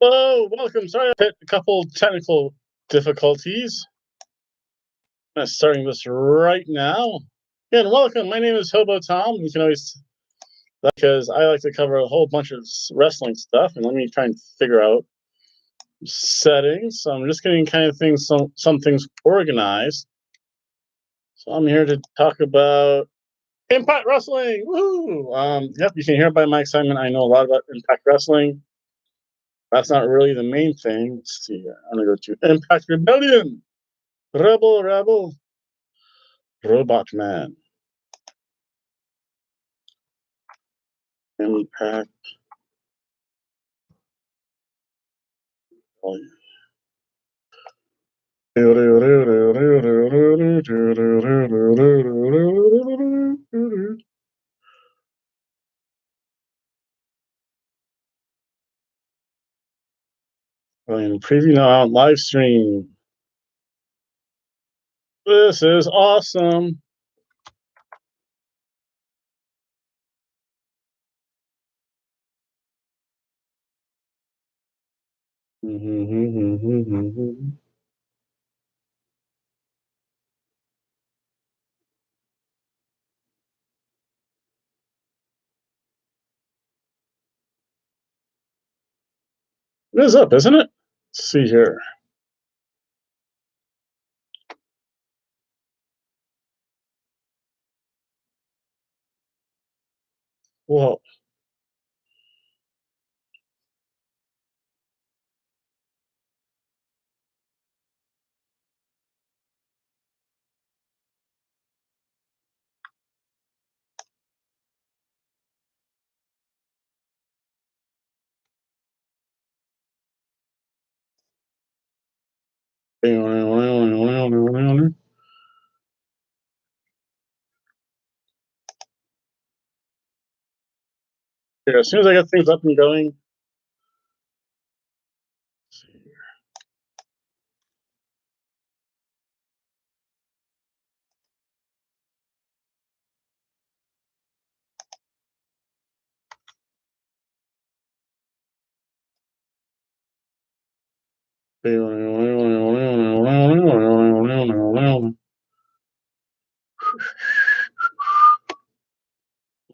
Hello, welcome. Sorry, I hit a couple technical difficulties. I'm starting this right now. Again, welcome. My name is Hobo Tom. You can always, because I like to cover a whole bunch of wrestling stuff, and let me try and figure out settings. So I'm just getting kind of things, some things organized. So I'm here to talk about Impact Wrestling. Woohoo! Yep, you can hear by my excitement. I know a lot about Impact Wrestling. That's not really the main thing. Let's see here. I'm gonna go to Impact Rebellion. Rebel, Robot Man. Impact. Preview now, live stream. This is awesome. It is up, isn't it? Let's see here. Whoa. Here, as soon as I get things up and going.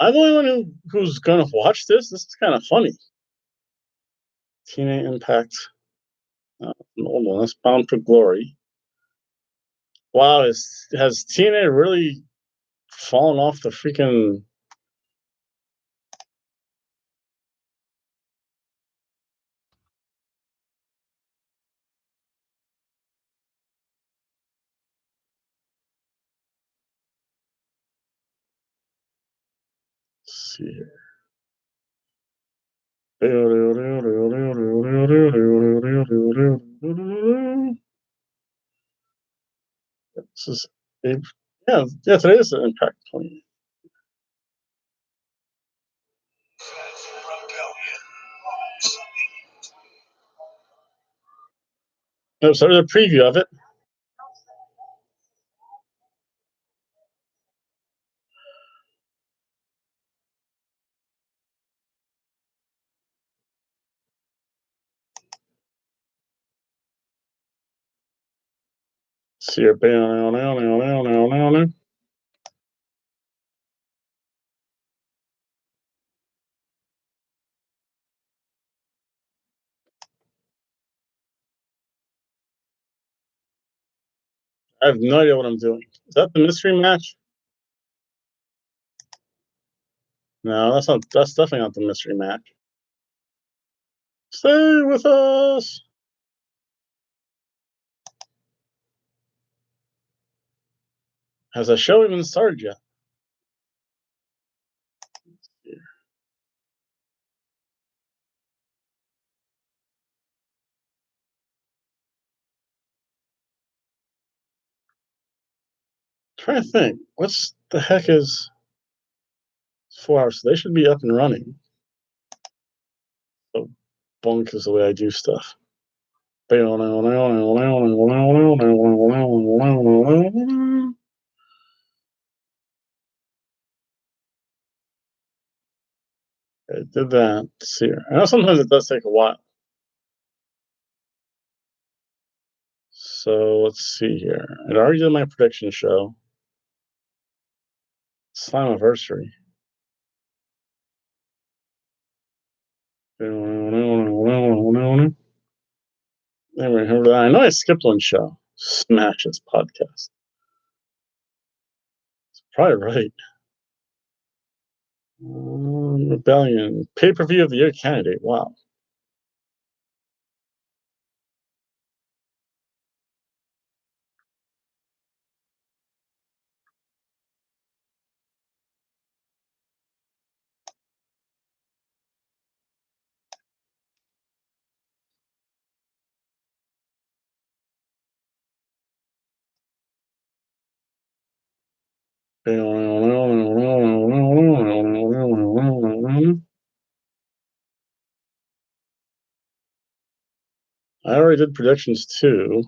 I'm the only one who's gonna watch this. This is kind of funny. TNA Impact. An old one. That's Bound for Glory. Wow, has TNA really fallen off the freaking? Let's see here. This is yeah, today is an Impact 20. No, so there's a preview of it. See here. I have no idea what I'm doing. Is that the mystery match? No, that's not. That's definitely not the mystery match. Stay with us. Has the show even started yet? I'm trying to think. What's the heck is 4 hours? So they should be up and running. So bunk is the way I do stuff. I did that. Let's see here. I know sometimes it does take a while. So let's see here. I already did my prediction show. Slammiversary. Anyway, I know I skipped one show. Smashes podcast. It's probably right. Rebellion. Pay-per-view of the year candidate. Wow. I already did predictions too.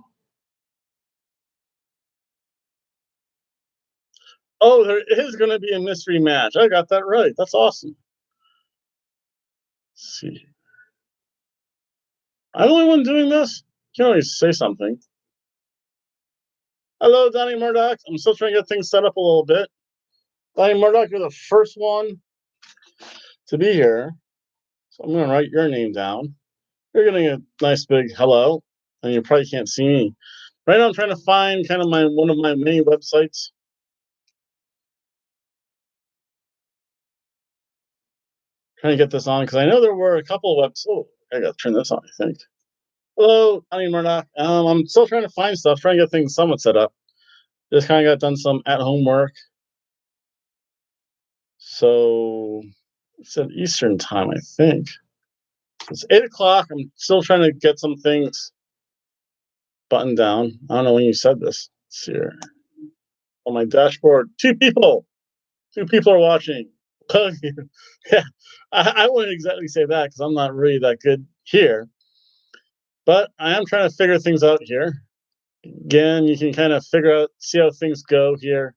Oh, there is going to be a mystery match. I got that right. That's awesome. Let's see. I'm the only one doing this? You can always say something. Hello, Donnie Murdoch. I'm still trying to get things set up a little bit. Donnie Murdoch, you're the first one to be here. So I'm going to write your name down. You're getting a nice big hello, and you probably can't see me. Right now, I'm trying to find kind of one of my many websites. Trying to get this on because I know there were a couple of websites. Oh, I got to turn this on, I think. Hello, Donnie Murdoch. I'm still trying to find stuff, trying to get things somewhat set up. Just kind of got done some at-home work. So it's at Eastern time, I think. It's 8 o'clock. I'm still trying to get some things buttoned down. I don't know when you said this. Let's see here. On my dashboard, two people are watching. Yeah, I wouldn't exactly say that because I'm not really that good here. But I am trying to figure things out here. Again, you can kind of see how things go here.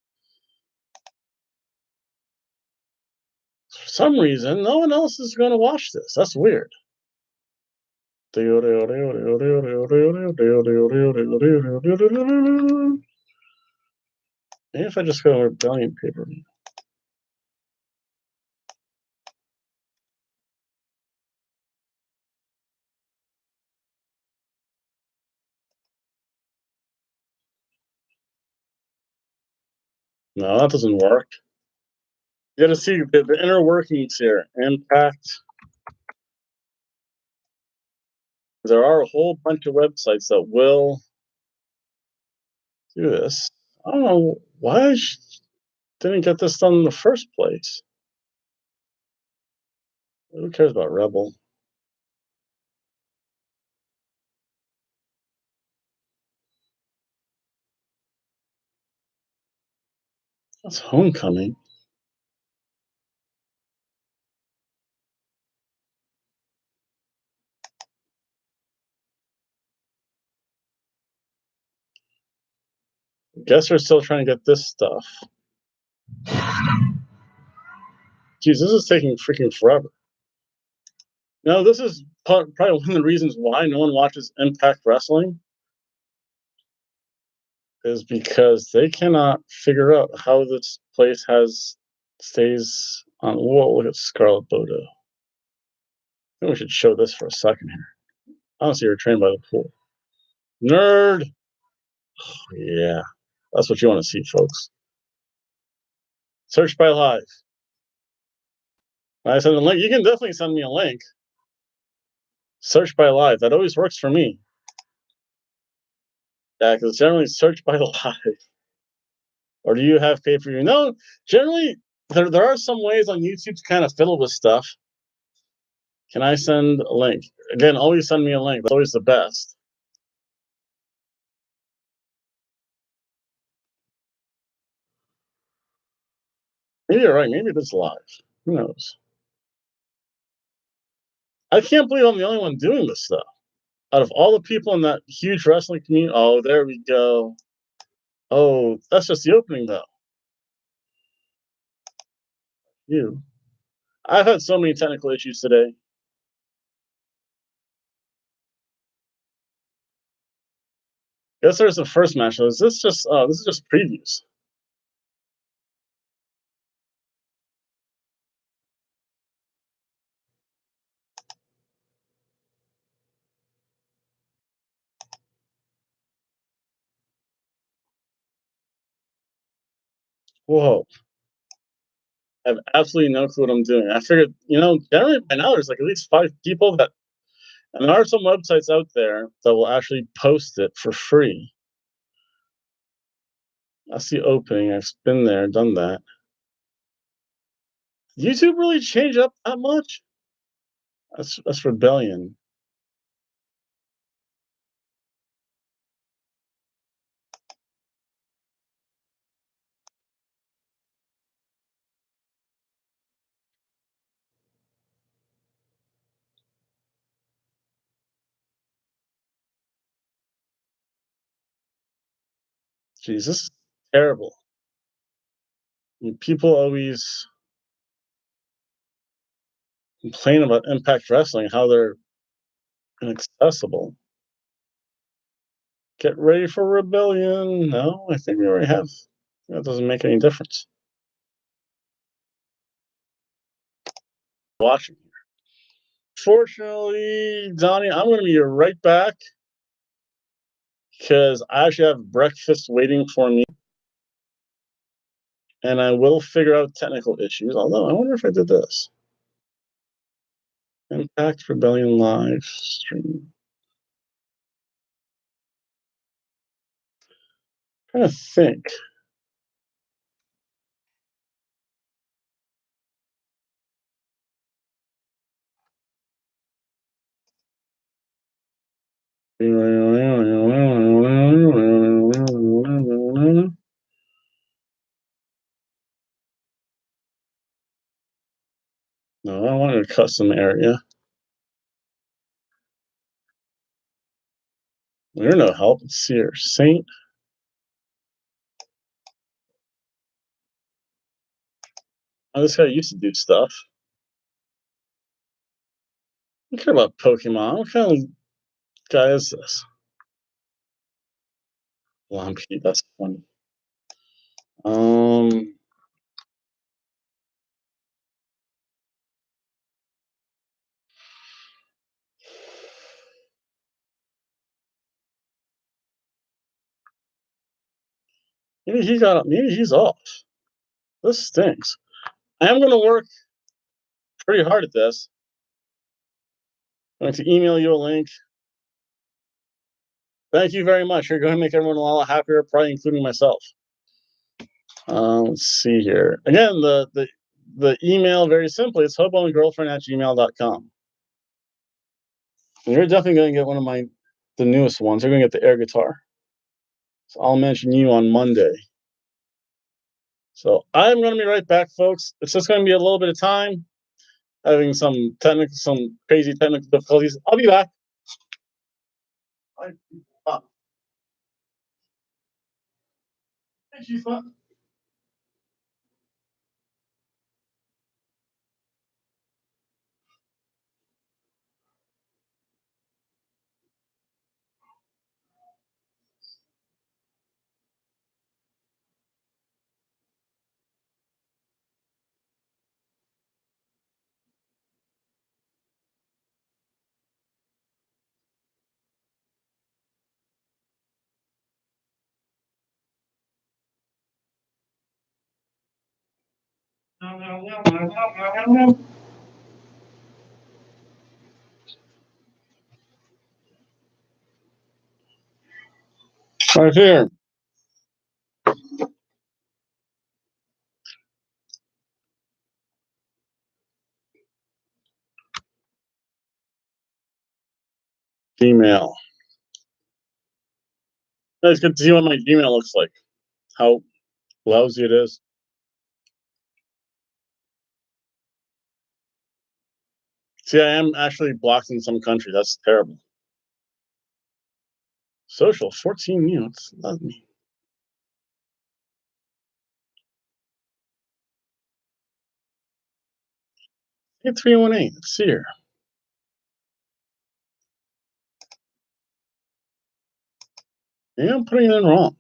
For some reason, no one else is going to watch this. That's weird. Maybe if I just go to Rebellion paper. No, that doesn't work. You got to see the inner workings here. Impact. There are a whole bunch of websites that will do this. I don't know why I didn't get this done in the first place. Who cares about Rebel? That's Homecoming. Guess we're still trying to get this stuff. Geez, this is taking freaking forever. No, this is probably one of the reasons why no one watches Impact Wrestling is because they cannot figure out how this place stays on. Whoa, look at Scarlet Bodo. I think we should show this for a second here. Honestly, you're trained by the pool. Nerd! Oh, yeah, that's what you want to see, folks. Search by live. I send a link. You can definitely send me a link. Search by live. That always works for me. Yeah, because it's generally search by live. Or do you have pay-per-view? No, generally, there are some ways on YouTube to kind of fiddle with stuff. Can I send a link? Again, always send me a link. That's always the best. Maybe you're right. Maybe it is live. Who knows? I can't believe I'm the only one doing this stuff. Out of all the people in that huge wrestling community, oh, there we go. Oh, that's just the opening, though. I've had so many technical issues today. Guess there's the first match. Is this just? This is just previews. Whoa. I have absolutely no clue what I'm doing. I figured, generally by now there's like at least 5 people that, and there are some websites out there that will actually post it for free. That's the opening. I've been there, done that. YouTube really change up that much? That's rebellion. Jeez, this is terrible. I mean, people always complain about Impact Wrestling, how they're inaccessible. Get ready for rebellion. No, I think we already have. That doesn't make any difference. Watching. Fortunately, Donnie, I'm going to be right back because I actually have breakfast waiting for me. And I will figure out technical issues. Although, I wonder if I did this. Impact Rebellion live stream. I'm trying to think. No, I wanted a custom area. You're no help. Let's see here. Saint. Oh, this guy used to do stuff. I don't care about Pokemon. What kind of guy is this? Lumpy, that's funny. Maybe he's off. This stinks. I am going to work pretty hard at this. I'm going to email you a link. Thank you very much. You're going to make everyone a lot happier, probably including myself. Let's see here. Again, the email, very simply, it's hoboandgirlfriend@gmail.com. And you're definitely going to get one of the newest ones. You're going to get the air guitar. So I'll mention you on Monday. So I'm going to be right back, folks. It's just going to be a little bit of time, having some crazy technical difficulties. I'll be back. Thank you, right here. Gmail. It's good to see what my Gmail looks like. How lousy it is. See, I am actually blocked in some countries. That's terrible. Social, 14 units. Love me. 8318. Let's see here. Maybe I'm putting it in wrong.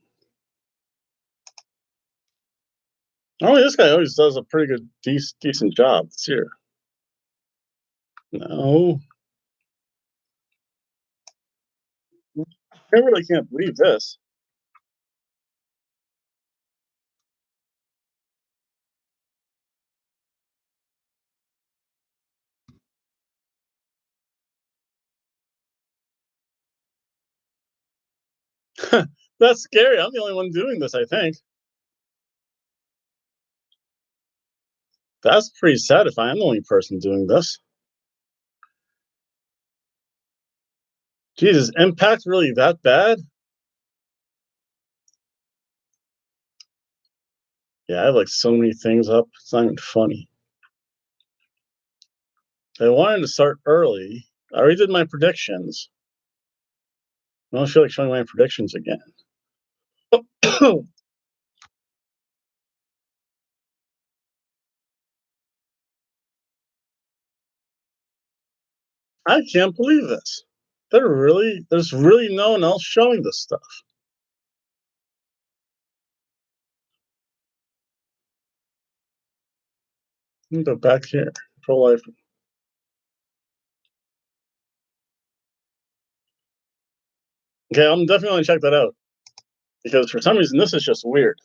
Oh, this guy always does a pretty good, decent job. Let's see here. No. I really can't believe this. That's scary. I'm the only one doing this, I think. That's pretty sad if I am the only person doing this. Jesus, impact really that bad? Yeah, I have like so many things up. It's not even funny. I wanted to start early. I already did my predictions. I don't feel like showing my predictions again. I can't believe this. There's really no one else showing this stuff. Let me go back here. Pro life. Okay, I'm definitely gonna check that out because for some reason this is just weird.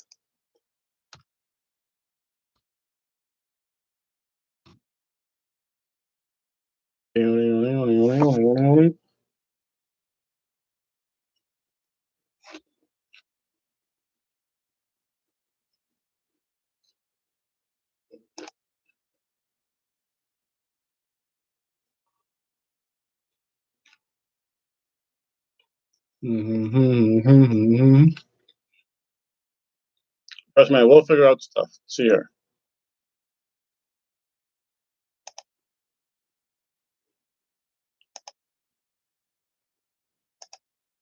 Trust me, we'll figure out stuff. See here.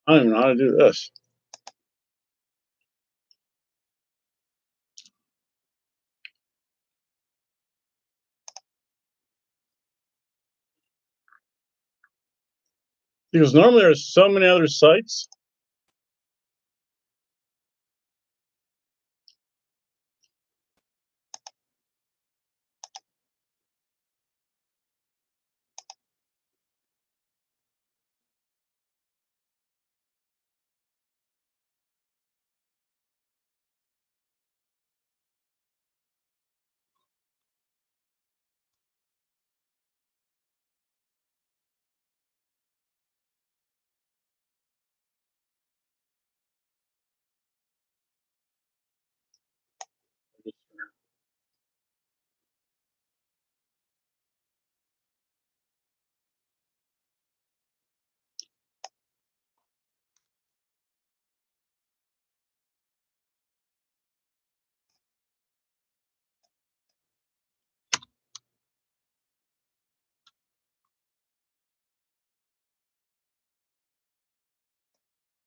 I don't even know how to do this. Because normally there's so many other sites.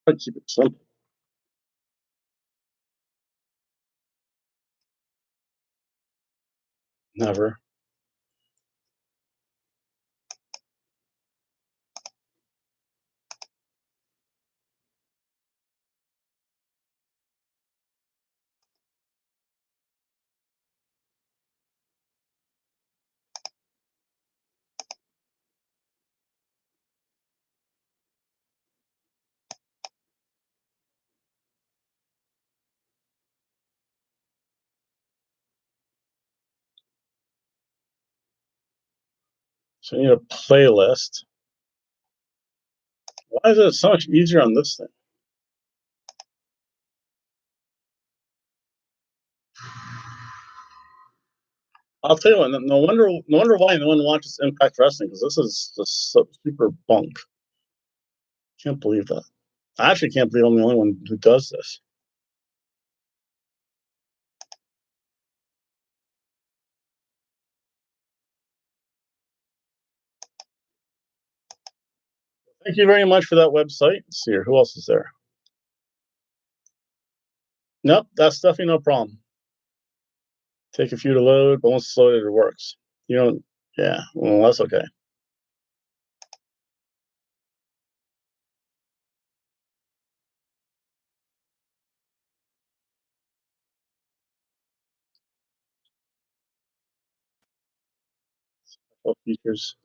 I keep it simple. Never. So you need a playlist. Why is it so much easier on this thing? I'll tell you what. No wonder why no one watches Impact Wrestling because this is just so super bunk. Can't believe that. I actually can't believe I'm the only one who does this. Thank you very much for that website. Let's see here. Who else is there? Nope, that's definitely no problem. Take a few to load, but once it's loaded, it works. You don't. Yeah. Well, that's okay. What features?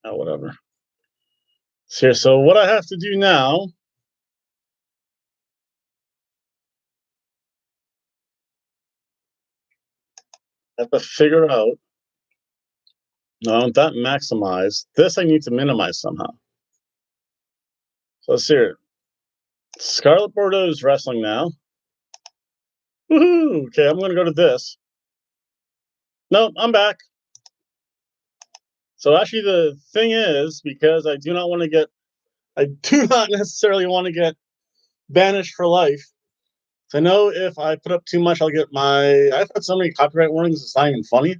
Oh, whatever. So what I have to do now, I have to figure out. No, I want that maximized. This I need to minimize somehow. So let's see here. Scarlet Bordeaux is wrestling now. Woohoo! Okay, I'm going to go to this. No, I'm back. So actually, the thing is, because I do not necessarily want to get banished for life. So I know if I put up too much, I've had so many copyright warnings, it's not even funny.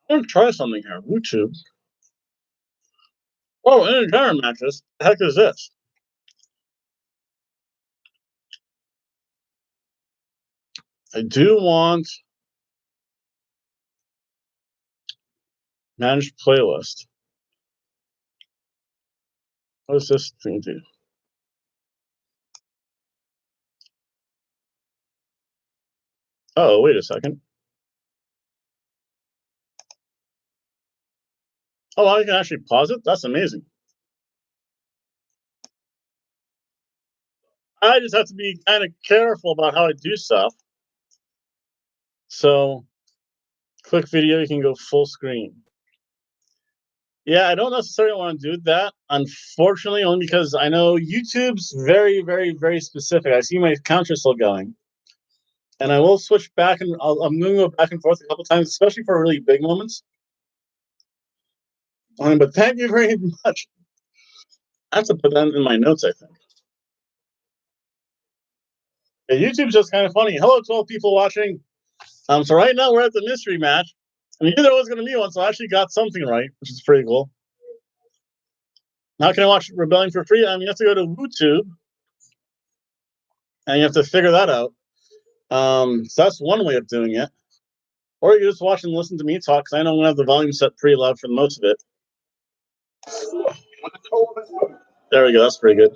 I want to try something here. YouTube. Oh, entire matches. The heck is this? I do want manage playlist. What does this thing do? Oh, wait a second. Oh, I can actually pause it? That's amazing. I just have to be kind of careful about how I do stuff. So, click video, you can go full screen. Yeah, I don't necessarily want to do that, unfortunately, only because I know YouTube's very, very, very specific. I see my counter still going. And I will switch back and I'm going to go back and forth a couple times, especially for really big moments. But thank you very much. I have to put that in my notes, I think. Yeah, YouTube's just kind of funny. Hello, 12 people watching. So right now we're at the mystery match. And you knew there was going to be one, so I actually got something right, which is pretty cool. Now can I watch Rebellion for free? You have to go to YouTube, and you have to figure that out. So that's one way of doing it. Or you just watch and listen to me talk, because I know I'm going to have the volume set pretty loud for most of it. There we go. That's pretty good.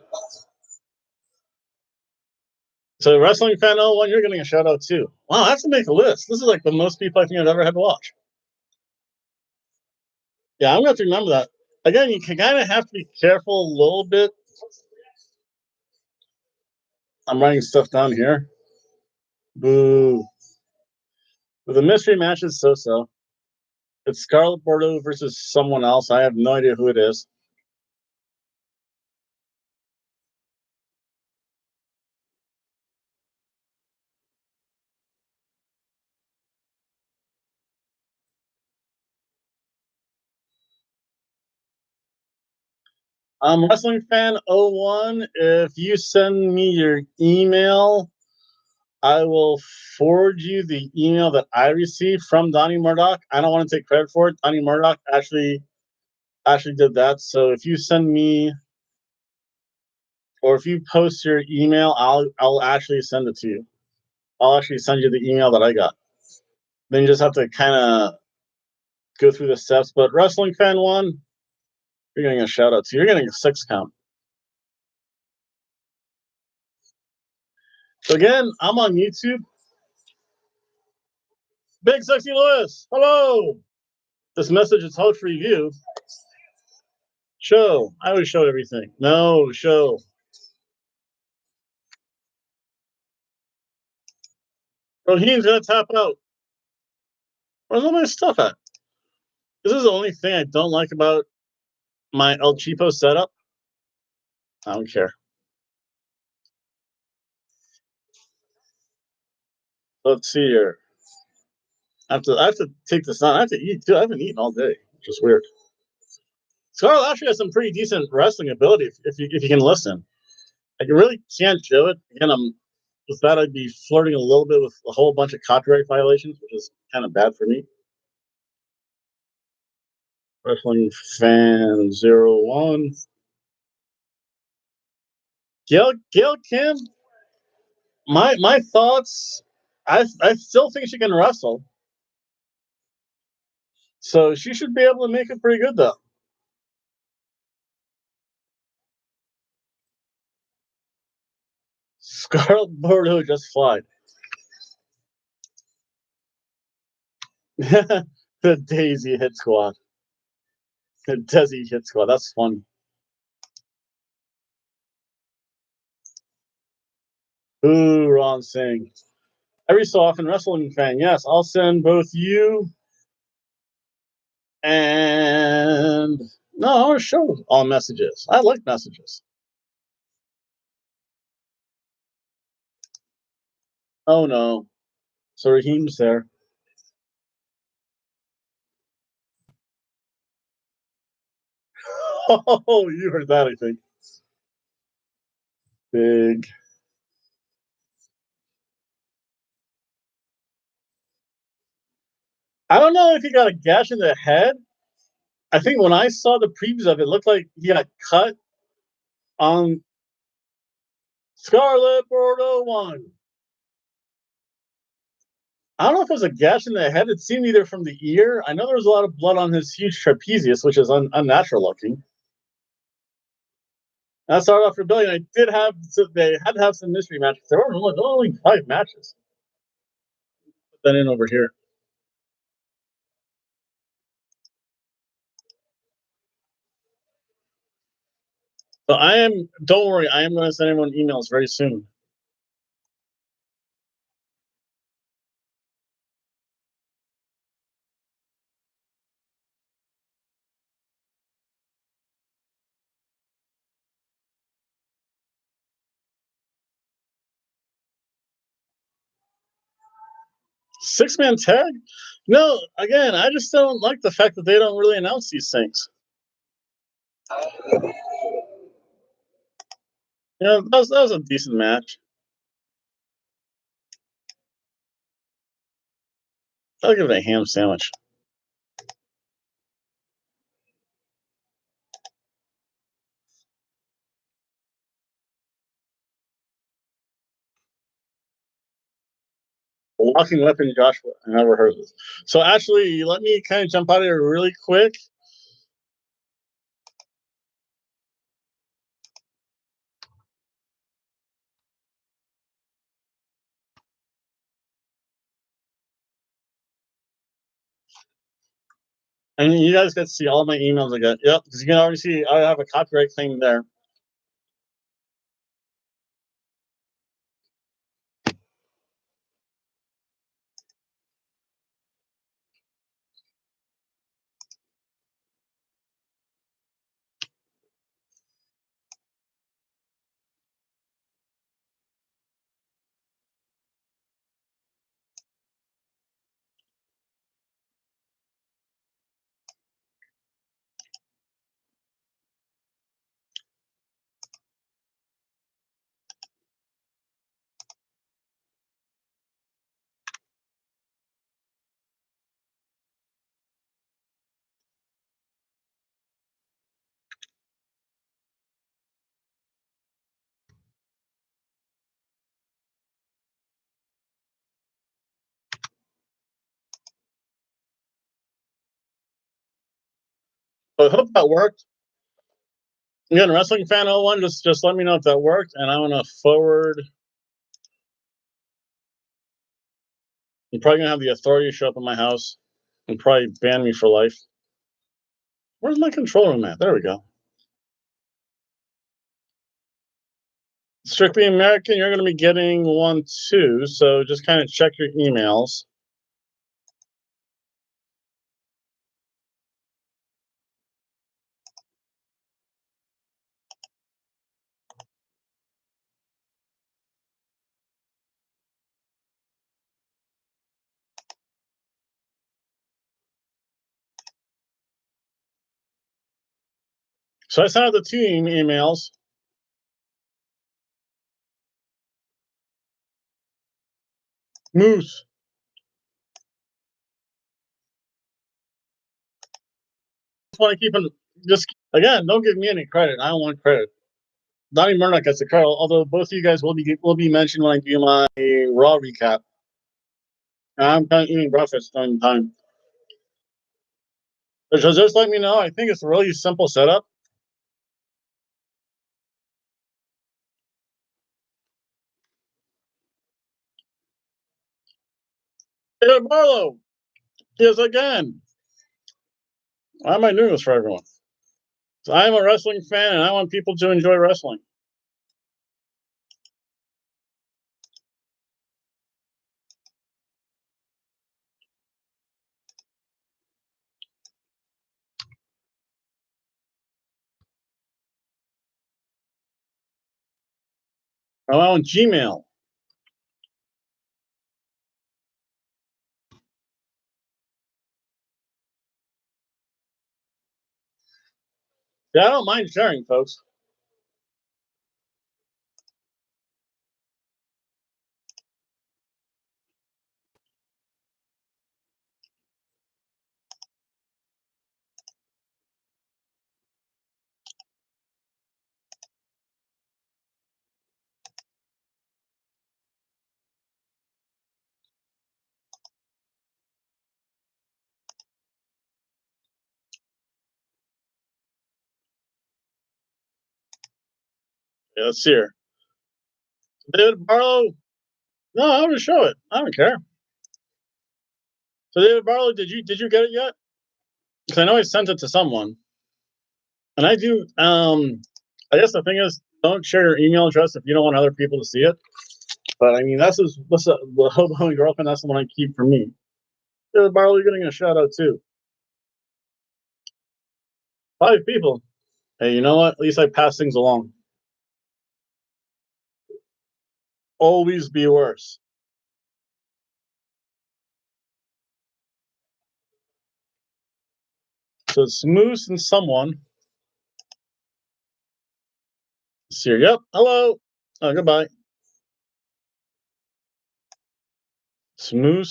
So Wrestling Fan 01, you're getting a shout out too. Wow, I have to make a list. This is like the most people I think I've ever had to watch. Yeah, I'm going to have to remember that. Again, you kind of have to be careful a little bit. I'm writing stuff down here. Boo. But the mystery match is so-so. It's Scarlet Bordeaux versus someone else. I have no idea who it is. Wrestling Fan 01, if you send me your email, I will forward you the email that I received from Donnie Murdoch. I don't want to take credit for it. Donnie Murdoch actually did that. So if you send me, or if you post your email, I'll actually send it to you. I'll actually send you the email that I got. Then you just have to kind of go through the steps. But Wrestling Fan 1, you're getting a shout out to. You're getting a 6 count. So again, I'm on YouTube. Big Sexy Lewis, hello. This message is held for review. Show. I always show everything. No, show. Raheem's gonna tap out. Where's all my stuff at? This is the only thing I don't like about my El Cheapo setup. I don't care. Let's see here. I have to take this on. I have to eat too. I haven't eaten all day, which is weird. Scarlett actually has some pretty decent wrestling ability if you can listen. I really can't show it. Again, with that I'd be flirting a little bit with a whole bunch of copyright violations, which is kind of bad for me. Wrestling Fan 01. Gail Kim, my thoughts. I still think she can wrestle, so she should be able to make it pretty good though. Scarlet Bordeaux just flied. The Daisy hit squad. The Desi hit squad. That's funny. Ooh, Ron Singh. Every so often, wrestling fan. Yes, I'll send both you and no, I want to show all messages. I like messages. Oh no. So Raheem's there. Oh, you heard that, I think. Big. I don't know if he got a gash in the head. I think when I saw the previews of it, looked like he got cut on Scarlet Bordeaux one. I don't know if it was a gash in the head. It seemed either from the ear. I know there was a lot of blood on his huge trapezius, which is unnatural looking. That started off Rebellion. I did have they had to have some mystery matches. There were only 5 matches. Put that in over here. So I am. Don't worry. I am going to send everyone emails very soon. Six-man tag? No. Again, I just don't like the fact that they don't really announce these things. That was a decent match. I'll give it a ham sandwich. Walking weapon, Joshua. I never heard of this. So actually, let me kind of jump out of here really quick. And you guys get to see all my emails again. Yep, because you can already see I have a copyright claim there. So I hope that worked. Again, Wrestling Fan 01, just let me know if that worked, and I'm gonna forward. I'm probably gonna have the authority show up at my house and probably ban me for life. Where's my control room at? There we go. Strictly American, you're gonna be getting one too, so just kind of check your emails. So I sent out the 2 emails. Moose. Just want to keep them. Just again, don't give me any credit. I don't want credit. Donnie Murdoch gets the credit, although both of you guys will be mentioned when I do my Raw recap. I'm kind of eating breakfast on time. So just let me know. I think it's a really simple setup. David Barlow is again. Why am I doing this for everyone? So I'm a wrestling fan and I want people to enjoy wrestling. I want Gmail. Yeah, I don't mind sharing, folks. Yeah, let's see here. David Barlow. No, I'm gonna show it. I don't care. So David Barlow, did you get it yet? Because I know I sent it to someone, and I do. I guess the thing is, don't share your email address if you don't want other people to see it. But I mean, that's the hobo and girlfriend. That's the one I keep for me. David Barlow, you're getting a shout out too. 5 people. Hey, you know what? At least I pass things along. Always be worse. So Smooth and someone. See, yep. Hello. Oh, goodbye. Smooth.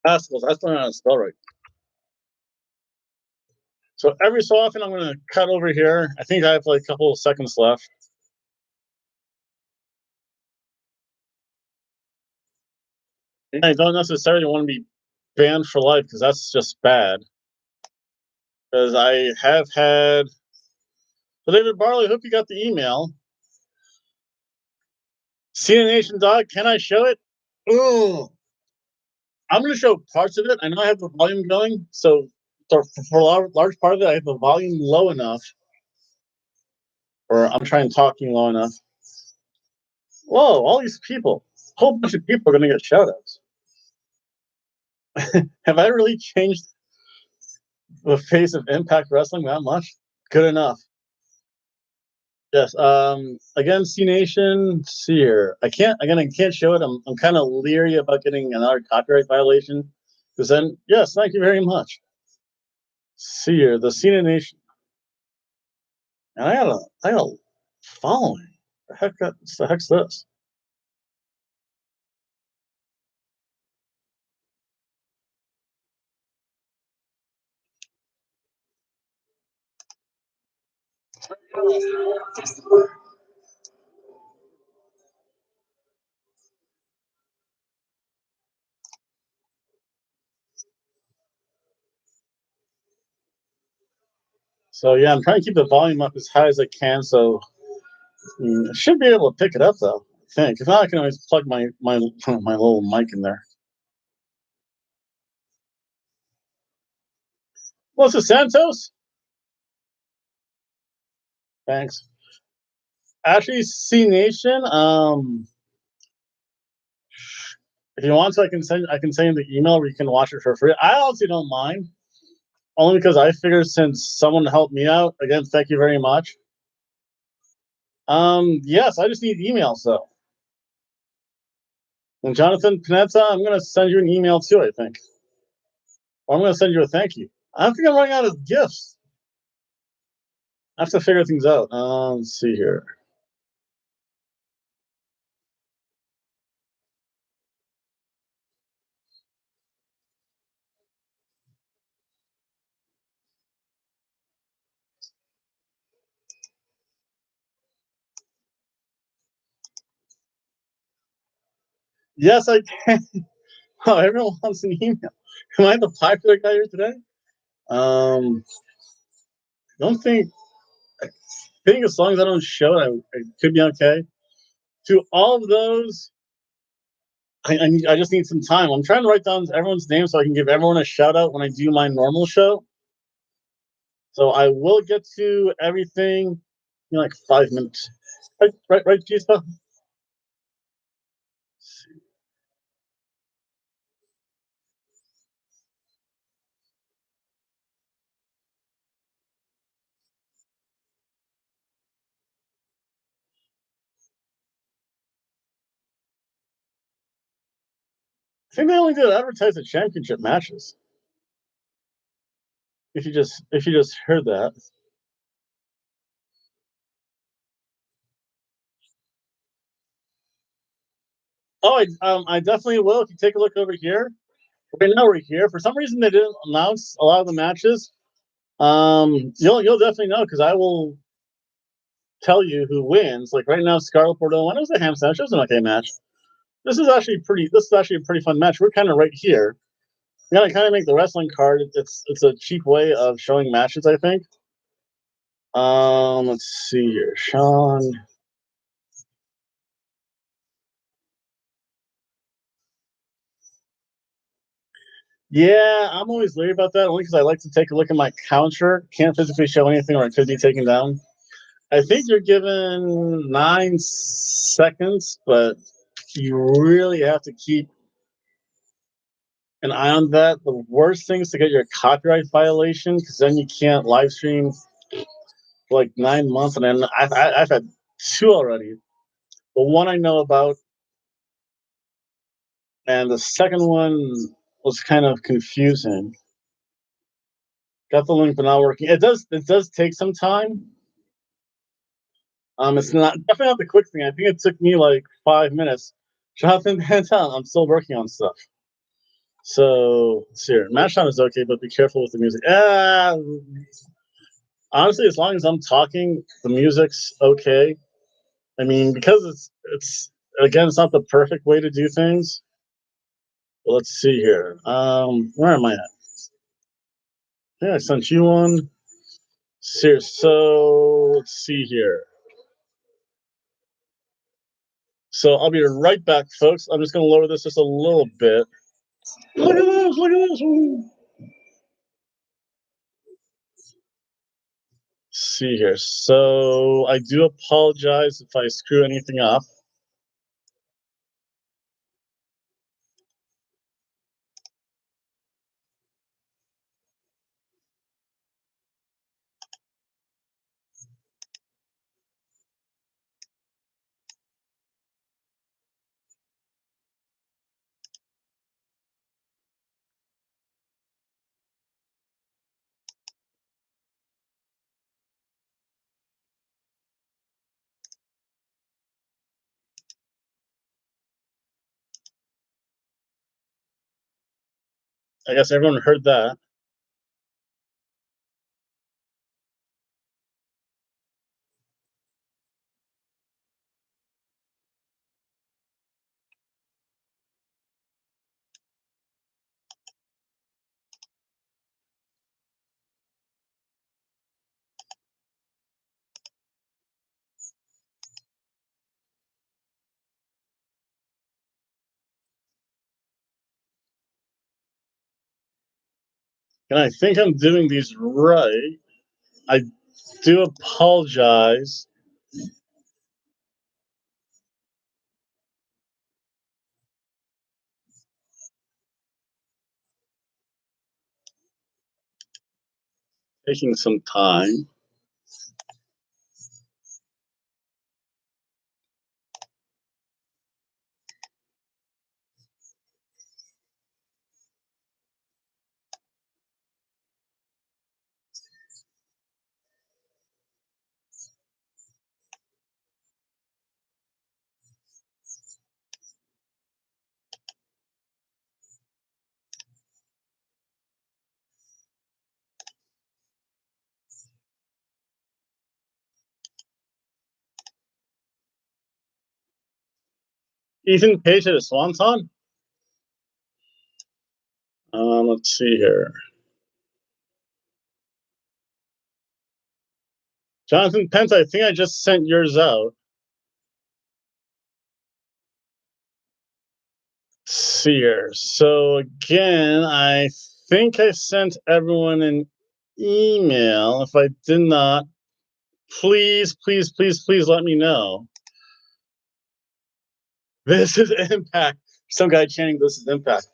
Haskell's. That's not how to spell right. So every so often, I'm going to cut over here. I think I have like a couple of seconds left. And I don't necessarily want to be banned for life because that's just bad. Because I have had. So David Barley, I hope you got the email. CNN Nation Dog, can I show it? Ooh. I'm going to show parts of it. I know I have the volume going. So for a large part of it, I have the volume low enough. Or I'm trying talking low enough. Whoa, all these people. A whole bunch of people are going to get shout outs. Have I really changed the face of Impact Wrestling that much? Good enough. Yes. Again, C Nation. See here. I can't show it. I'm kind of leery about getting another copyright violation. Because then, yes, thank you very much. See here, the C Nation. And I got a following. What the heck's this? So yeah, I'm trying to keep the volume up as high as I can. So I should be able to pick it up though. I think. If not, I can always plug my little mic in there. What's this, Santos? Thanks. Actually, C Nation. If you want to, I can send you the email where you can watch it for free. I honestly don't mind, only because I figure since someone helped me out again, thank you very much. Yes, I just need emails though. And Jonathan Panetta, I'm gonna send you an email too. I think, or I'm gonna send you a thank you. I think I'm running out of gifts. I have to figure things out. Let's see here. Yes, I can. Oh, everyone wants an email. Am I the popular guy here today? Don't think. I think as long as I don't show it, it could be okay. To all of those, I just need some time. I'm trying to write down everyone's name so I can give everyone a shout out when I do my normal show. So I will get to everything in like 5 minutes. Right, Gispa? I think they only did advertise the championship matches. If you just heard that. Oh, I definitely will. If you take a look over here, right now we're here. For some reason, they didn't announce a lot of the matches. You'll definitely know because I will tell you who wins. Like right now, Scarlet Bordeaux. When it was a ham sandwich, it was an okay match. This is actually pretty. This is actually a pretty fun match. We're kind of right here. You gotta kind of make the wrestling card. It's a cheap way of showing matches, I think. Let's see here, Sean. Yeah, I'm always leery about that only because I like to take a look at my counter. Can't physically show anything or it could be taken down. I think you're given 9 seconds, but you really have to keep an eye on that. The worst thing is to get your copyright violation because then you can't live stream for like 9 months. And then I've had two already. The one I know about, and the second one was kind of confusing. Got the link, but not working. It does take some time. It's not definitely not the quick thing. I think it took me like 5 minutes. Jonathan Bantan, I'm still working on stuff. So let's see here. Match time is okay, but be careful with the music. Honestly, as long as I'm talking, the music's okay. I mean, because it's again, it's not the perfect way to do things. But let's see here. Where am I at? Yeah, I sent you one. So let's see here. So I'll be right back, folks. I'm just gonna lower this just a little bit. Look at this! Look at this! See here. So I do apologize if I screw anything up. I guess everyone heard that. And I think I'm doing these right. I do apologize. Taking some time. Ethan Page at a Swanton? Let's see here. Jonathan Pence, I think I just sent yours out. Let's see here. So again, I think I sent everyone an email. If I did not, please, please, please, please let me know. This is Impact. Some guy chanting, "This is Impact."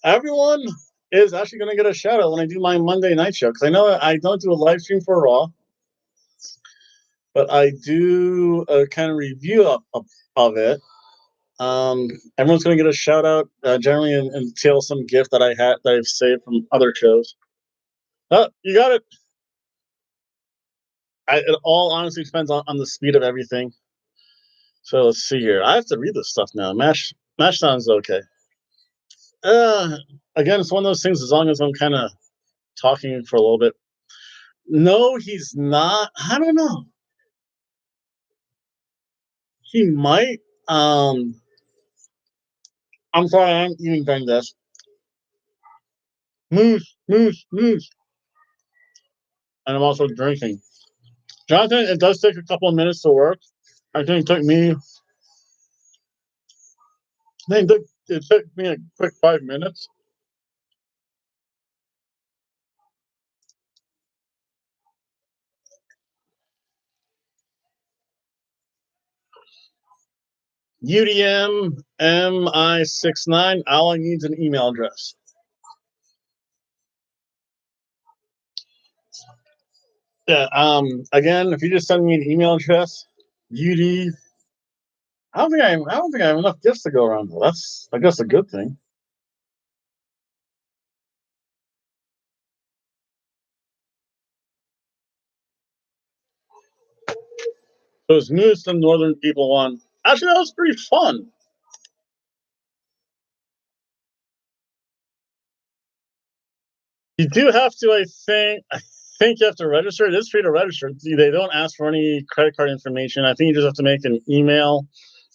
Everyone is actually going to get a shout out when I do my Monday night show, because I know I don't do a live stream for Raw, but I do a kind of review of it. Everyone's going to get a shout out, generally until some gift that I've saved from other shows. Oh, you got it. It all honestly depends on the speed of everything. So let's see here. I have to read this stuff now. Mash sounds okay. Again, it's one of those things. As long as I'm kind of talking for a little bit. No, he's not. I don't know. He might. I'm sorry, I'm eating during this. Moose, moose, moose. And I'm also drinking. Jonathan, it does take a couple of minutes to work. I think it took me. It took me a quick 5 minutes. UDM MI69. All I need is an email address. Yeah. Again, if you just send me an email address, UD. I don't think I have enough gifts to go around. Though. That's, I guess, a good thing. So it's news to northern people one. Actually, that was pretty fun. You do have to, I think you have to register. It is free to register. They don't ask for any credit card information. I think you just have to make an email.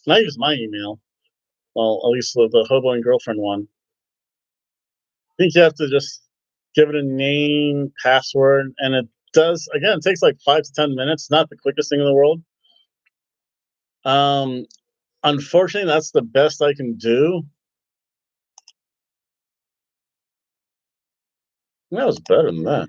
And I use my email. Well, at least the Hobo and Girlfriend one. I think you have to just give it a name, password, and it does, again, it takes like 5 to 10 minutes. Not the quickest thing in the world. Unfortunately, that's the best I can do. That was better than that.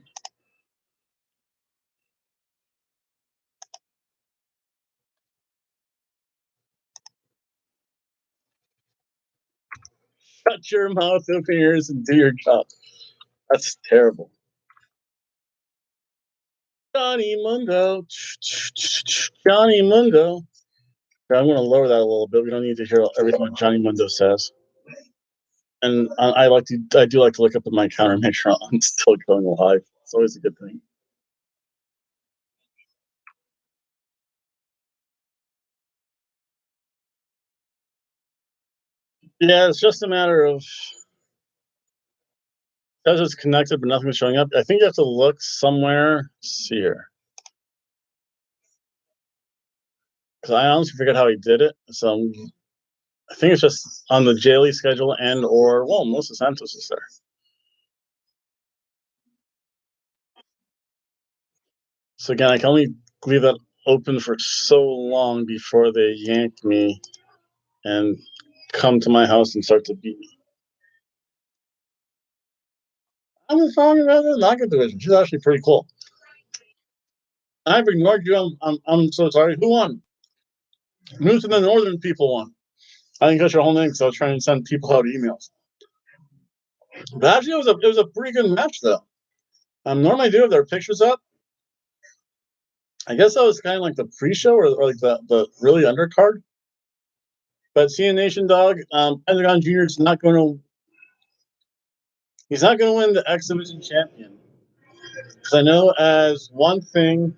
Shut your mouth, open your ears, and do your job. That's terrible. Johnny Mundo. Johnny Mundo. I'm going to lower that a little bit. We don't need to hear everything what Johnny Mundo says. And I do like to look up at my counter and make sure I'm still going live. It's always a good thing. Yeah, it's just a matter of, because it's connected but nothing's showing up. I think you have to look somewhere. Let's see here. Because I honestly forget how he did it. So I think it's just on the Jaylee schedule well, Melissa Santos is there. So again, I can only leave that open for so long before they yank me and come to my house and start to beat me. I'm a fan of the Naga division. She's actually pretty cool. I've ignored you. I'm so sorry. Who won? News to the Northern people won. I didn't get your whole name because I was trying to send people out emails. But actually, it was a pretty good match though. Normally I do have their pictures up. I guess that was kind of like the pre-show or like the really undercard. But CN Nation Dog, Pentagon Jr. is not going to. He's not going to win the X Division champion. Because I know as one thing,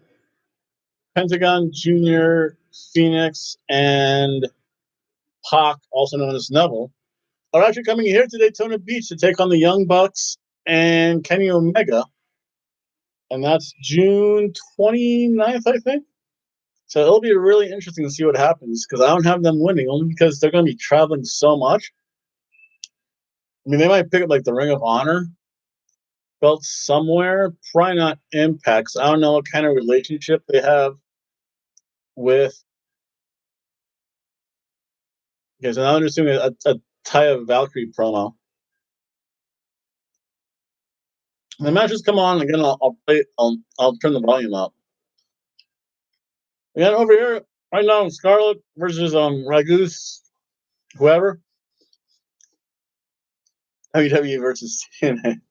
Pentagon Jr., Phoenix, and Pac, also known as Neville, are actually coming here to Daytona Beach to take on the Young Bucks and Kenny Omega. And that's June 29th, I think. So it'll be really interesting to see what happens because I don't have them winning only because they're going to be traveling so much. mean, they might pick up like the Ring of Honor belt somewhere. Probably not Impact. I don't know what kind of relationship they have with. Okay, so now I'm just doing a Taya Valkyrie promo. The matches come on again. I'll play. I'll turn the volume up. Again, over here right now, Scarlett versus Ragus, whoever. WWE versus TNA.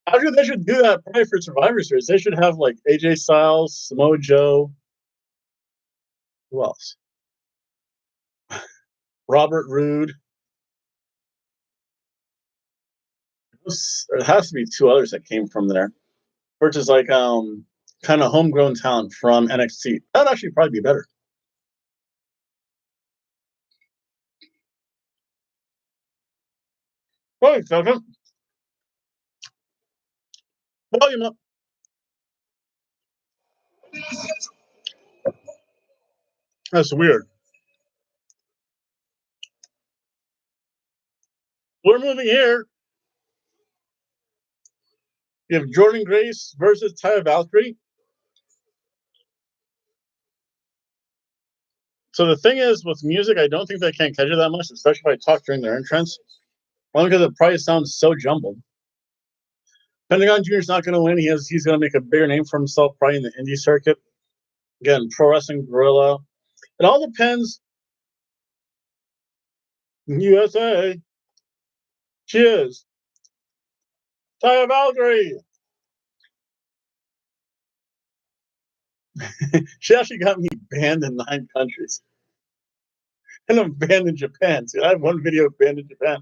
I think they should do that probably for Survivor Series. They should have like AJ Styles, Samoa Joe. Who else? Robert Roode. There has to be two others that came from there. Versus like kind of homegrown talent from NXT. That'd actually probably be better. Wait a second. Volume up. That's weird. We're moving here. You have Jordan Grace versus Taya Valkyrie. So the thing is, with music, I don't think they can catch it that much, especially if I talk during their entrance. Only because the price sounds so jumbled. Pentagon Jr.'s not going to win. He's going to make a bigger name for himself probably in the indie circuit. Again, Pro Wrestling Guerrilla. It all depends. USA. Cheers. Taya Valkyrie. She actually got me banned in 9 countries. And I'm banned in Japan. See, I have one video banned in Japan.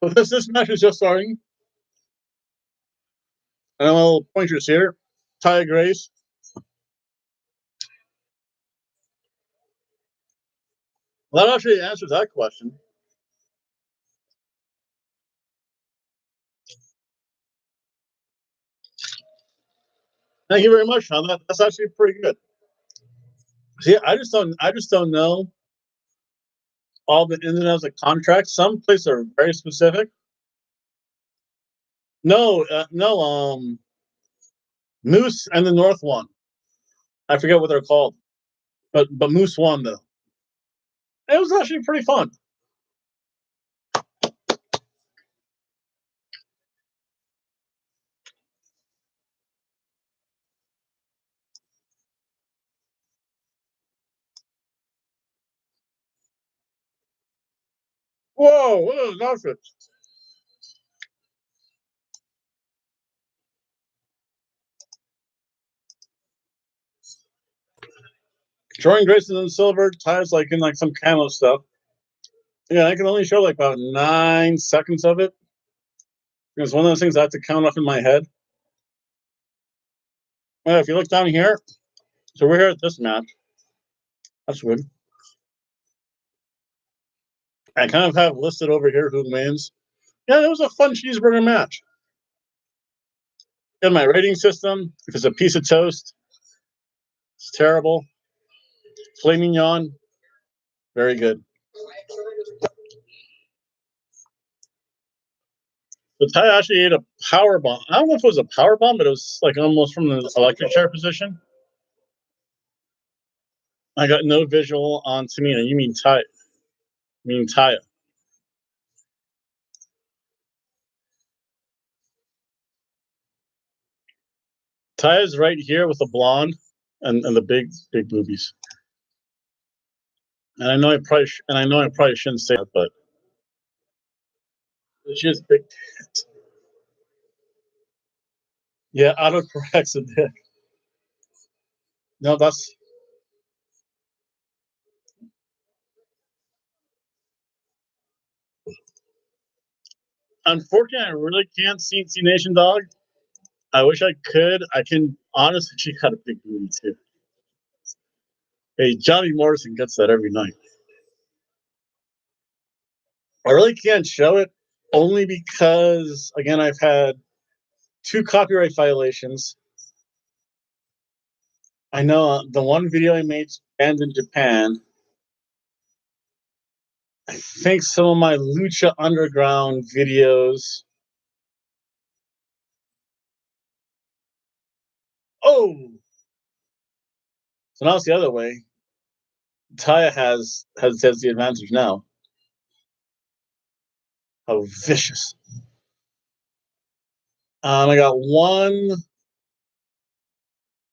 So this match is just starting. And a little pointers here. Taya Grace. Well, that actually answers that question. Thank you very much, Sean. That's actually pretty good. See, I just don't know all the ins and outs of contracts. Some places are very specific. No, Moose and the North one. I forget what they're called, but Moose won though. It was actually pretty fun. Whoa, what is outfit? Jordan Grayson and Silver ties like in like some camo stuff. Yeah, I can only show like about 9 seconds of it. It's one of those things I have to count off in my head. Well, if you look down here, so we're here at this match. That's good. I kind of have listed over here who wins. Yeah, it was a fun cheeseburger match. In my rating system, if it's a piece of toast, it's terrible. Filet mignon, very good. The Ty actually ate a power bomb. I don't know if it was a power bomb, but it was like almost from the electric chair position. I got no visual on Tamina. You mean Ty? Taya. Taya's right here with the blonde and the big boobies. And I know I probably shouldn't say that, but she has big tits. Yeah, autocorrects a dick. No, that's unfortunately. I really can't see Nation Dog. I wish I could. I can honestly. She got a big booty too. Hey, Johnny Morrison gets that every night. I really can't show it only because, again, I've had 2 copyright violations. I know the one video I made banned in Japan. I think some of my Lucha Underground videos. Oh, so now it's the other way. Taya has the advantage now. How vicious! I got 1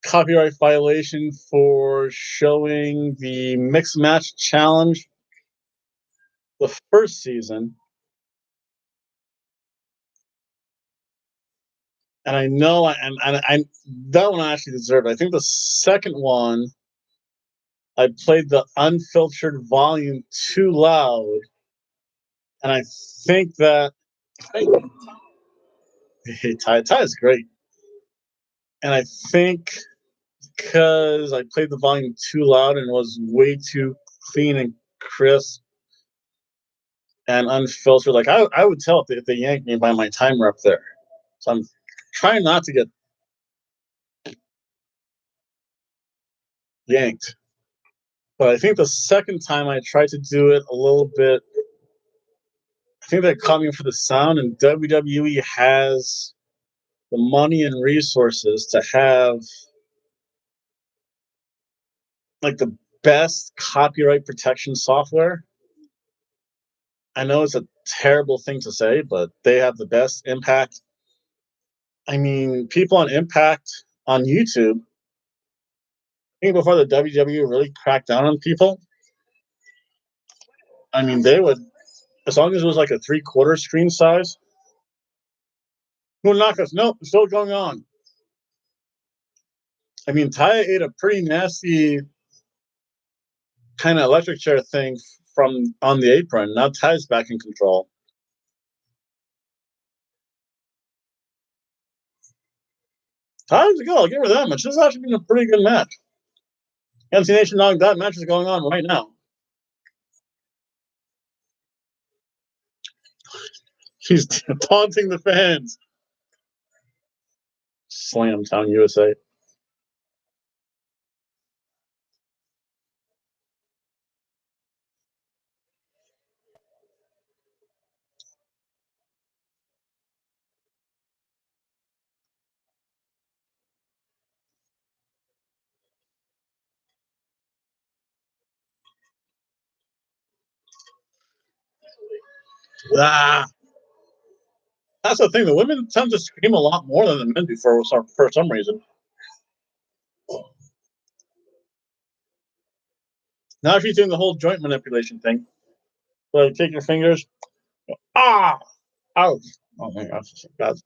copyright violation for showing the mixed match challenge the first season. And I know, and that one I actually deserved. I think the second one, I played the unfiltered volume too loud, and I think that hey, Ty is great, and I think because I played the volume too loud and was way too clean and crisp and unfiltered, like I would tell if they yanked me by my timer up there. So I'm trying not to get yanked. But I think the second time I tried to do it a little bit, I think that caught me for the sound, and WWE has the money and resources to have like the best copyright protection software. I know it's a terrible thing to say, but they have the best Impact. I mean, people on Impact on YouTube, I think before the WWE really cracked down on people, I mean, they would, as long as it was like a 3/4 screen size, who would knock us? Nope, it's still going on. I mean, Taya ate a pretty nasty kind of electric chair thing from on the apron. Now Taya's back in control. Taya's good. I'll give her that much. This has actually been a pretty good match. MC Nation Dog, that match is going on right now. She's taunting the fans. Slam Town USA. Ah, that's the thing. The women tend to scream a lot more than the men do for some reason. Now she's doing the whole joint manipulation thing. So take your fingers. Ah, ouch. Oh my gosh, that's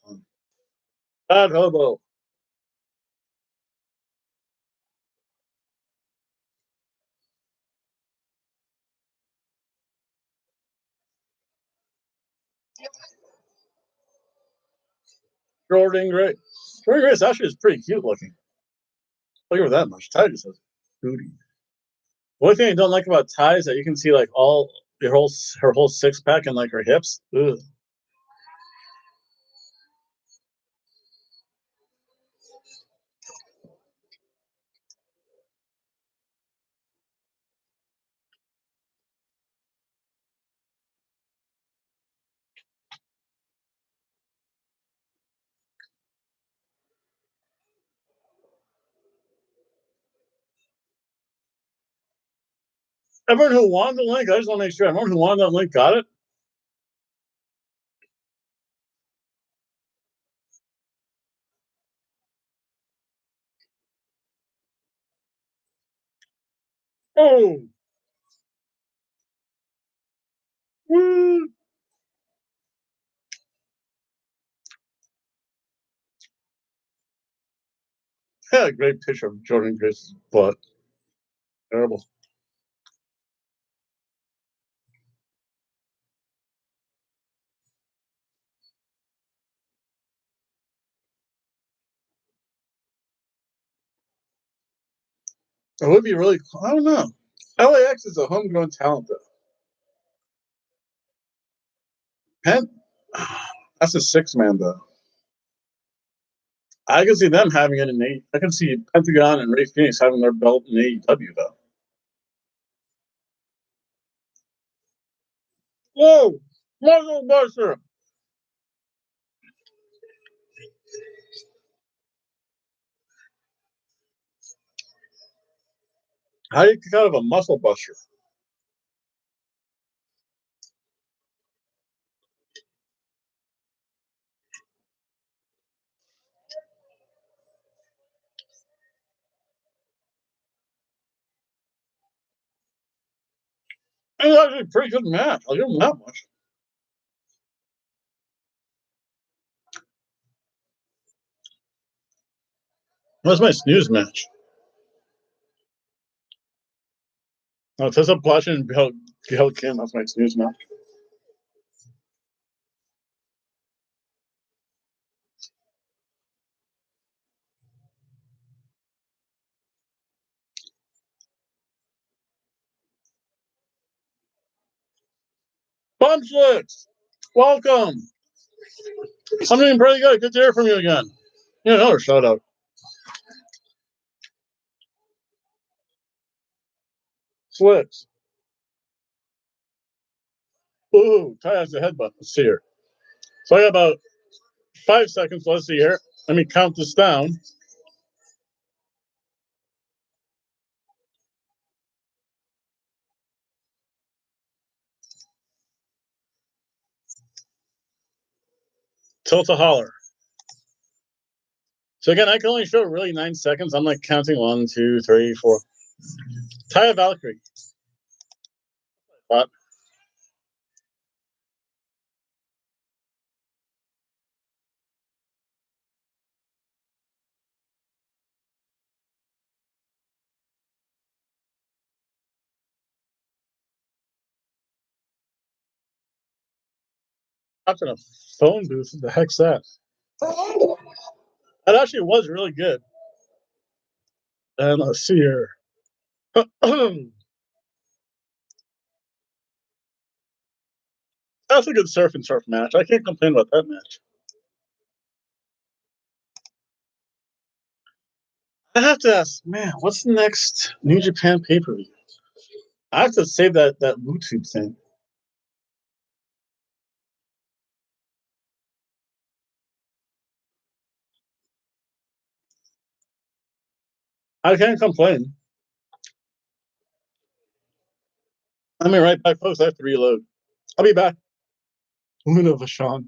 bad hobo. Jordan Gray. Jordan Grace actually is pretty cute looking. Look at her that much. Ty just says booty. One thing I don't like about Ty is that you can see like all her whole 6-pack and like her hips. Ugh. Everyone who wanted the link, I just want to make sure everyone who wanted that link got it. Oh, woo. Yeah, great picture of Jordan Grace's butt. Terrible. It would be really cool. I don't know. LAX is a homegrown talent, though. Penn, that's a 6-man, though. I can see them having it in eight. I can see Pentagon and Ray Phoenix having their belt in AEW, though. Whoa! Muscle Buster! How do you kick out of a muscle buster? It's actually a pretty good match. I'll give them that much. That's my snooze match. Oh, Tessa Blanchard and Gail Kim. That's my snooze match. Bumslicks! Welcome! I'm doing pretty good. Good to hear from you again. Yeah, another shout out. Slicks. Ooh, Ty has a headbutt. Let's see here. So I got about 5 seconds. Let's see here. Let me count this down. Tilt a holler. So again, I can only show really 9 seconds. I'm like counting 1, 2, 3, 4. Taya Valkyrie. But watching a phone booth. What the heck's that? That actually was really good. And let's see here. That's a good surf and turf match. I can't complain about that match. I have to ask, man, what's the next New Japan pay per view? I have to save that YouTube thing. I can't complain. I mean, right back, folks. I have to reload. I'll be back. Luna Vachon.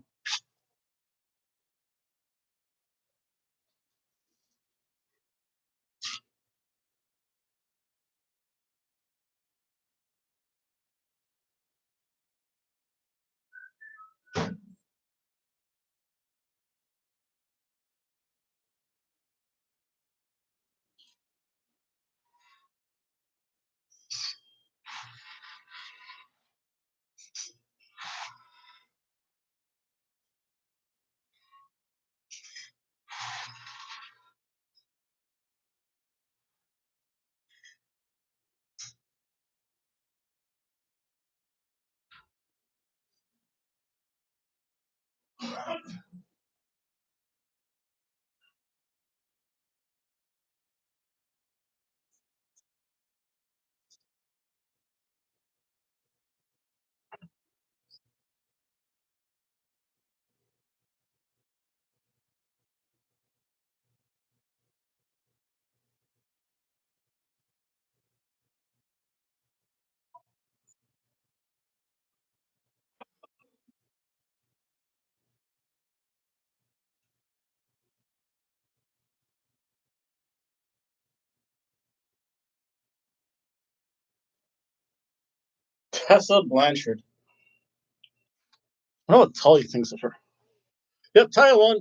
Tessa Blanchard. I don't know what Tully thinks of her. Yep, Taya won.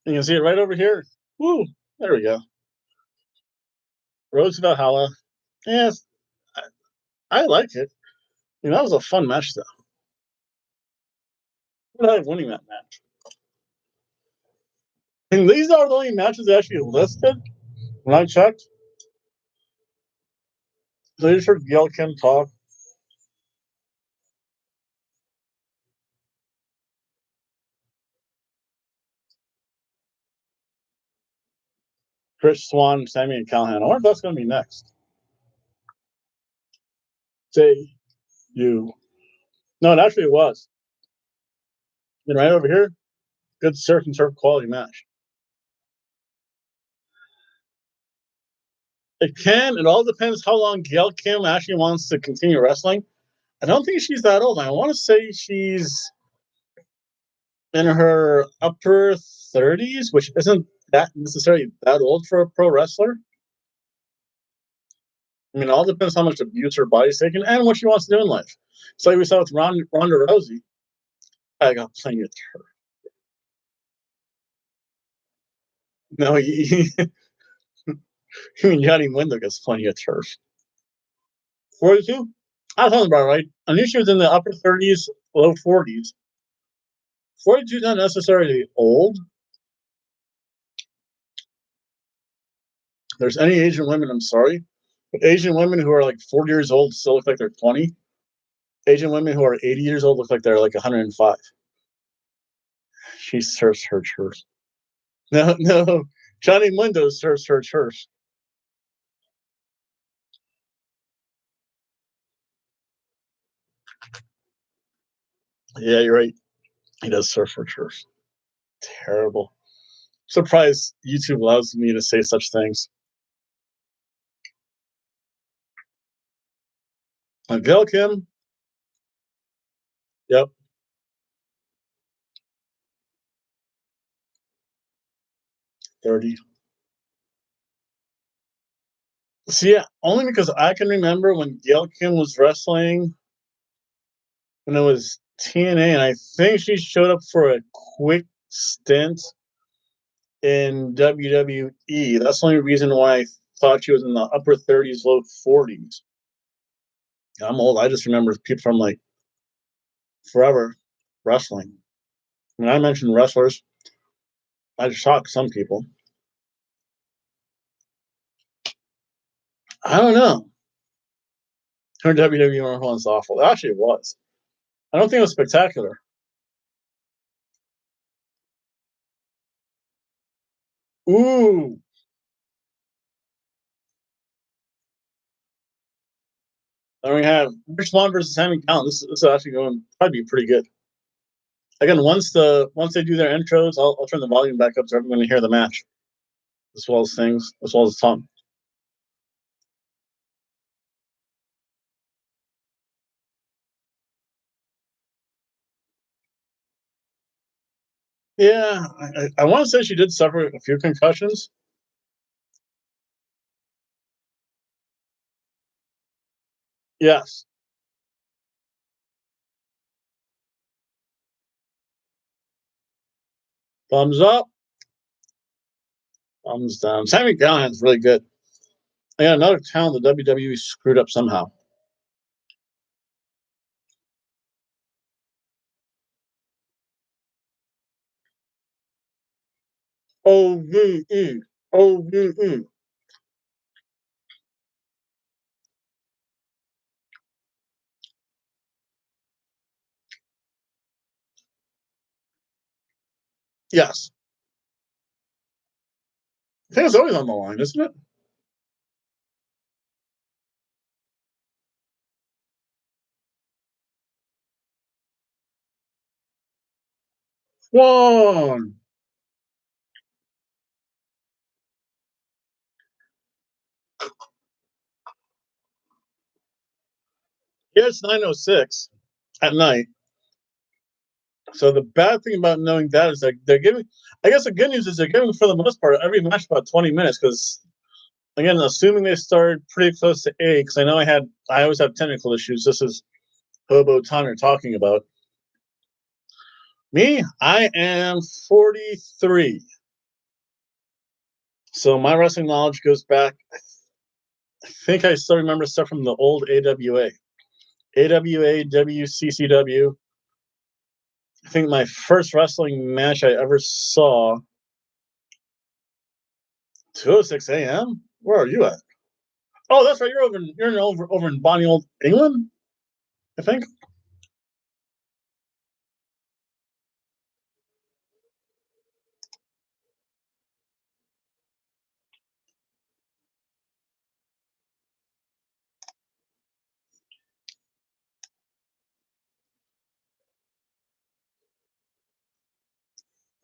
You can see it right over here. Woo! There we go. Road to Valhalla. Yes, I like it. That was a fun match, though. What did I winning that match? And these are the only matches actually listed when I checked. So you just heard Gail Kim talk. Chris Swan, Sammy Callahan. I wonder if that's going to be next. Say you. No, it actually was. And right over here, good surf and turf quality match. It can. It all depends how long Gail Kim actually wants to continue wrestling. I don't think she's that old. I want to say she's in her upper 30s, which isn't that necessarily that old for a pro wrestler. I mean, it all depends how much abuse her body's taking and what she wants to do in life. So like we saw with Ronda Rousey. I got plenty of turf. No, you mean Johnny Wyndham gets plenty of turf. 42? I thought about it right. I knew she was in the upper 30s, low 40s. 42 is not necessarily old. There's any Asian women, I'm sorry. But Asian women who are like 40 years old still look like they're 20. Asian women who are 80 years old look like they're like 105. She serves her church. No. Johnny Mundo serves her church. Yeah, you're right. He does serve her church. Terrible. Surprised YouTube allows me to say such things. Gail Kim. Yep. 30. See, yeah, only because I can remember when Gail Kim was wrestling when it was TNA, and I think she showed up for a quick stint in WWE. That's the only reason why I thought she was in the upper 30s, low 40s. I'm old. I just remember people from like forever wrestling. When I mentioned wrestlers, I shocked some people. I don't know. Her WWE run was awful. Actually, it was. I don't think it was spectacular. Ooh. Then we have Rich Swann versus Sammy Count. This is actually going to probably be pretty good. Again, once they do their intros, I'll turn the volume back up so everyone can hear the match, as well as things, as well as Tom. Yeah, I want to say she did suffer a few concussions. Yes. Thumbs up, thumbs down. Sammy Callahan's really good. Yeah, another talent the WWE screwed up somehow. OVE. OVE. Yes. I think it's always on the line, isn't it? One. Yeah, it's 9:06 at night. So the bad thing about knowing that is that they're giving. I guess the good news is they're giving for the most part every match about 20 minutes because again, assuming they started pretty close to 8, because I know I always have technical issues. This is Hobo Tanner talking about me. I am 43, so my wrestling knowledge goes back. I think I still remember stuff from the old AWA, WCCW. I think my first wrestling match I ever saw 2:06 a.m. Where are you at? Oh, that's right. You're over in Bonnie Old England, I think.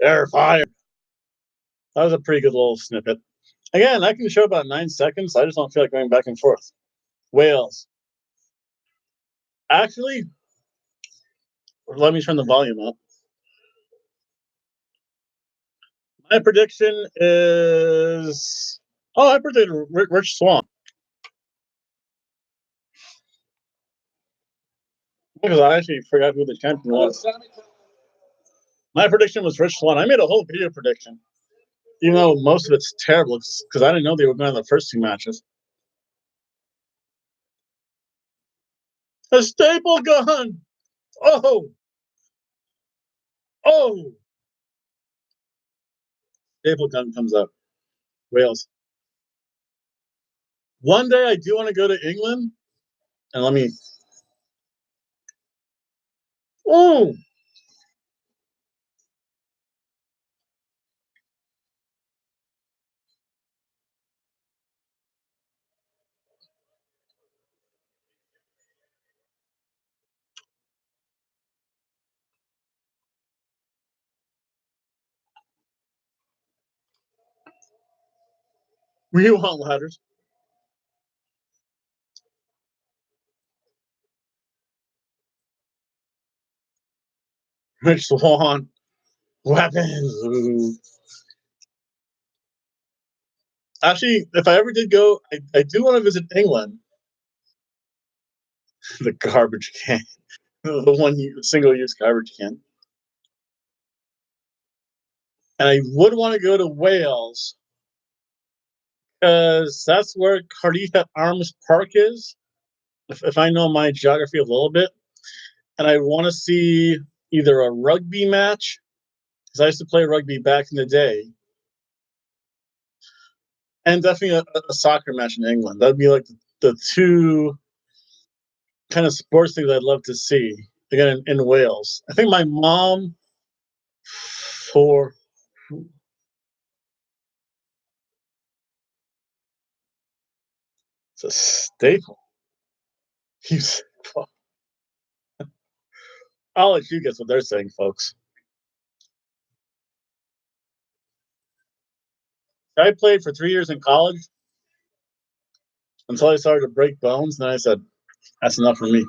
They're fired. That was a pretty good little snippet. Again, I can show about 9 seconds. I just don't feel like going back and forth. Wales. Actually, let me turn the volume up. My prediction is. Oh, I predicted Rich Swan. Because I actually forgot who the champion was. My prediction was Rich Swan. I made a whole video prediction. Even though most of it's terrible, because I didn't know they were going to the first two matches. A staple gun! Oh! Oh! Staple gun comes up. Wales. One day I do want to go to England. And let me. Oh! We want ladders. Rich Swan. Weapons. Actually, if I ever did go, I do want to visit England. The garbage can. The single use garbage can. And I would want to go to Wales because that's where Cardiff Arms Park is, if I know my geography a little bit. And I want to see either a rugby match, because I used to play rugby back in the day, and definitely a soccer match in England. That'd be like the two kind of sports things I'd love to see again in Wales. I think my mom for it's a staple. He's, I'll let you guess what they're saying, folks. I played for 3 years in college until I started to break bones. And then I said, that's enough for me.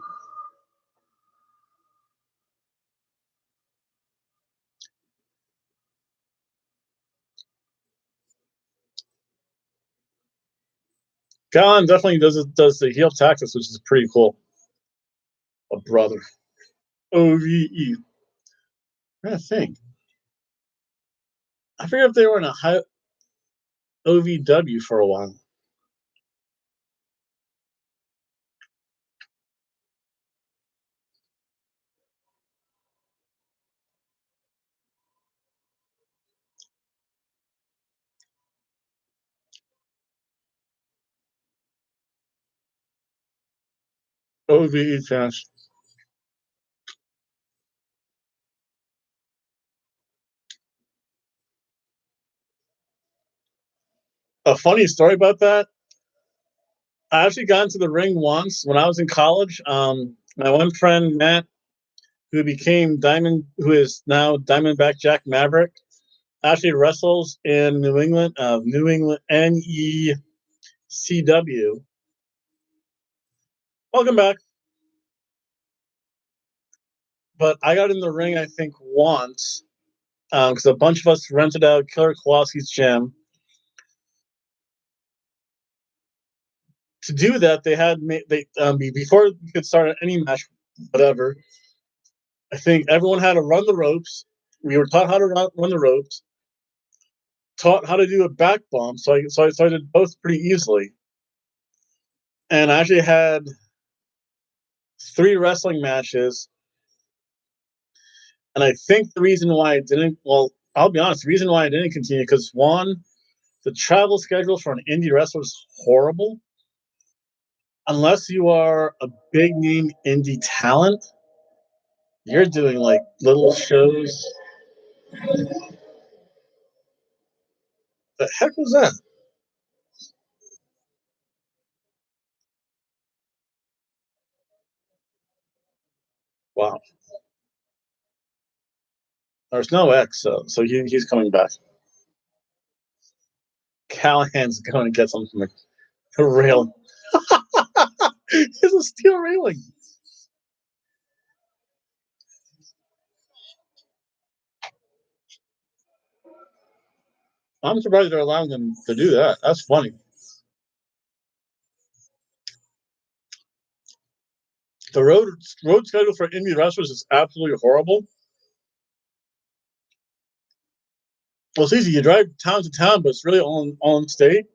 Callan definitely does the heel tactics, which is pretty cool. A brother. OVE. I'm trying to think. I forget if they were in a high OVW for a while. OVE chance. A funny story about that. I actually got into the ring once when I was in college. My one friend Matt, who is now Diamondback Jack Maverick, actually wrestles in New England, NECW. Welcome back. But I got in the ring, I think, once because a bunch of us rented out Killer Kowalski's gym. To do that, they had before you could start any match, whatever. I think everyone had to run the ropes. We were taught how to run the ropes, taught how to do a back bump. So I did both pretty easily. And I actually had 3 wrestling matches. And I think the reason why I didn't, well, I'll be honest, the reason why I didn't continue, because one, the travel schedule for an indie wrestler is horrible. unless you are a big name indie talent, you're doing like little shows. The heck was that? Wow. There's no X, so he's coming back. Callahan's going to get something from the rail. It's a steel railing. I'm surprised they're allowing them to do that. That's funny. The road schedule for indie wrestlers is absolutely horrible. Well, it's easy. You drive town to town, but it's really all in state.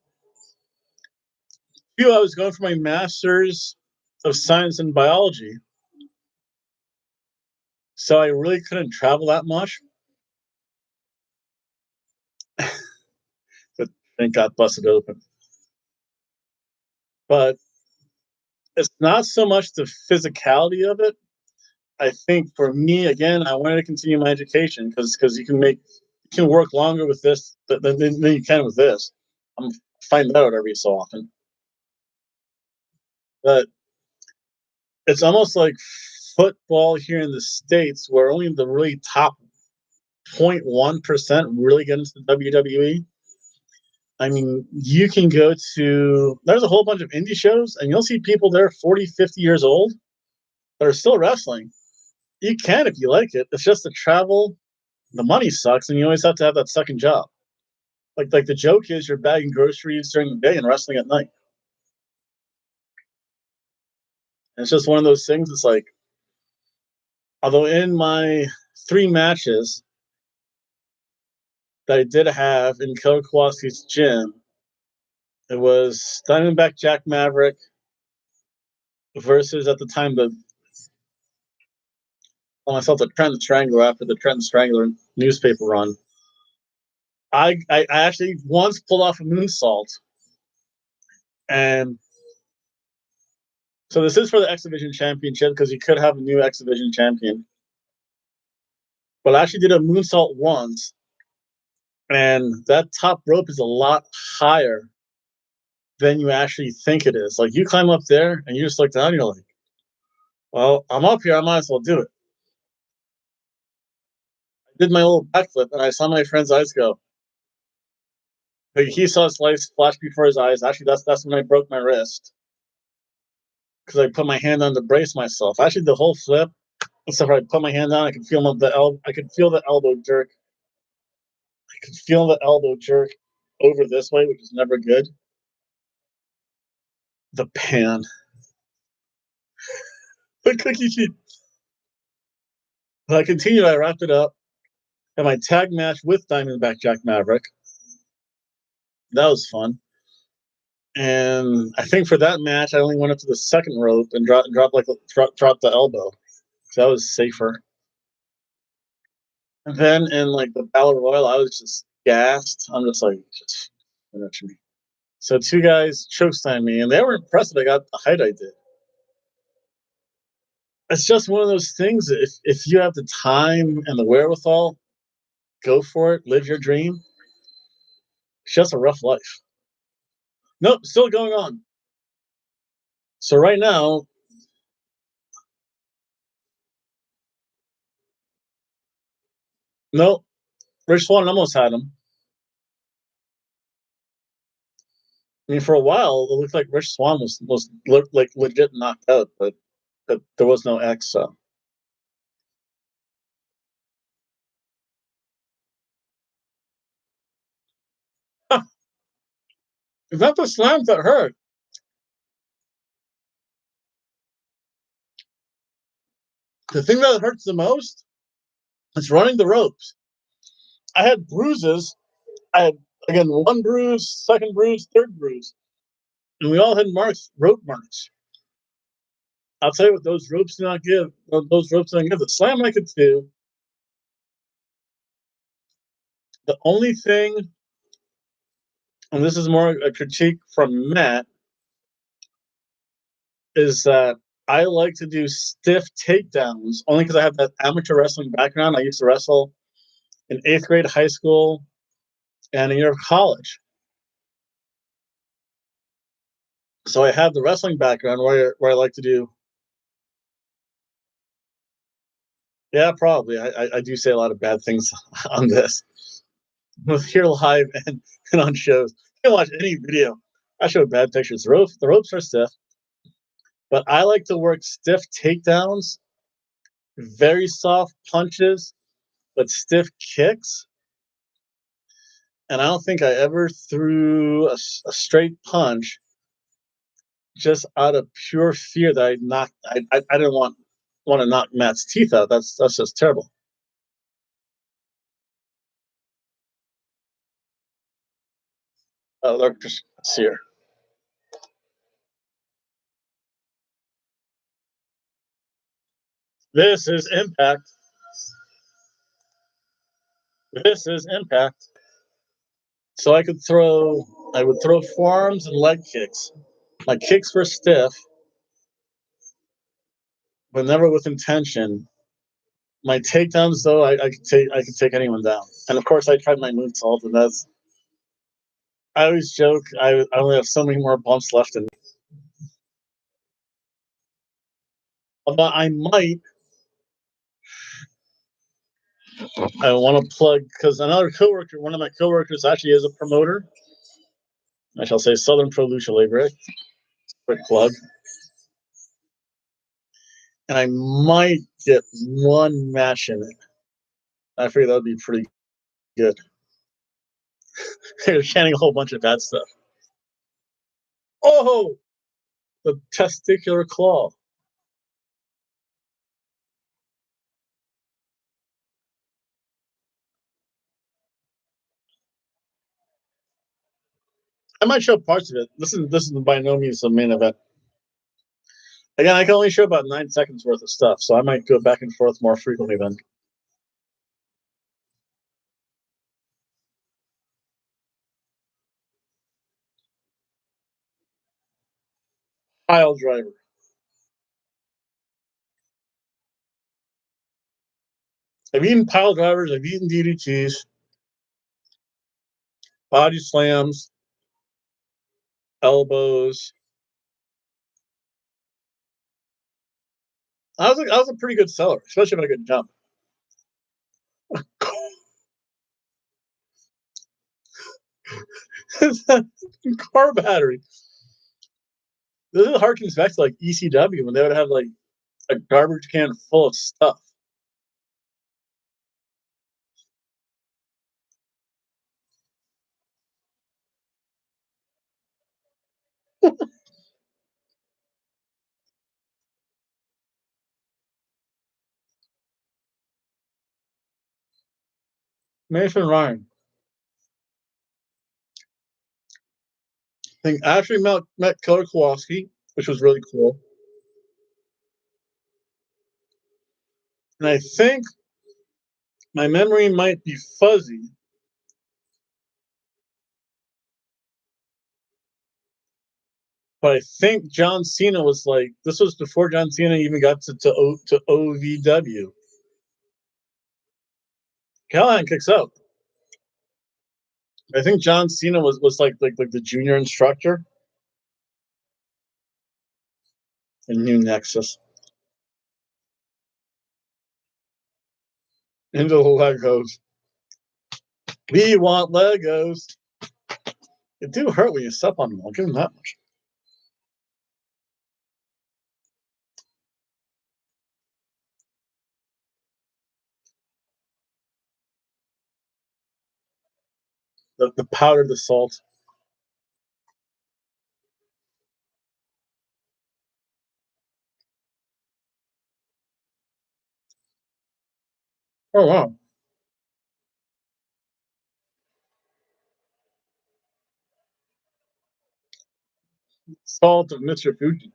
I was going for my master's of science in biology, so I really couldn't travel that much. But thing got busted open. But it's not so much the physicality of it. I think for me, again, I wanted to continue my education because you can work longer with this than you can with this. I'm finding that out every so often. But it's almost like football here in the States, where only the really top 0.1% really get into the WWE. I mean, you can go to, there's a whole bunch of indie shows, and you'll see people there 40, 50 years old that are still wrestling. You can if you like it. It's just the travel, the money sucks, and you always have to have that second job. Like the joke is you're bagging groceries during the day and wrestling at night. And it's just one of those things. It's like, although in my 3 matches that I did have in Killer Kowalski's gym, it was Diamondback Jack Maverick versus at the time the call myself the Trent Strangler after the Trent Strangler newspaper run. I actually once pulled off a moonsault, and so this is for the X Division Championship because you could have a new X Division champion. But I actually did a moonsault once, and that top rope is a lot higher than you actually think it is. Like you climb up there and you just look down, and you're like, "Well, I'm up here. I might as well do it." I did my little backflip, and I saw my friend's eyes go. Like, he saw his light flash before his eyes. Actually, that's when I broke my wrist because I put my hand on to brace myself. Actually, the whole flip, except for I put my hand down, I could feel I could feel the elbow jerk. I could feel the elbow jerk over this way, which is never good. The pan, the cookie sheet. But I continued. I wrapped it up. And my tag match with Diamondback Jack Maverick. That was fun. And I think for that match, I only went up to the second rope and dropped the elbow. So that was safer. And then in like the Battle Royal, I was just gassed. I'm just like, just finish me. So two guys chokeslammed me, and they were impressed that I got the height I did. It's just one of those things. If you have the time and the wherewithal, go for it. Live your dream. It's just a rough life. Nope, still going on. So right now, nope, Rich Swann almost had him. I mean, for a while, it looked like Rich Swann was looked like legit knocked out, but there was no X. So it's not the slams that hurt. The thing that hurts the most is running the ropes. I had bruises. I had again one bruise, second bruise, third bruise, and we all had marks, rope marks. I'll tell you what, those ropes do not give. Those ropes don't give. The slam I could do. The only thing, and this is more a critique from Matt, is that I like to do stiff takedowns only because I have that amateur wrestling background. I used to wrestle in 8th grade, high school, and a year of college. So I have the wrestling background where I like to do. Yeah, probably. I do say a lot of bad things on this, both here live and on shows. You can watch any video. I show bad pictures. The ropes are stiff, but I like to work stiff takedowns, very soft punches, but stiff kicks. And I don't think I ever threw a straight punch just out of pure fear that I didn't want to knock Matt's teeth out. That's just terrible. Look, just see here. This is impact. This is impact. So I would throw forearms and leg kicks. My kicks were stiff, but never with intention. My takedowns, though, I could take anyone down. And of course, I tried my moonsault, and I always joke I only have so many more bumps left in me. But I want to plug because one of my coworkers actually is a promoter. I shall say Southern Pro Lucha Libre. Quick plug. And I might get one match in it. I figure that would be pretty good. They're chanting a whole bunch of bad stuff. Oh, the testicular claw. I might show parts of it. This is by no means the main event. Again, I can only show about 9 seconds worth of stuff, so I might go back and forth more frequently then. Pile driver. I've eaten pile drivers. I've eaten DDTs, body slams, elbows. I was a pretty good seller, especially if I could jump. Car battery. This harkens back to like ECW when they would have like a garbage can full of stuff. Mason Ryan. I think Ashley met Killer Kowalski, which was really cool. And I think my memory might be fuzzy, but I think John Cena was like this was before John Cena even got to OVW. Callahan kicks out. I think John Cena was like the junior instructor in New Nexus. Into the Legos. We want Legos. It do hurt when you step on them. I'll give them that much. The powder, the salt. Oh wow. Salt of Mr. Fuji.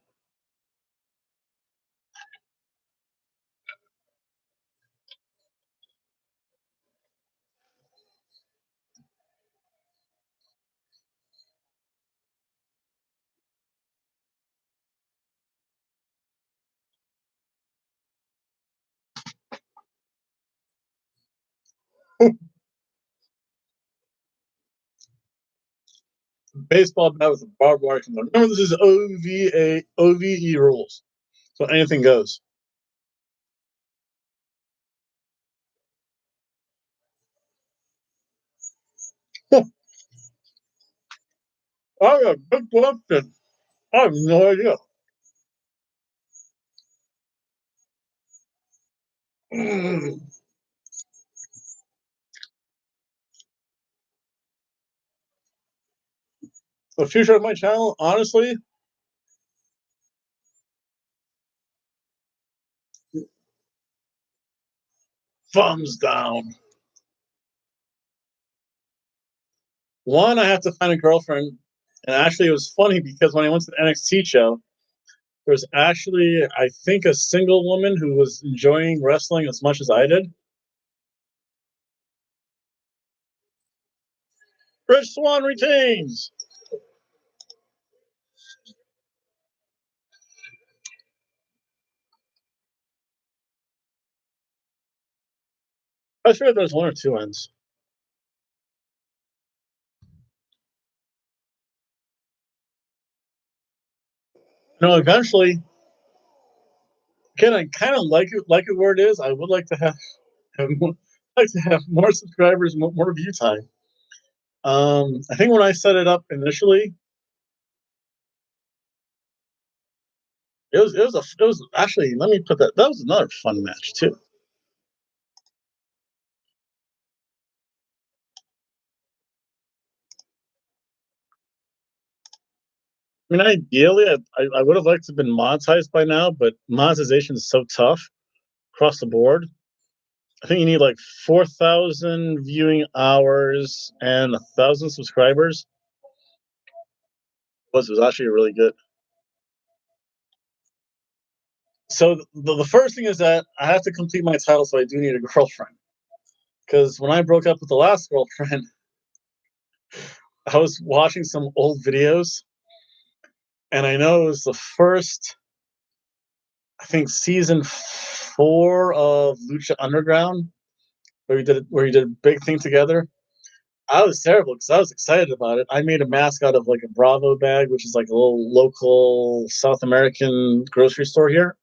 Baseball bat with a barbed wire. Remember, this is OVE rules, so anything goes. I got good question. I have no idea. The future of my channel, honestly, thumbs down. One, I have to find a girlfriend. And actually, it was funny because when I went to the NXT show, there was actually, I think, a single woman who was enjoying wrestling as much as I did. Rich Swan retains. I sure there's one or two ends. Eventually, again, I kind of like it where it is. I would like to have more, like to have more subscribers, more view time. I think when I set it up initially, it was actually, let me put that was another fun match too. I mean, ideally, I would have liked to have been monetized by now, but monetization is so tough across the board. I think you need like 4,000 viewing hours and 1,000 subscribers. Was actually really good. So the first thing is that I have to complete my title, so I do need a girlfriend. Because when I broke up with the last girlfriend, I was watching some old videos, and I know it was the first, I think, season 4 of Lucha Underground, where we did a big thing together. I was terrible because I was excited about it. I made a mask out of like a Bravo bag, which is like a little local South American grocery store here.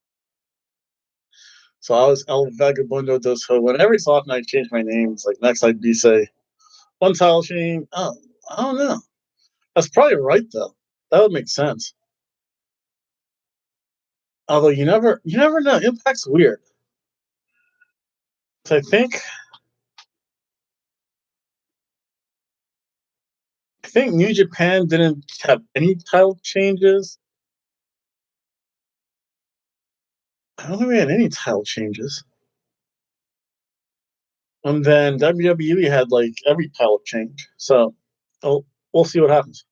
So I was El Vagabundo dos Hobo. And every so often I'd change my name. It's like next I'd be say one tile chain. Oh, I don't know. That's probably right though. That would make sense. Although you never know. Impact's weird. So I think New Japan didn't have any title changes. I don't think we had any title changes. And then WWE had like every title change. So we'll see what happens.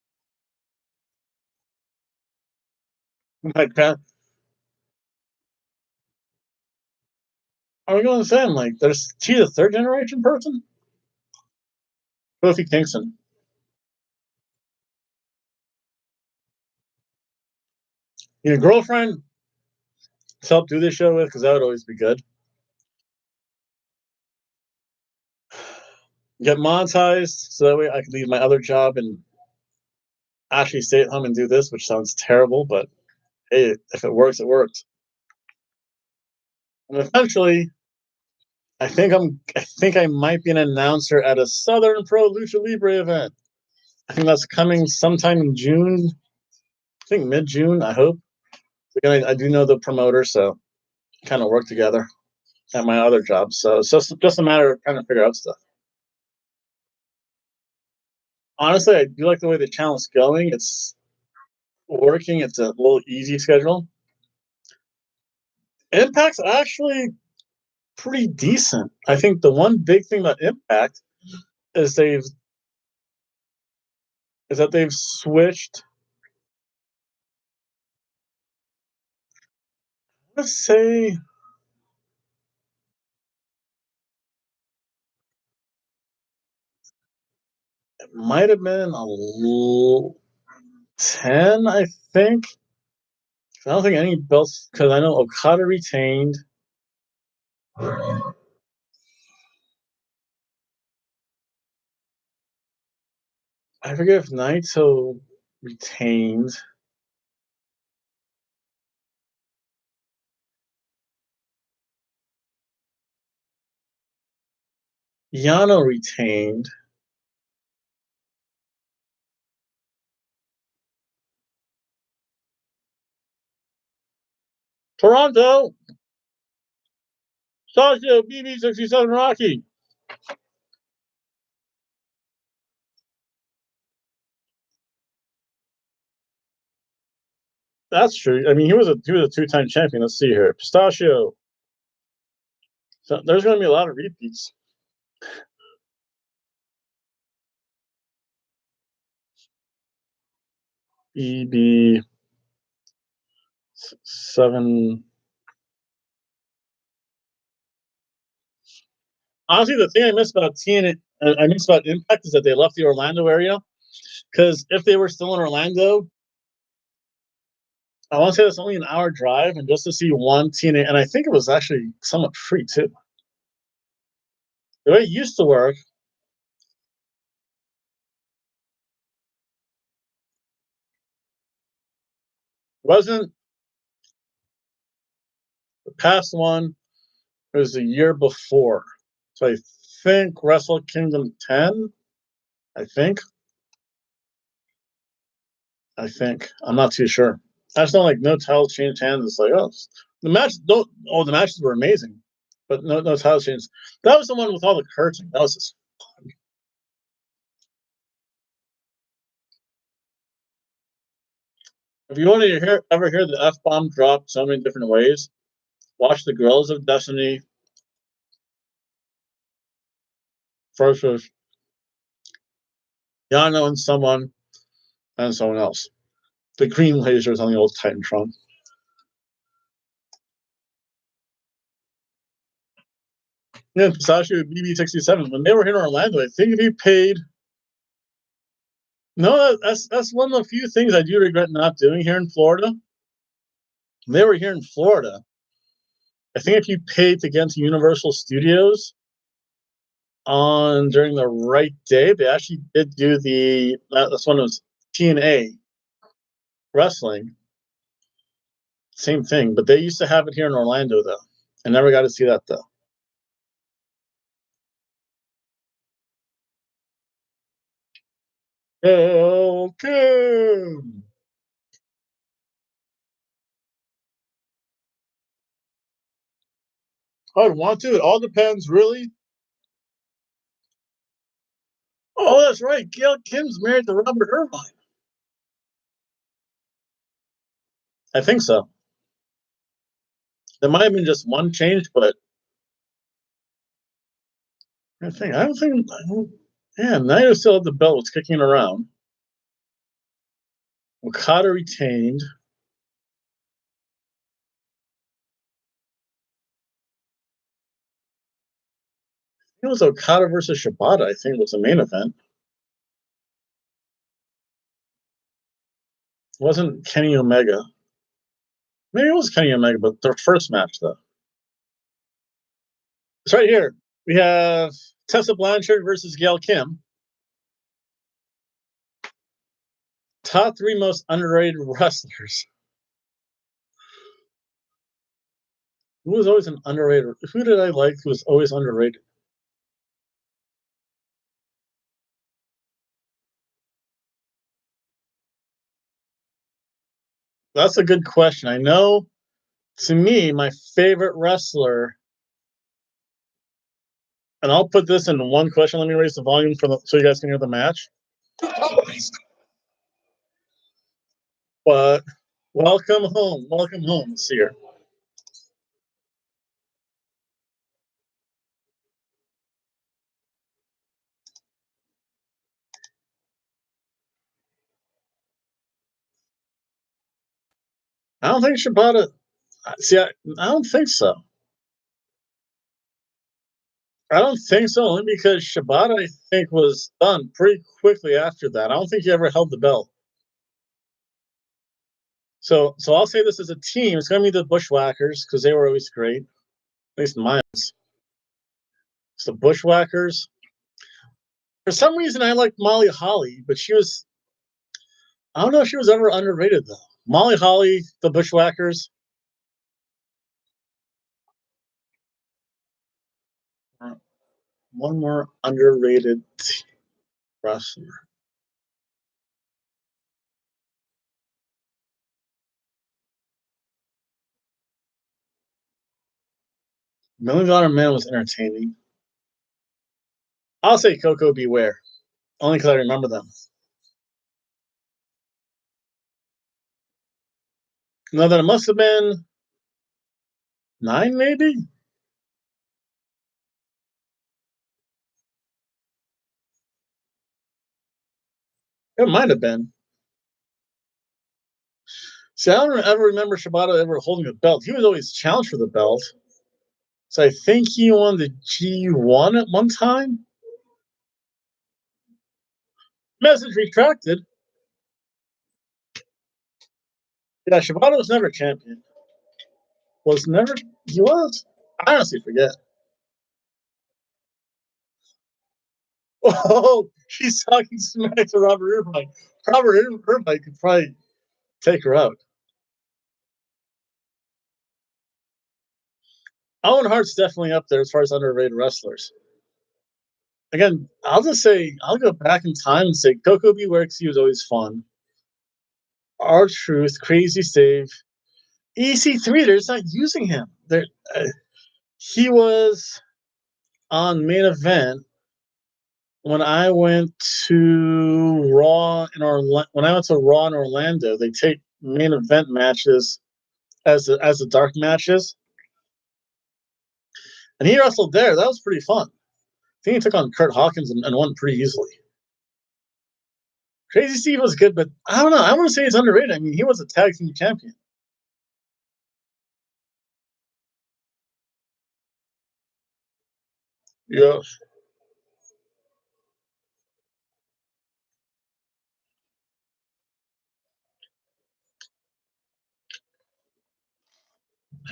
Like that, are we going to say like there's she the third generation person? Kofi Kingston. Your girlfriend to help do this show with because that would always be good. Get monetized so that way I can leave my other job and actually stay at home and do this, which sounds terrible, but hey, if it works, it works. And eventually, I think I might be an announcer at a Southern Pro Lucha Libre event. I think that's coming sometime in June. I think mid June. I hope. Again, I do know the promoter, so kind of work together at my other job. So it's just a matter of trying to figure out stuff. Honestly, I do like the way the channel's going. It's working. It's a little easy schedule. Impact's actually pretty decent. I think the one big thing about Impact is they've switched. Let's say it might have been a 10, I think. I don't think any belts because I know Okada retained. I forget if Naito retained. Yano retained. Toronto. Sasha BB67 Rocky. That's true. I mean, he was a two-time champion. Let's see here. Pistachio. So there's going to be a lot of repeats. BB7. Honestly, the thing I miss about TNA, I miss about Impact is that they left the Orlando area. Because if they were still in Orlando, I want to say that's only an hour drive, and just to see one TNA, and I think it was actually somewhat free too. The way it used to work wasn't the past one, it was the year before. So I think Wrestle Kingdom 10, I think. I'm not too sure. I just don't like no title changed hands. It's like, oh, the matches were amazing, but no title change. That was the one with all the cursing. That was just if you want to ever hear the F bomb dropped so many different ways, watch the Girls of Destiny. First was Yano and someone else. The green lasers on the old Titantron. Yeah, Pistachio BB67. When they were here in Orlando, I think if you paid. No, that's one of the few things I do regret not doing here in Florida. When they were here in Florida, I think if you paid to get into Universal Studios on during the right day, they actually did do that's one of those TNA wrestling. Same thing, but they used to have it here in Orlando though. I never got to see that though. Okay. I'd want to. It all depends, really. Oh, that's right. Gail Kim's married to Robert Irvine. I think so. There might have been just one change, but I don't think. Yeah, Naito still had the belt. Was kicking around. Okada retained. It was Okada versus Shibata. I think was the main event. It wasn't Kenny Omega. Maybe it was Kenny Omega, but their first match though. It's right here. We have Tessa Blanchard versus Gail Kim. Top 3 most underrated wrestlers. Who was always an underrated? Who did I like who was always underrated? That's a good question. I know, to me, my favorite wrestler, and I'll put this in one question. Let me raise the volume so you guys can hear the match. But welcome home. Welcome home, Seer. I don't think Shibata. See, I don't think so. I don't think so, only because Shibata, I think, was done pretty quickly after that. I don't think he ever held the belt. So I'll say this as a team. It's going to be the Bushwhackers because they were always great. At least mine. It's the Bushwhackers. For some reason, I like Molly Holly, but she was. I don't know if she was ever underrated though. Molly Holly, the Bushwhackers. One more underrated wrestler. Million Dollar Man was entertaining. I'll say Coco Beware, only because I remember them. No, then it must have been 9, maybe. It might have been. See, I don't ever remember Shibata ever holding a belt. He was always challenged for the belt. So I think he won the G1 at one time. Message retracted. Yeah, Shibata was never champion. Was never. He was. I honestly forget. Oh, he's talking smack to Robert Irvine. Robert Irvine could probably take her out. Owen Hart's definitely up there as far as underrated wrestlers. Again, I'll just say I'll go back in time and say Coco Beware because he was always fun. R-Truth, Crazy Save, EC3. They're just not using him. He was on main event when I went to Raw in Orlando. When I went to Raw in Orlando, they take main event matches as the dark matches, and he wrestled there. That was pretty fun. I think he took on Kurt Hawkins and won pretty easily. Crazy Steve was good, but I don't know. I want to say he's underrated. I mean, he was a tag team champion. Yeah.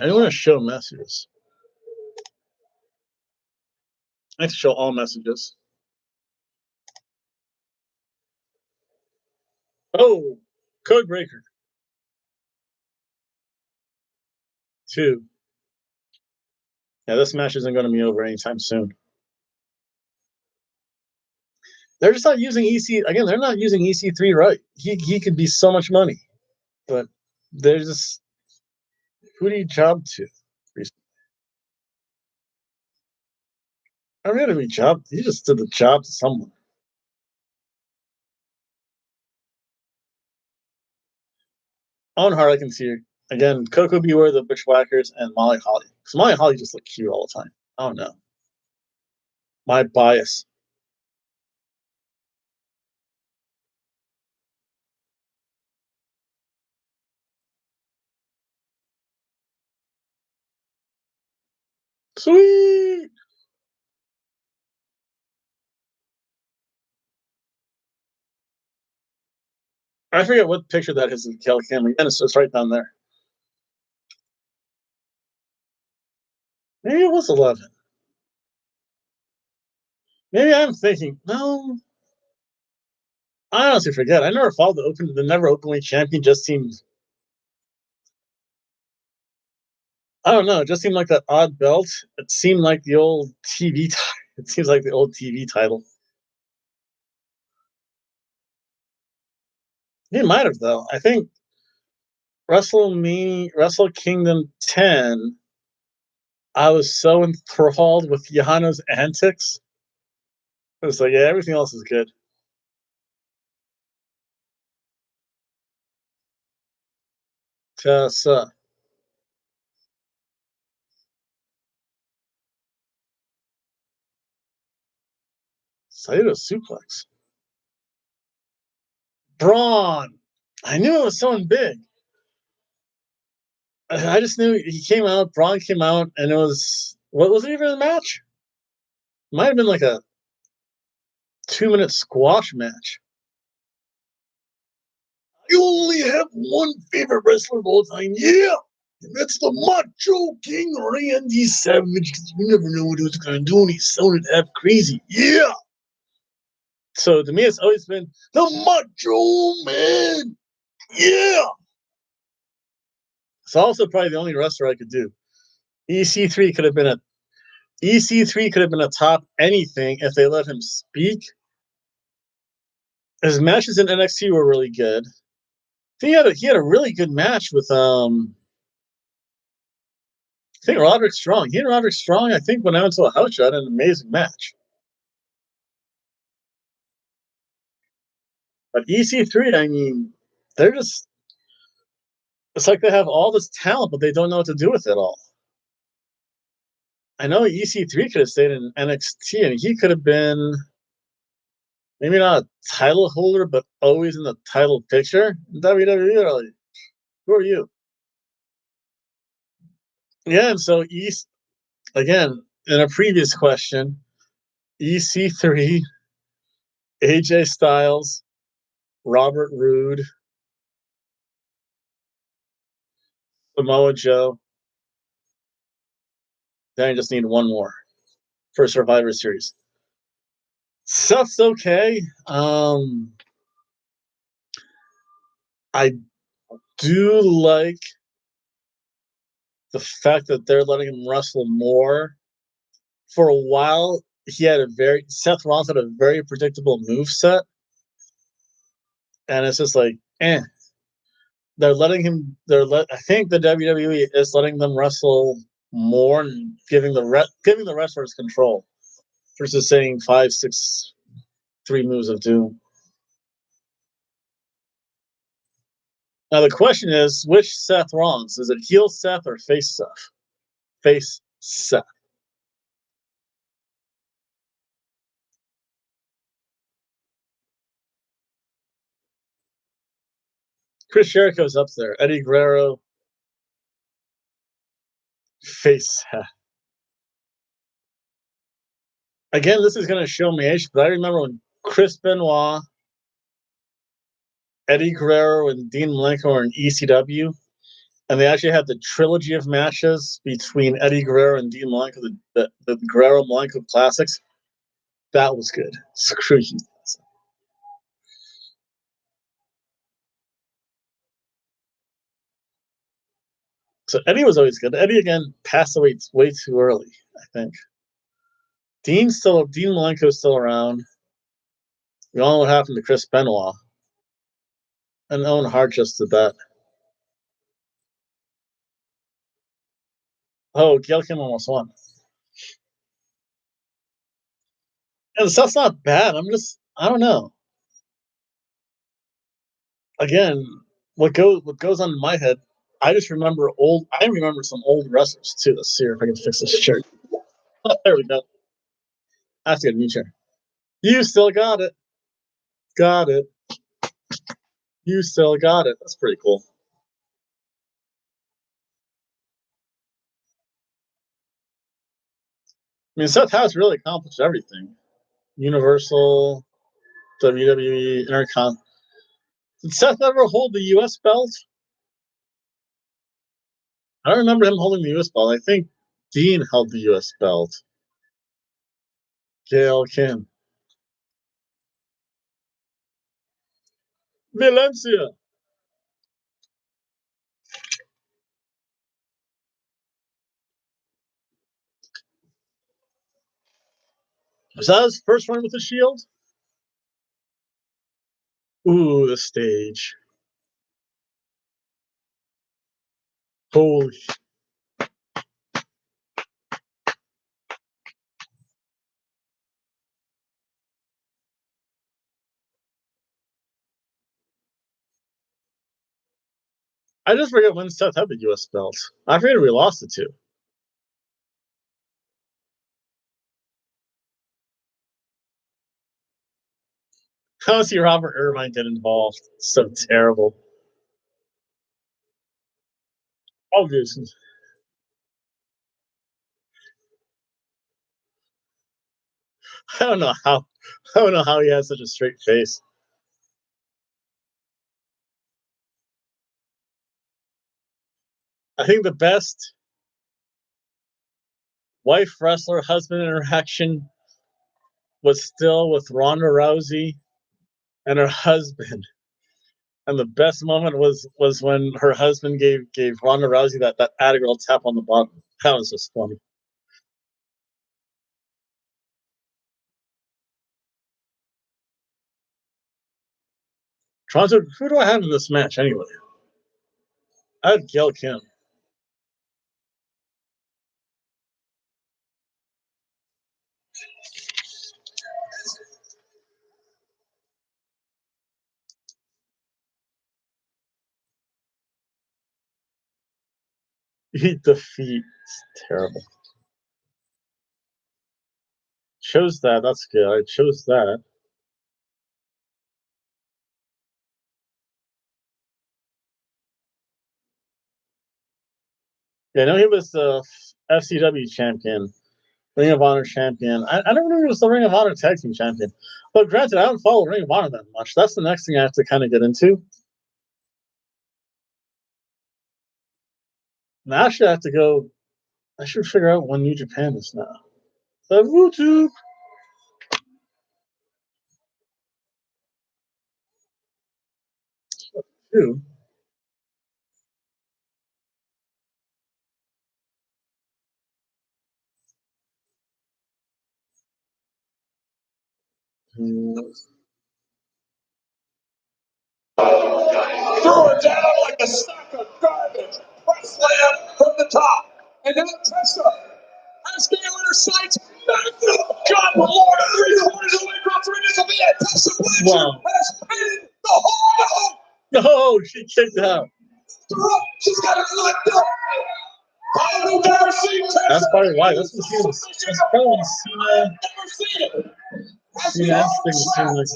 I want to show messages. I have to show all messages. Oh, Code Breaker 2. Yeah, this match isn't going to be over anytime soon. They're just not using EC again. They're not using EC3 right. He could be so much money, but they're just who do you job to? I really mean job. He just did the job to someone. On Hard, I can see again. Coco Beware, the Bushwhackers, and Molly Holly. Because Molly Holly just look cute all the time. I don't know. My bias. Sweet. I forget what picture that is in Kelly Cameron. And it's right down there. Maybe it was 11. Maybe I'm thinking, no, I honestly forget. I never followed the never openly champion just seemed I don't know, it just seemed like that odd belt. It seemed like the old TV it seems like the old TV title. He might have though. I think Wrestle Kingdom 10, I was so enthralled with Yano's antics. It was like, yeah, everything else is good. Tessa. Saito suplex. Braun. I knew it was someone big. I just knew he came out, Braun came out, and it was what was it even a match? Might have been like a 2-minute squash match. You only have one favorite wrestler of all time, yeah, and that's the Macho King Randy Savage. Because you never know what he was gonna do, and he sounded half crazy, yeah. So to me, it's always been the Macho Man. Yeah. It's also probably the only wrestler I could do. EC3 could have been a top anything if they let him speak. His matches in NXT were really good. He had a really good match with I think Roderick Strong. He and Roderick Strong, I think, went out into a house show, had an amazing match. But EC3, I mean, they're just it's like they have all this talent, but they don't know what to do with it all. I know EC3 could have stayed in NXT and he could have been maybe not a title holder, but always in the title picture. WWE, really. Who are you? Yeah, and so again, in a previous question, EC3, AJ Styles, Robert Roode, Samoa Joe. Then I just need one more for Survivor Series. Stuff's okay. I do like the fact that they're letting him wrestle more. For a while, Seth Rollins had a very predictable move set, and it's just like, eh. They're letting him. I think the WWE is letting them wrestle more and giving the wrestlers control versus saying 5, 6, 3 moves of doom. Now the question is, which Seth Rollins? Is it heel Seth or face Seth? Face Seth. Chris Jericho's up there. Eddie Guerrero, face Seth. Again, this is going to show me age, but I remember when Chris Benoit, Eddie Guerrero, and Dean Malenko were in ECW, and they actually had the trilogy of matches between Eddie Guerrero and Dean Malenko, the Guerrero Malenko Classics. That was good. Screw you. So Eddie was always good. Eddie again passed away way too early, I think. Dean Malenko's still around. We all know what happened to Chris Benoit. And Owen Hart just did that. Oh, Gail Kim almost won. And the stuff's not bad. I don't know. Again, what goes on in my head, I remember some old wrestlers too. Let's see if I can fix this shirt. There we go. I have to get a new chair. You still got it. Got it. You still got it. That's pretty cool. I mean, Seth has really accomplished everything. Universal, WWE, Intercon. Did Seth ever hold the U.S. belt? I don't remember him holding the U.S. belt. I think Dean held the U.S. belt. Gail Kim. Valencia. Was that his first run with the Shield? Ooh, the stage. Holy. I just forget when Seth had the U.S. belt. I forget we lost it to. How does Robert Irvine get involved? So terrible. Obviously. I don't know how. I don't know how he has such a straight face. I think the best wife wrestler husband interaction was still with Ronda Rousey and her husband. And the best moment was when her husband gave Ronda Rousey that Atta Girl tap on the bottom. That was just funny. Toronto, who do I have in this match anyway? I had Gail Kim. Eat defeat. It's terrible. Chose that. That's good. I chose that. Yeah, I know he was the FCW champion, Ring of Honor champion. I never knew he was the Ring of Honor tag team champion. But granted, I don't follow Ring of Honor that much. That's the next thing I have to kind of get into. And actually, I have to go. I should figure out when New Japan is now. So, YouTube. Two. Throw it down like a sack of garbage. Press slam from the top. And now Tessa has Gale in her sights. God, the Lord, 3 quarters away from 3 minutes of the end. Tessa Blanchard has pinned the whole. No, she kicked out. She's got it locked up. I've never seen Tessa. That's probably why. That's probably when Cena asked things to seem like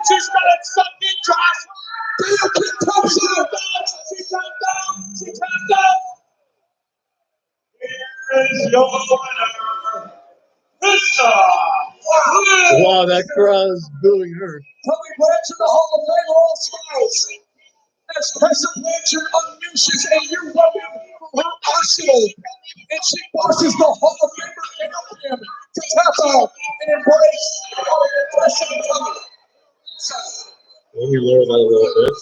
She's got it sucked in, Josh. She's down. She's down. Here is your winner, wow, that crowd is booing her. Coming back to the Hall of Fame, all smiles. As Tessa Blanchard unleashes a new weapon from her arsenal, and she forces the Hall of Famer Abraham to tap out and embrace Tessa Blanchard. Let me lower that a little bit.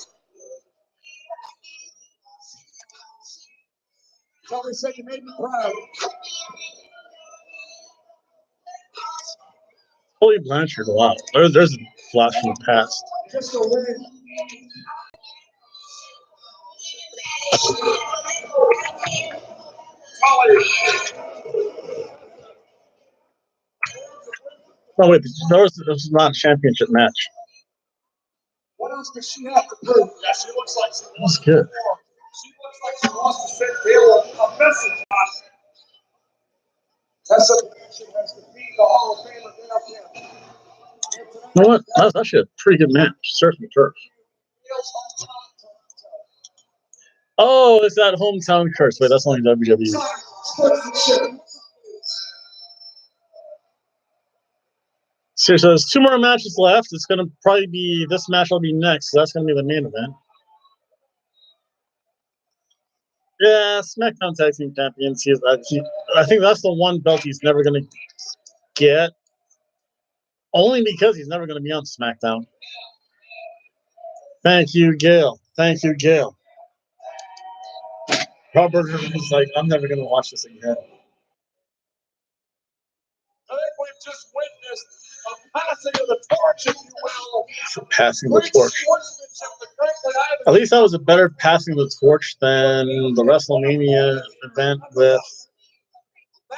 Somebody said you made me proud. Holy Blanchard, wow. There's a flash from the past. Just a win. Oh, wait, this is not a championship match. What else does she have to prove? Yeah, she looks like she That's good. She looks like she wants to send Gale a message. Tessa Blanchard has defeated the Hall of Famer Gail Kim. You know what? That's actually a pretty good match. Surf and turf. Oh, it's that hometown curse. Wait, that's only WWE. So there's 2 more matches left. It's going to probably be, this match will be next. So that's going to be the main event. Yeah, SmackDown Tag Team Champions. I think that's the one belt he's never going to get. Only because he's never going to be on SmackDown. Thank you, Gail. Thank you, Gail. Robert is like, I'm never going to watch this again. I think we've just witnessed a passing of the torch, if you will. Passing the torch. At least that was a better passing the torch than the WrestleMania event with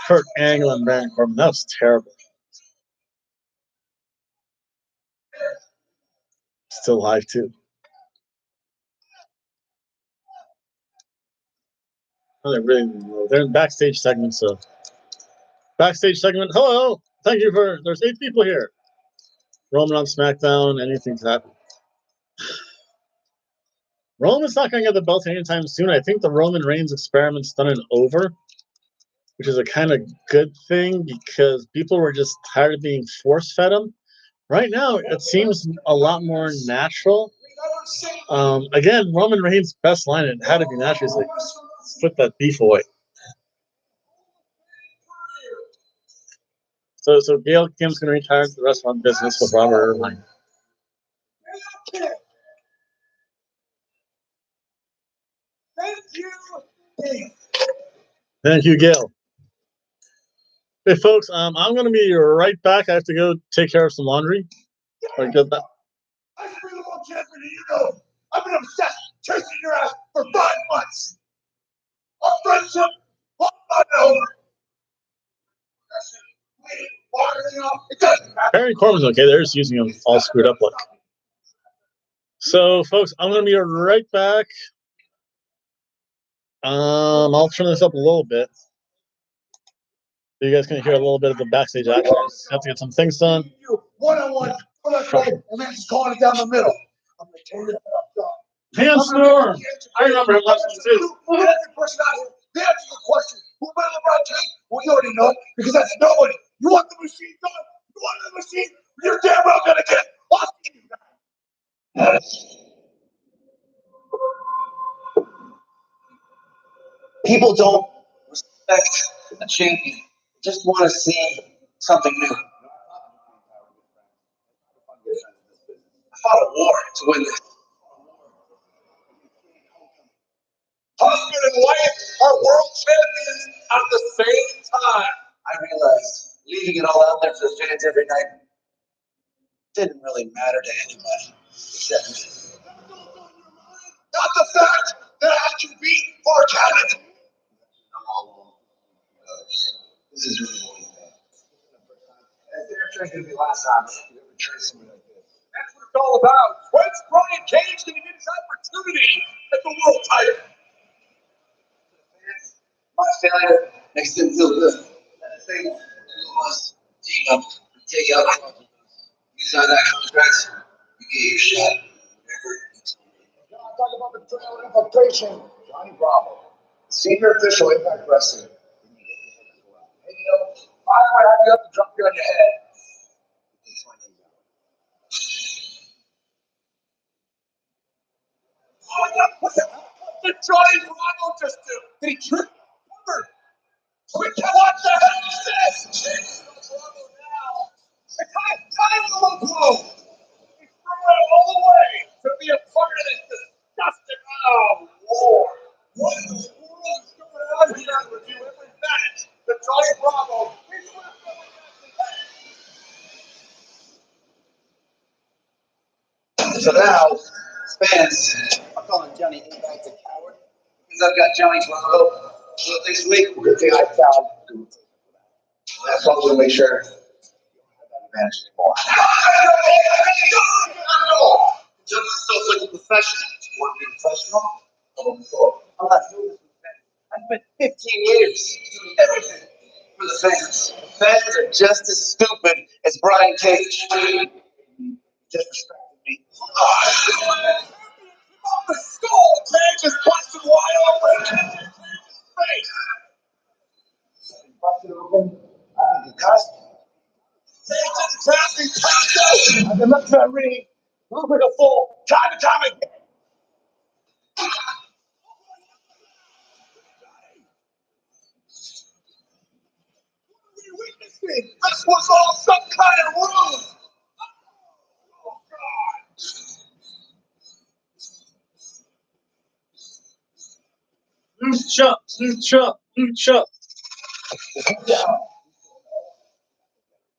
Kurt Angle and Baron Corbin. That was terrible. Still live too. They're in backstage segment, so backstage segment. Hello, thank you for. There's 8 people here. Roman on SmackDown. Anything's happening. Roman's not going to get the belt anytime soon. I think the Roman Reigns experiment's done and over, which is a kind of good thing because people were just tired of being force fed him. Right now, it seems a lot more natural Again, Roman Reigns' best line, it had to be naturally, is like, put that beef away. So Gail Kim's going to retire to the restaurant business with Robert Irvine. Thank you, Gail. Hey, folks, I'm going to be right back. I have to go take care of some laundry. I get that. I've been a long champion, you know. I've been obsessed chasing your ass for 5 months. Our friendship, what I know. Baron Corbin's okay. They're just using him all screwed up look. So, folks, I'm going to be right back. I'll turn this up a little bit. So you guys can hear a little bit of the backstage action. Have to get some things done. One-on-one, and then just calling it down the middle. I'm going to tear it up. Handstorm. I remember him last one too. Every person out here, they answer the question. Who won LeBron James? Well, you already know it because that's nobody. You want the machine done? You want the machine? You're damn well going to get it. I'll see you guys. People don't respect a champion. They just want to see something new. I fought a war to win this. Husband and wife are world champions at the same time. I realized leaving it all out there for the fans every night didn't really matter to anybody except me. Not the fact that I can beat for Canada. This is really more than that. It's going to be the last time you ever try something like this. That's what it's all about. When's Brian Cage going to get his opportunity at the world title? My failure makes them feel good. That thing was team up, take out. You signed that contract, you get your shot. Whatever you told me. I'm talking about betrayal and infiltration. Johnny Bravo, senior official Impact Wrestling. And you know, I might have you up to drop you on your head. What did Johnny Bravo just do? Did he trip? What the hell is this? Time to look low. He threw it all away to be a part of this disgusting war. What in the world is going on here with you every match? The Johnny Bravo. So now, fans are calling Johnny Impact a coward because I've got Johnny Bravo. So next week, we're going to take I found. That's why we're going to make sure you don't have that advantage anymore. Judge yourself like a professional. You want to be a professional? I'm not doing this with fans. I've spent 15 years doing everything for the fans. Fans are just as stupid as Brian Cage. Disrespected me. The skull Cage is busted wide open. Face. Busted open. I think cussed. I've been looking at that ring. Look like a fool. Time and time again. This was all some kind of ruse. Oh, God. Loose chop, loose chop, loose chop.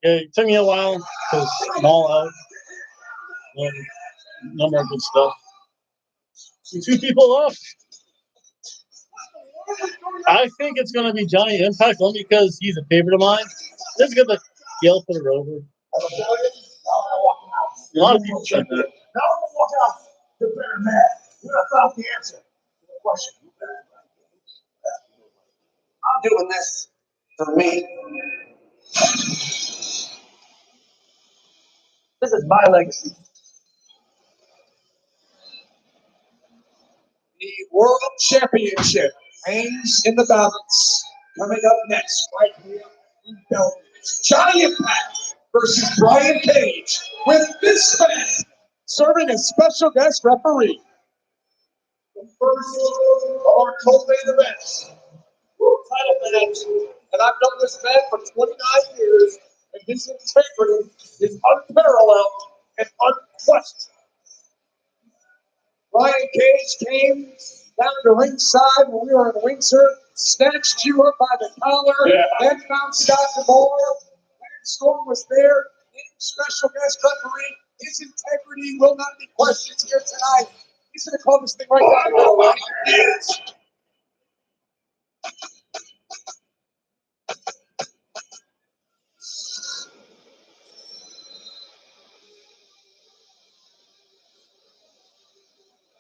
It took me a while because I'm all out. No more good stuff. Two people off. I think it's going to be Johnny Impact only because he's a favorite of mine. Let's get the Gail put her over. A lot of people said that. Now I'm walking out. You're better man. You have found the answer to the question. I'm doing this for me. This is my legacy. The World Championship hangs in the balance. Coming up next, right here in Belgium, Johnny Impact versus Brian Cage with this man serving as special guest referee. The first of our co-main events, world title match, and I've known this man for 29 years, and his integrity is unparalleled and unquestioned. Ryan Cage came down to ringside when we were in Windsor, snatched you up by the collar, then found Scott DeMore. Lance Storm was there, named special guest referee. His integrity will not be questioned here tonight. He's going to call this thing right down. Yes.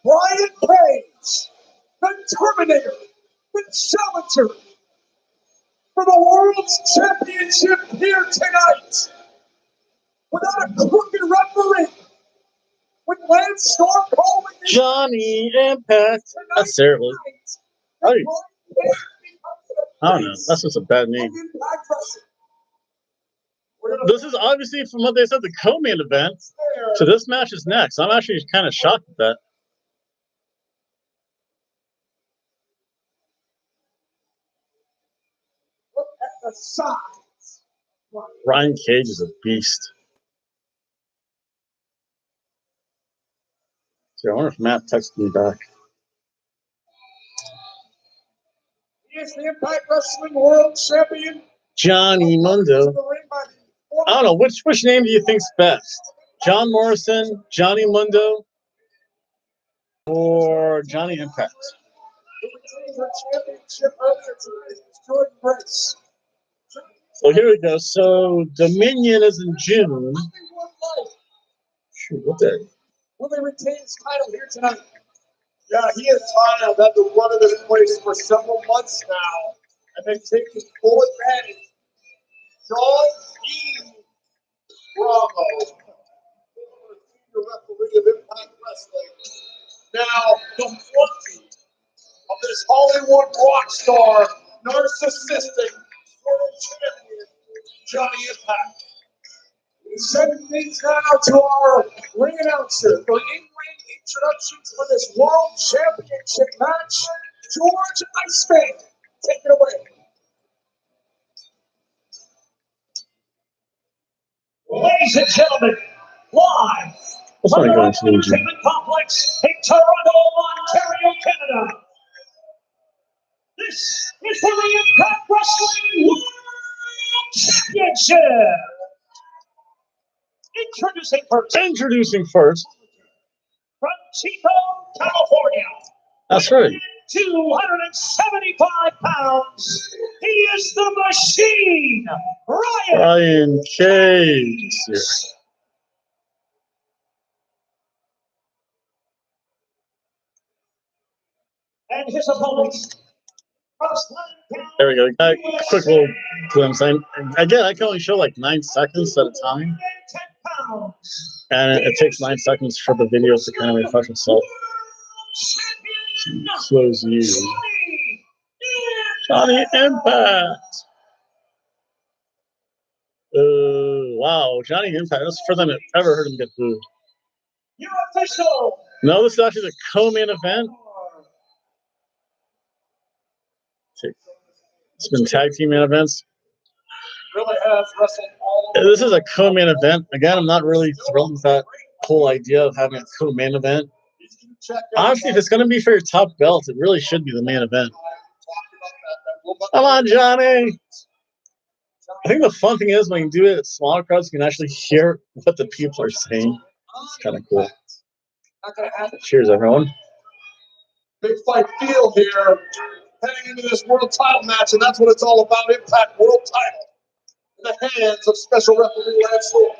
Brian Cage, the Terminator, the Challenger for the World's Championship here tonight. Without a crooked referee, with Lance Storm calling Johnny Impact. That's terrible. I don't know. That's just a bad name. This is obviously, from what they said, the co-main event. So this match is next. I'm actually kind of shocked at that. Look at the size. Ryan Cage is a beast. See, I wonder if Matt texted me back. He is the Impact Wrestling World Champion. Johnny Mundo. I don't know, which name do you think's best? John Morrison, Johnny Mundo, or Johnny Impact? So here we go. So Dominion is in June. Shoot, what day? Will they retain his title here tonight? Yeah, he has had the run of this place for several months now, and they've taken full advantage. John E. Bravo, senior referee of Impact Wrestling, now the flunky of this Hollywood rock star, narcissistic world champion, Johnny Impact. We send things now to our ring announcer for in-ring introductions for this World Championship match. George Iceman, take it away. Ladies and gentlemen, live from the Entertainment Complex in Toronto, Ontario, Canada. This is for the Impact Wrestling World Championship. Introducing first. From Chico, California. That's right. 275 pounds. He is the machine, Ryan Cage. Yeah. And his opponents. There we go. Quick little glimpse. Again, I can only show like 9 seconds at a time. And it takes 9 seconds for the video to kind of refresh itself. Close you. Johnny Impact. Wow, Johnny Impact. That's the first time I've ever heard him get booed. No, this is actually the co-main event. It's been tag team main events. This is a co-main event. Again, I'm not really thrilled with that whole idea of having a co-main event. Honestly, if it's going to be for your top belt, it really should be the main event. Come on, Johnny. I think the fun thing is when you do it at smaller crowds, you can actually hear what the people are saying. It's kind of cool. Cheers, everyone. Big fight feel here, heading into this world title match, and that's what it's all about. Impact World Title in the hands of special referee Lance Storm.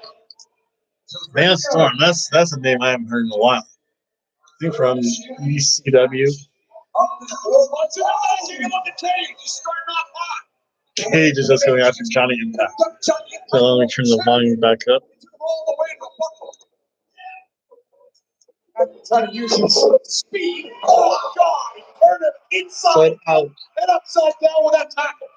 Lance Storm, that's a name I haven't heard in a while. I think from ECW. Cage is just going after Johnny Impact. So let me turn the volume back up. Trying to use his speed. Oh, God. He turned it inside out and upside down with that tackle.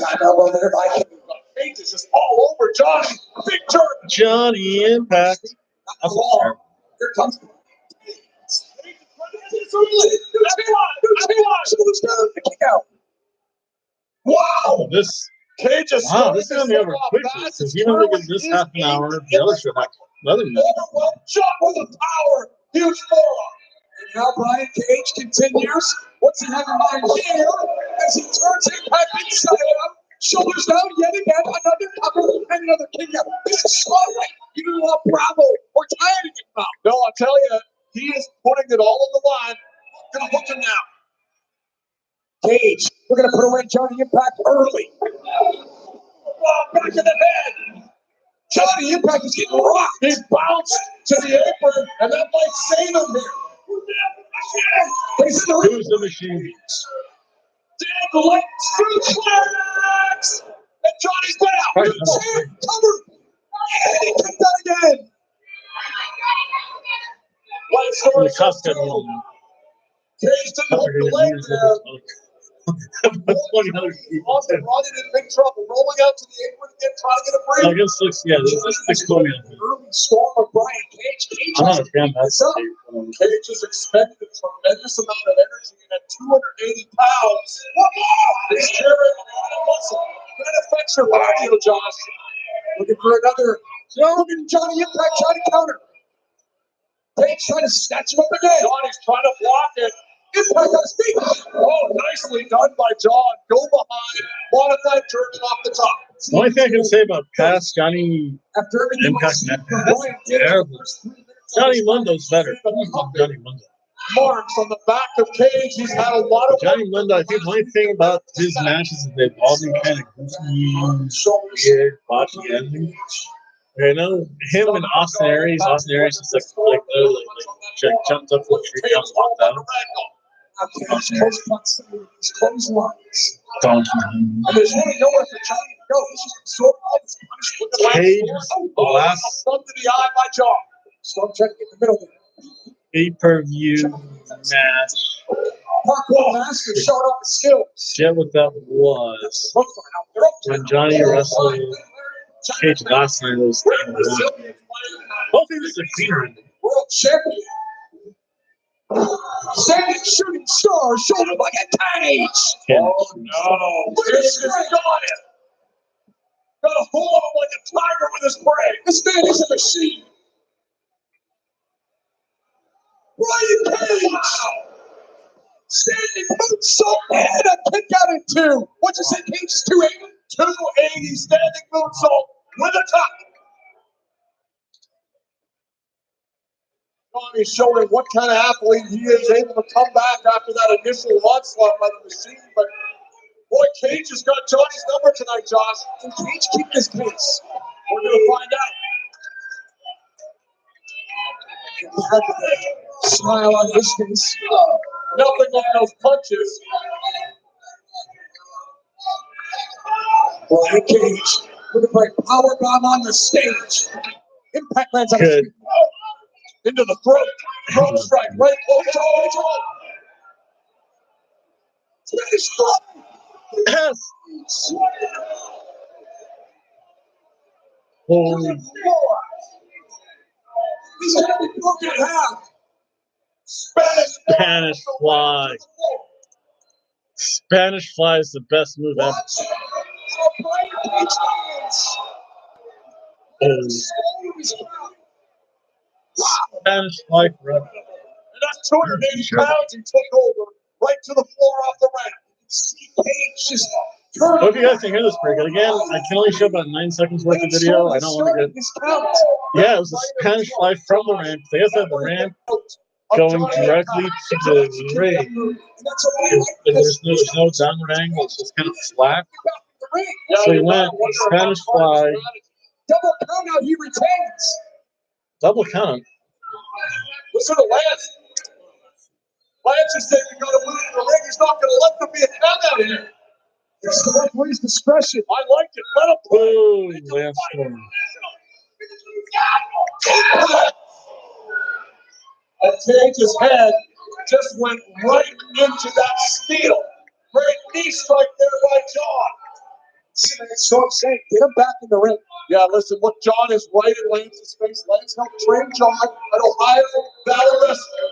Time out over there by him. Cage is just all over Johnny. Big turn. Johnny Impact. Here comes the wow! This Cage is this is gonna be over quickly. Because even if we get this half an hour, the other should have another minute. Shot with the power. Huge forearm. And now Brian Cage continues. What's he have in mind here? As he turns Impact inside out. Shoulders down yet again. Another cover and another kick out. This is smart. You don't want Bravo or tired of it now. No, I'll tell you, he is putting it all on the line. Gonna hook him now. Cage, we're gonna put away Johnny Impact early. Oh, back of the head. Johnny Impact is getting rocked. He bounced to the apron, and that might save him here. Who's the machine? Dead leg suplex! And Johnny's down. Right. Covered. And he kicked out again. One story. Cage didn't hook the leg there. Austin running in big trouble, rolling out to the apron again, trying to get a break. Against six, yeah, this is Cage. Early storm of Brian Cage. I'm not a fan of that. Cage has expended a tremendous amount of energy and at 280 pounds. One more! He's carrying a lot of muscle. That affects your cardio, Josh. Looking for another. Look at Johnny Impact trying to counter. Cage trying to snatch him up again. Johnny's trying to block it. Impact on his feet. Oh, nicely done by John. Go behind. Modified turning off the top. The only thing I can say about past Johnny After everything Impact, else, that's terrible. Johnny Mundo's better. Johnny Mundo. Marks on the back of Cage. He's had a lot of Johnny Mundo, I think the only thing about his matches is they've all been kind of goofy, weird, botchy endings. I know him and Austin Aries. Austin Aries is like jumped up from the tree and walked out. Cage close proximity. He's close lines. Donkey. And there's really nowhere for Johnny to go. He's just absorbed all this punishment. Cage, the last thumb to the eye by John. Storm check in the middle. pay-per-view match. Parkwell Master showed off his skills. Get what that was. When Johnny wrestled Cage last night, it was hopefully this is a cleaner ending. World champion. Standing shooting star, shouldered like a cage. Oh no! This is got it. Got a hold of him like a tiger with his prey. This man is a machine. Brian Cage. Standing moonsault and a kick out in two. What'd you say, Cage is 280? 280 standing moonsault with a top. Johnny's showing what kind of athlete he is, able to come back after that initial onslaught by the machine. But boy, Cage has got Johnny's number tonight, Josh. Can Cage keep this pace? We're going to find out. Smile on his face. Nothing on those punches. Brian Cage with a great power bomb on the stage. Impact lands on his feet. Into the throat. Throat strike. Right close to the control. Spanish strike. Yes. Holy. He's going to be broken in half. Spanish fly. Spanish fly is the best move ever. Spanish fly forever. And that's 280 pounds he took over right to the floor off the ramp. You can see Cage just turn. Hope you guys can hear this pretty good. Again, I can only show about 9 seconds worth of video. I don't want to get. Yeah, it was a Spanish fly from the ramp. They also had the ramp going directly to the ring. And there's no downward angle. It's just kind of flat. So he went Spanish fly. Double count out, he retains. Double count. Listen to Lance. Lance is saying you got to move to the ring. He's not going to let there be a count out here. It's the referee's discretion. I like it. Let him play. Ooh, Lance Storm. And Cage's head just went right into that steel. Great knee strike there by John. So I'm saying, get him back in the ring. Yeah, listen, look, John is right in Lance's face. Lance helped train John at Ohio Valley Wrestling.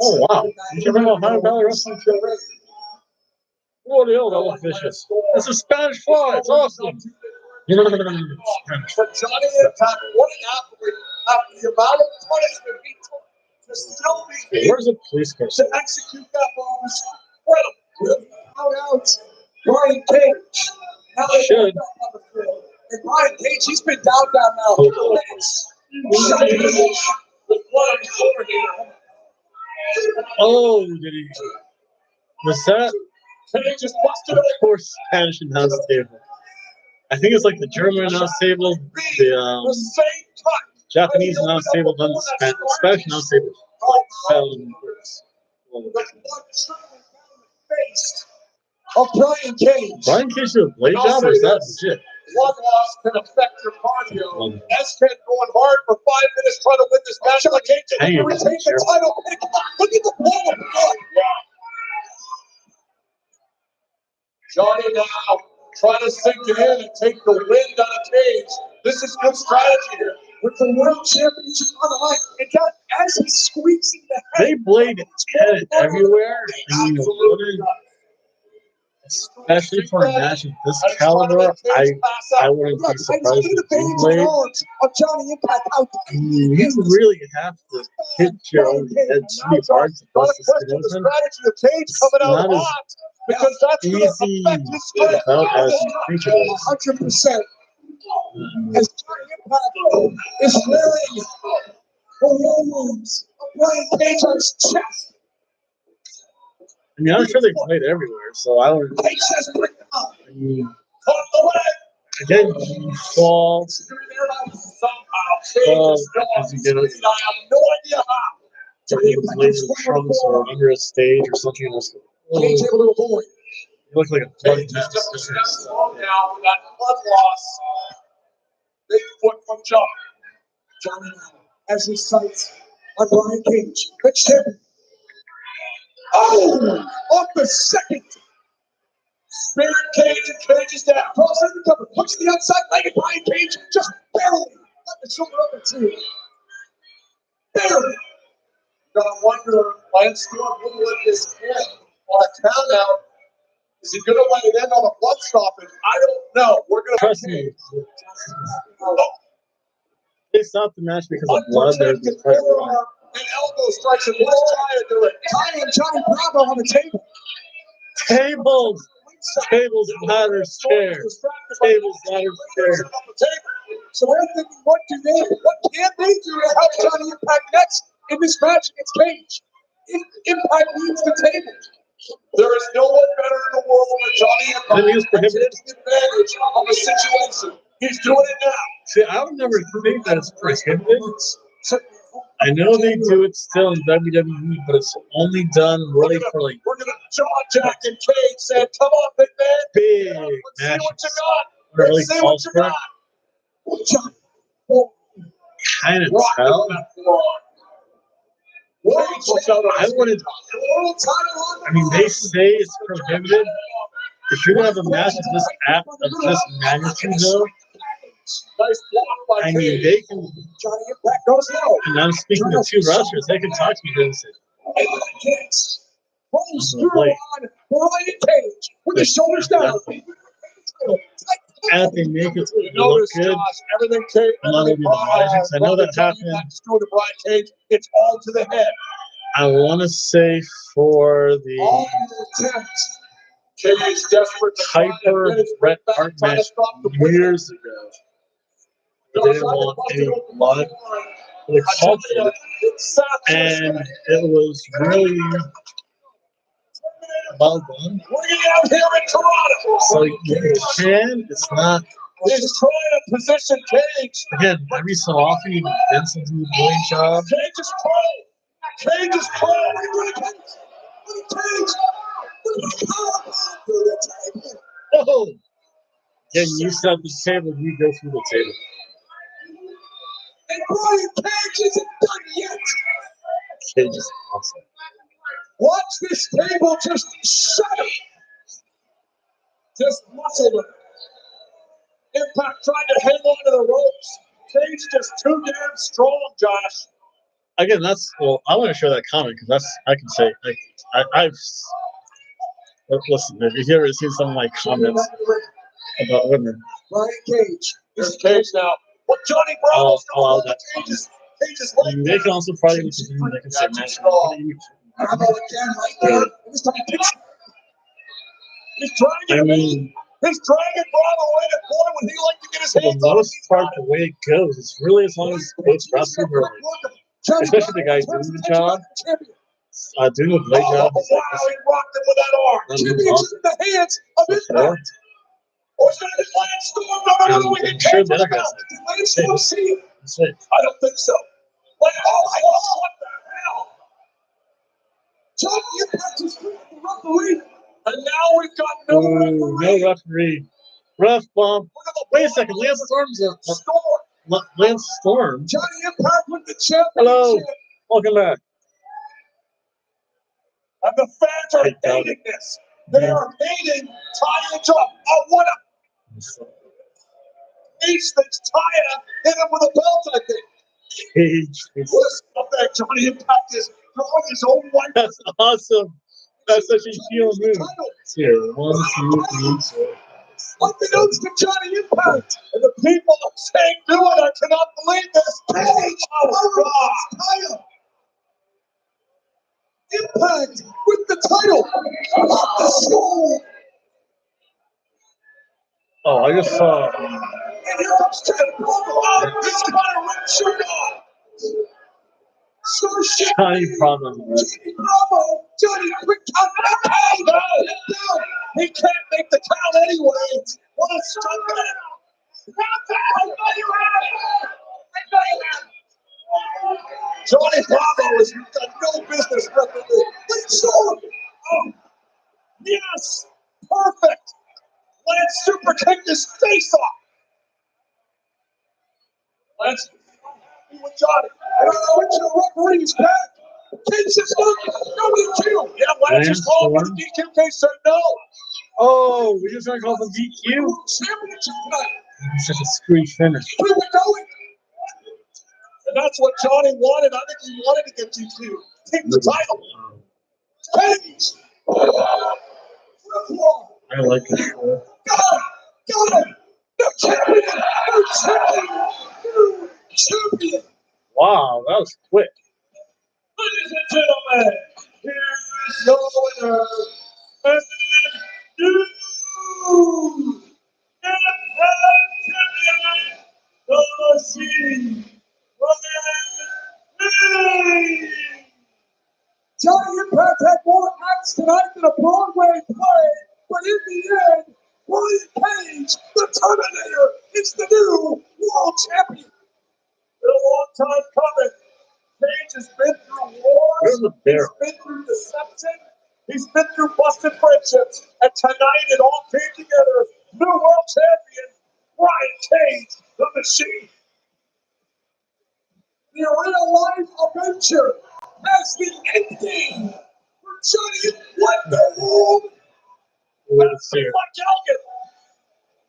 Oh, wow. You can bring Ohio Valley Wrestling to the ring. What the hell, that was vicious. It's a Spanish fly. It's awesome. For Johnny Impact, what an athlete. After the amount of punishment he took to still be Where's the police car? to execute that move was incredible. Out Brian Cage. Now they Should. back on the field. And Brian Cage, he's been down now. With blood over here. Oh, did he? Was that? Cage just busted Of course, Spanish announce table. I think it's like the German announce table, the same cut. Japanese announce table, then the Spanish announce table. Fell in words. Face of Brian Cage. Brian Cage did a blade job, or is that legit? One loss can affect your cardio. S10 going hard for 5 minutes trying to win this match. Like Cage can retain the title. Look at the ball of blood. Johnny now trying to sink it in and take the wind out of Cage. This is good strategy here. With the world championship on the line. And God, as he's squeezing the head. They blade headed everywhere. And you wouldn't, especially for a match of this caliber, I wouldn't be surprised if you blade. You really have to hit your own head pretty hard to bust this thing open. It's not as because that's easy without as you think it is. 100%. As Johnny Impact is wearing the wounds of Brian Cage's chest. I mean, I'm sure they played everywhere, so I would. I mean, again, you fall as you get it. I have no idea how. He was laser trunks or under a stage or something else. Cage able to avoid. You look like a blood Cage just a step slow now with that blood loss. Big foot from John. Johnny now, as he sights on Brian Cage. Good ship. Oh, off the second. Spirit Cage and Cage is down. Cross under the cover. Push the outside leg and Brian Cage just barely got the shoulder up and two. Barely. You gotta wonder, Lance Stewart wouldn't let this end on a count out. Is he gonna let it end on a blood stoppage? I don't know. We're gonna trust me. They stopped the match because of blood. There's the pressure on it. And elbow strikes, and let's try to do it. Tiny and Johnny Bravo on the table. Tables, ladders, chairs. Tables, ladders, chairs. So we're thinking, what can they do to help Johnny Impact next in this match against Cage? Impact needs the table. There is no one better in the world than Johnny Impact. Taking advantage of the situation. He's doing it now. See, I would never think that it's prohibited. I know they do it still in WWE, but it's only done really for like we're gonna John Jack and Cage said, "Come on, big man, big let's matches. see what you got. Let's see what you got." Kind of tell. I wouldn't. I mean, they say it's prohibited. If you're gonna have a match of this magnitude, though. I mean, they can. Johnny Impact goes low. And I'm speaking to two wrestlers. They can talk to me and say, Brian Cage with his shoulders down. And they make it look good. Everything Cage. I know that happened. Brian Cage, it's all to the head. I want to say for the Cage desperate Hyper Bret Hart match years ago. They didn't want any blood for the culture, and it was really well done. Out here in Toronto. So you can, it's not. He's trying to position Cage. Again, every so often you Vince will do a great job. Cage is pro. Cage is pro. Oh, getting used to the table, you go through the table. And Brian Cage isn't done yet. Cage is awesome. Watch this table just shatter. just muscled him. Impact tried to hang on to the ropes. Cage just too damn strong, Josh. Again, that's well. I want to share that comment because that's I can say I've listen. If you ever seen some of my comments about women, Brian Cage. There's Cage now. What Johnny Bravo's all going that. on Cage's They can also probably they can say man. Bravo again right there. This time he's trying to he's dragging Bravo away to corner when he like to get his hands on him. For the most part, the way it goes, it's really as long as both wrestlers are, especially the guy doing the job, doing a great job. Wow, he rocked him with that arm. Championship in the hands of Impact. Or is that his Lance Storm? No, we can sure the other guys. Did Lance Storm see it? I don't think so. What the hell? Johnny Impact is the referee. And now we've got no referee. No referee. Ref bump. Wait a second. Lance Storm's Lance Storm. Johnny Impact with the championship. Hello. Welcome back. And the fans are hating this. They are hating tying it up. I want to. Cage thinks Taya hit him with a belt, I think. Cage. What that Johnny Impact is throwing his own wife. That's awesome. That's such a heel move. Here, 1, 2, 3, 4. Unbeknownst to Johnny Impact. And the people are saying, do it. I cannot believe this. Cage. Oh, God. Taya. Impact with the title. The soul. Oh, I just saw. And here comes Ted Bravo. He's got a red shirt on. Johnny Bravo. Johnny Bravo. Johnny, quick count. No. He can't make the count anyway. What a stunt. Johnny Bravo has got no business refereeing. Oh, yes. Perfect. Lance super kicked his face off. Lance happy with Johnny. And I'm switching the referee's back. Cage says no DQ. Yeah, Lance is calling for the DQ. Cage said no. Oh, we just gonna call them DQ. Championship tonight. It's such a screwy finish. Where are we going? And that's what Johnny wanted. I think he wanted to get DQ. Take the title. Cage. I like this. Got him. No champion. No champion. No champion. Wow, that was quick. Ladies and gentlemen, here is your winner. And you, champion, the Sea. Johnny Impact had more acts tonight than a Broadway play, but in the end, Brian Cage, the Terminator, is the new world champion. Been a long time coming. Cage has been through wars, he's been through deception, he's been through busted friendships, and tonight it all came together. New world champion, Brian Cage, the Machine. The Arena Live adventure has the end game for Johnny. What the world? Let's see.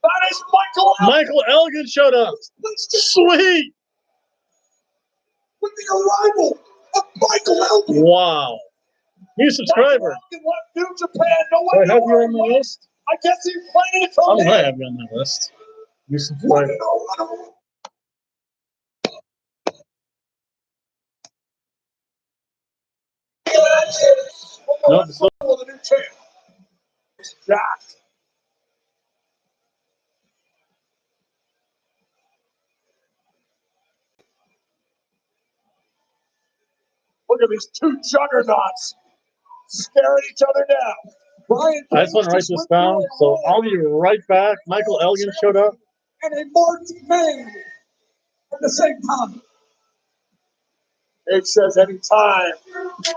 That is Michael Elgin. Michael Elgin showed up. Sweet. With the arrival of Michael Elgin. Wow. New subscriber. New Japan. No Do I have you on my list? I guess he's playing it from I might have you on my list. New subscriber. No, the new champ. It's Jack. Look at these two juggernauts staring each other down. Brian, I just want to write this down, so I'll be right back. Michael Elgin showed up. And a Martin May at the same time. It says anytime.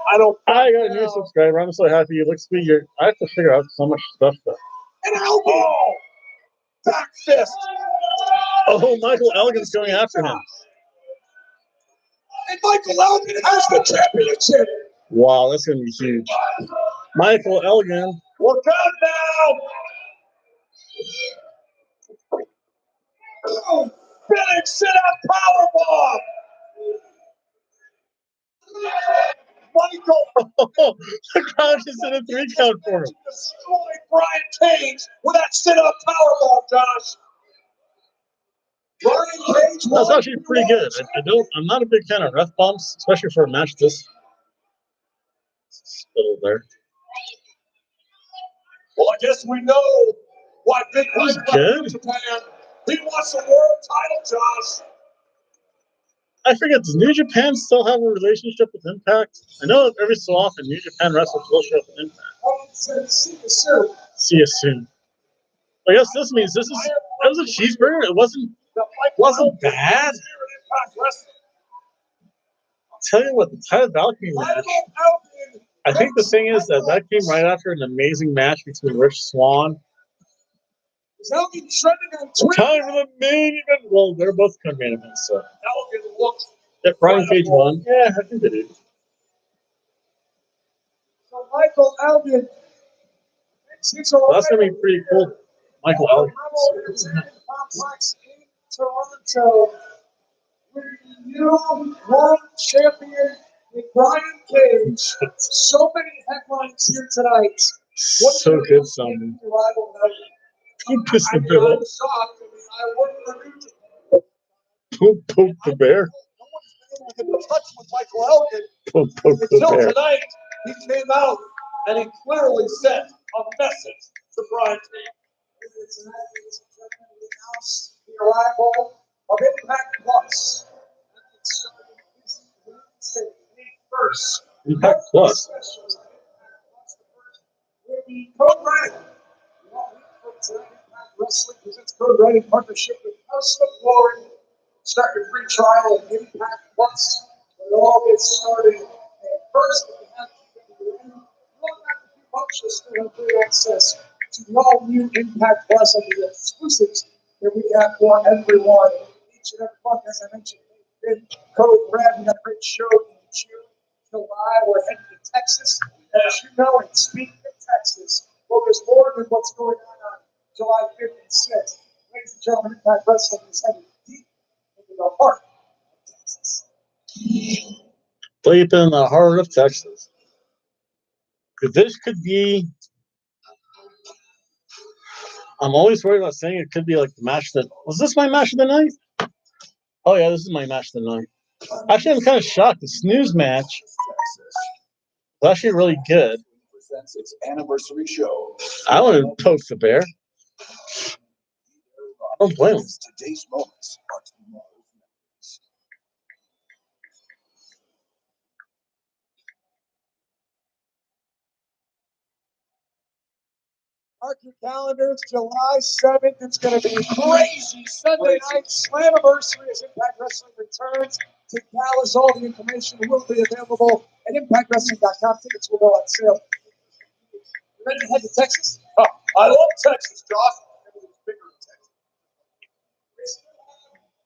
I got a new subscriber. I'm so happy. It looks me. I have to figure out so much stuff though. And elbow. Back fist. Oh, Michael Elgin's going after him. And Michael Elgin has the championship. Wow, that's going to be huge. Michael Elgin. Look out now. Boom! Spinning sit-out powerbomb. Michael The crowd just did a 3 count for him. destroyed Brian Cage with that sit-up powerbomb, Josh. Brian Cage That's actually pretty good. I'm not a big fan of ref bumps, especially for a match this little there. Well, I guess we know why Big That was Mike good. left Japan. He wants a world title, Josh. I forget, does New Japan still have a relationship with Impact? I know that every so often New Japan wrestlers will show up with Impact. See you soon. See you soon. I guess this means that was a cheeseburger. It wasn't bad. I'll tell you what, the Tyler Valkyrie match. I think the thing is that came right after an amazing match between Rich Swann. Time for the main event. Well, they're both kind of main events, so. Yeah, Brian Cage won. Yeah, I think they did. So Michael Elgin. That's gonna be pretty cool. Michael Elgin. Complex in Toronto with the new world champion with Brian Cage. So many headlines here tonight. So good, son. Who pissed the bear? Poke the bear. In touch with Michael Elgin Poke the until bear. tonight. He came out and he clearly sent a message to Brian Cage. The arrival of Impact Plus. First. Impact Plus. Will be Code Red. Impact Wrestling presents Code Red in partnership with House of Glory. Start your free trial of Impact Plus. It all gets started. And first, if you have to you'll have to keep up just to have free access to the all-new Impact Plus and the exclusives that we have for everyone. Each and every month, as I mentioned, Code Red, we had a great show in June, July. We're heading to Texas. And as you know, and speaking of Texas, well, there's more than what's going on July 5th and 6th. Ladies and gentlemen, Impact Wrestling is heading deep into the heart of Texas. Deep in the heart of Texas. This could be. I'm always worried about saying it could be like the match that. Was this my match of the night? Oh, yeah, this is my match of the night. Actually, I'm kind of shocked. The snooze match was actually really good. Its anniversary show. I want to poke the bear. I don't blame him. Today's moments are tomorrow's memories. Mark your calendars, July 7th. It's going to be crazy. Sunday night Slammiversary as Impact Wrestling returns to Dallas. All the information will be available at ImpactWrestling.com. Tickets will go on sale. You ready to head to Texas? Oh, I love Texas, Josh. Everything's bigger in Texas.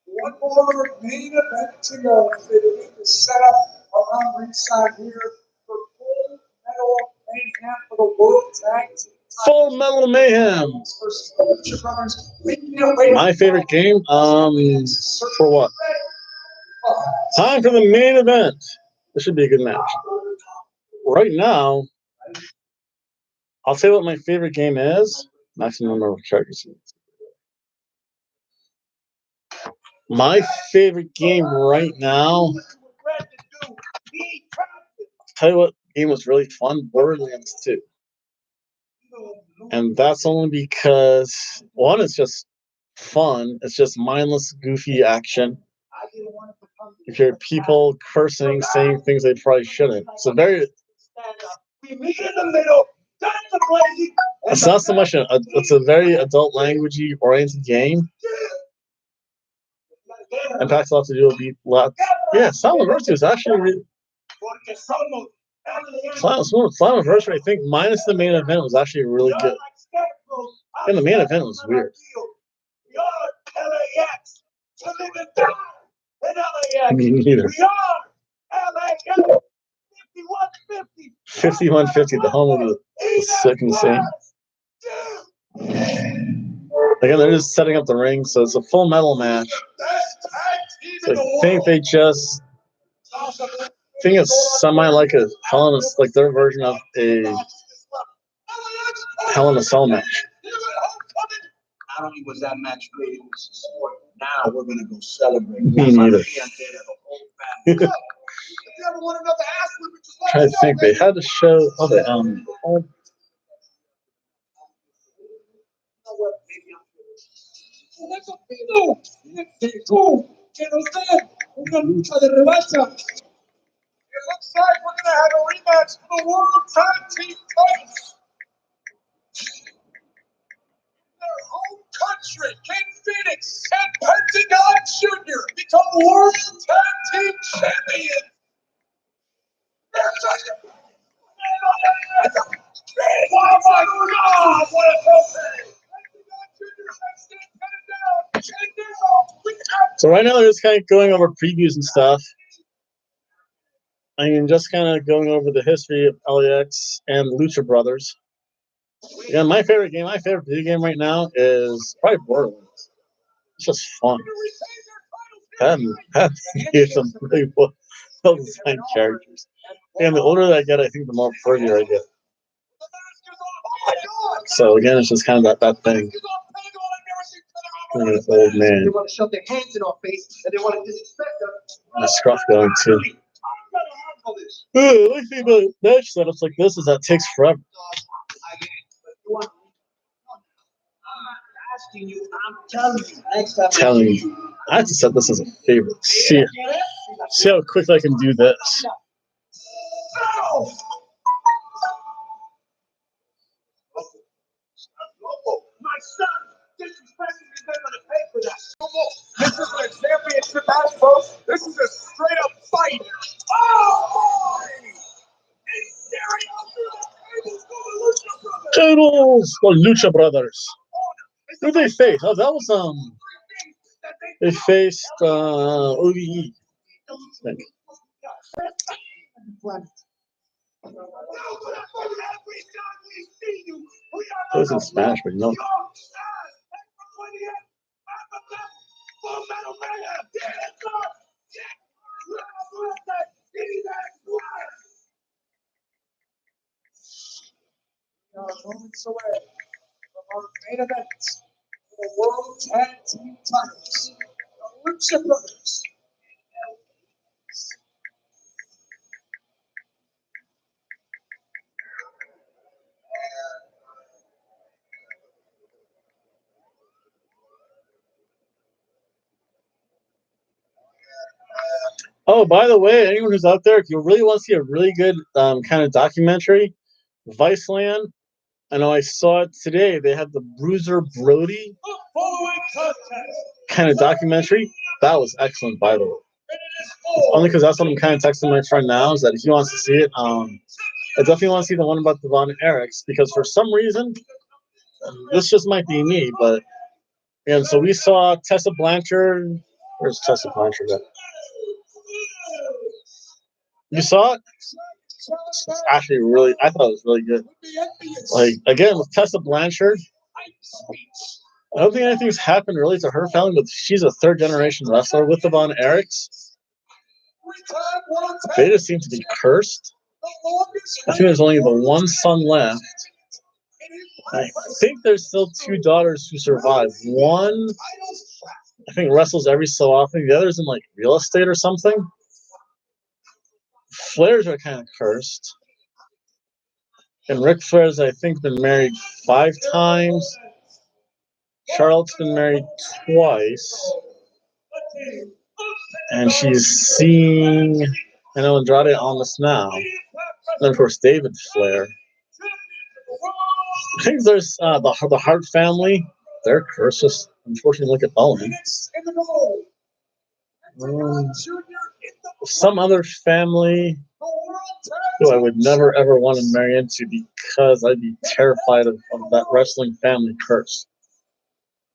One more main event to go as they begin to set up around ringside here for Full Metal Mayhem for the World Tag Team. Full Metal Mayhem. My favorite game. For what? Time for the main event. This should be a good match. Right now, I'll tell you what my favorite game is. Maximum number of characters. My favorite game right now. I'll tell you what game was really fun. Borderlands 2. And that's only because, one, it's just fun. It's just mindless, goofy action. You hear people cursing, saying things they probably shouldn't. It's it's not so much it's a very adult languagey oriented game. Impact's a lot to do with a lot. Yeah, Slammiversary is actually really. Slammiversary, I think, minus the main event, was actually really good. And the main event was weird. Me neither. 5150, the home of the sick and sane. Again, they're just setting up the ring, so it's a full metal match. So I think they just think it's semi like a Hell in a, like their version of a Hell in a Cell match. Not only was that match great, it was a sport. Now we're gonna go celebrate. Me neither. I think they had to show. Oh, they Una lucha de revancha. It looks like we're going to have a rematch for the World Tag Team titles. Their home country, King Phoenix and Pentagon Jr. become World Tag Team Champions. Oh my God, what a trophy! So right now they're just kind of going over previews and stuff. I mean, just kind of going over the history of LAX and Lucha Brothers. Yeah, my favorite video game right now is probably Borderlands. It's just fun. Have some really well designed characters. And the older that I get, I think the more prettier I get. So again, it's just kind of that thing. An old man. They want to shove their hands in our face and they want to disrespect us. The scruff going too. The only thing about match setups like this is that it takes forever. I'm telling you. I have to set this as a favorite. See how quick I can do this. My son disrespecting me, they're going to pay for that. This isn't a championship match, folks. This is a straight up fight. Oh, boy! He's staring out through the tables for the Lucha Brothers. Tables for Lucha Brothers. Who did they face? Oh, that was they faced OVE. I think. It was in Smash, but no. Moments away from our main event for the World Tag Team titles, the Lucha Brothers. Oh, by the way, anyone who's out there, if you really want to see a really good kind of documentary, Viceland. I know I saw it today. They had the Bruiser Brody kind of documentary. That was excellent, by the way. Only because that's what I'm kind of texting my friend now, is that if he wants to see it, I definitely want to see the one about the Von Erichs, because for some reason, this just might be me, but and so we saw Tessa Blanchard. Where's Tessa Blanchard at? You saw it? It's actually really, I thought it was really good. Like, again, with Tessa Blanchard, I don't think anything's happened really to her family, but she's a third generation wrestler with the Von Erichs. They just seem to be cursed. I think there's only the one son left. I think there's still two daughters who survive. One, I think, wrestles every so often. The other's in like real estate or something. Flairs are kind of cursed. And Ric Flair's, I think, been married 5 times. Charlotte's been married twice. And she's seeing, I know, Andrade Almas now. And then, of course, David Flair. I think there's the Hart family. They're cursed. Just unfortunately, look at Owen. Some other family who I would never ever want to marry into, because I'd be terrified of that wrestling family curse.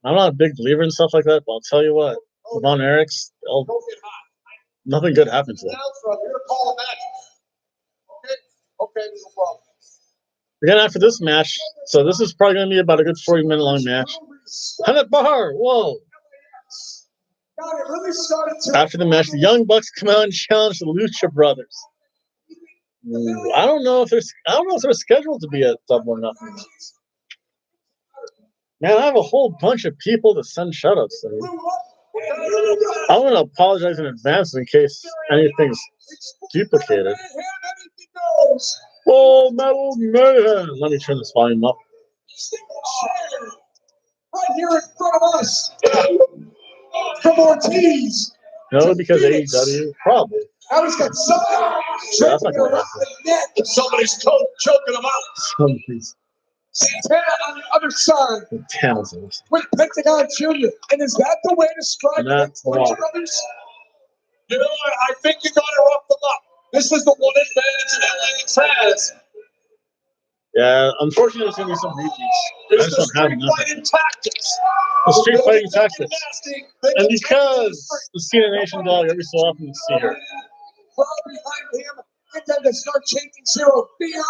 I'm not a big believer in stuff like that, but I'll tell you what, Von Erichs, nothing good happens to them. Again, after this match, so this is probably going to be about a good 40-minute long match. 100 Bahar, whoa. God, it really started to. After the match, the Young Bucks come out and challenge the Lucha Brothers. Ooh, I don't know if they're scheduled to be at Double or Nothing. Man, I have a whole bunch of people to send shoutouts to. I want to apologize in advance in case anything's duplicated. Oh, Metal Mayhem! Let me turn this volume up. Right here in front of us. From Ortiz. No, because AEW, probably. Now he's got somebody That's not going to around the neck. Somebody's choking him out. happen. Santana on the other side Townsend. with Pentagon Jr. And is that the way to strike That's against Lucha Brothers? You know, I think you got to rough them up. This is the one advantage that Atlantis has. Yeah, unfortunately, there's going to be some repeats. I It's just the don't have street enough. fighting tactics. The street fighting They tactics. nasty. And because the Cena Nation dog every so often you see her. Crowd behind him, and then they start chanting Zero Fear.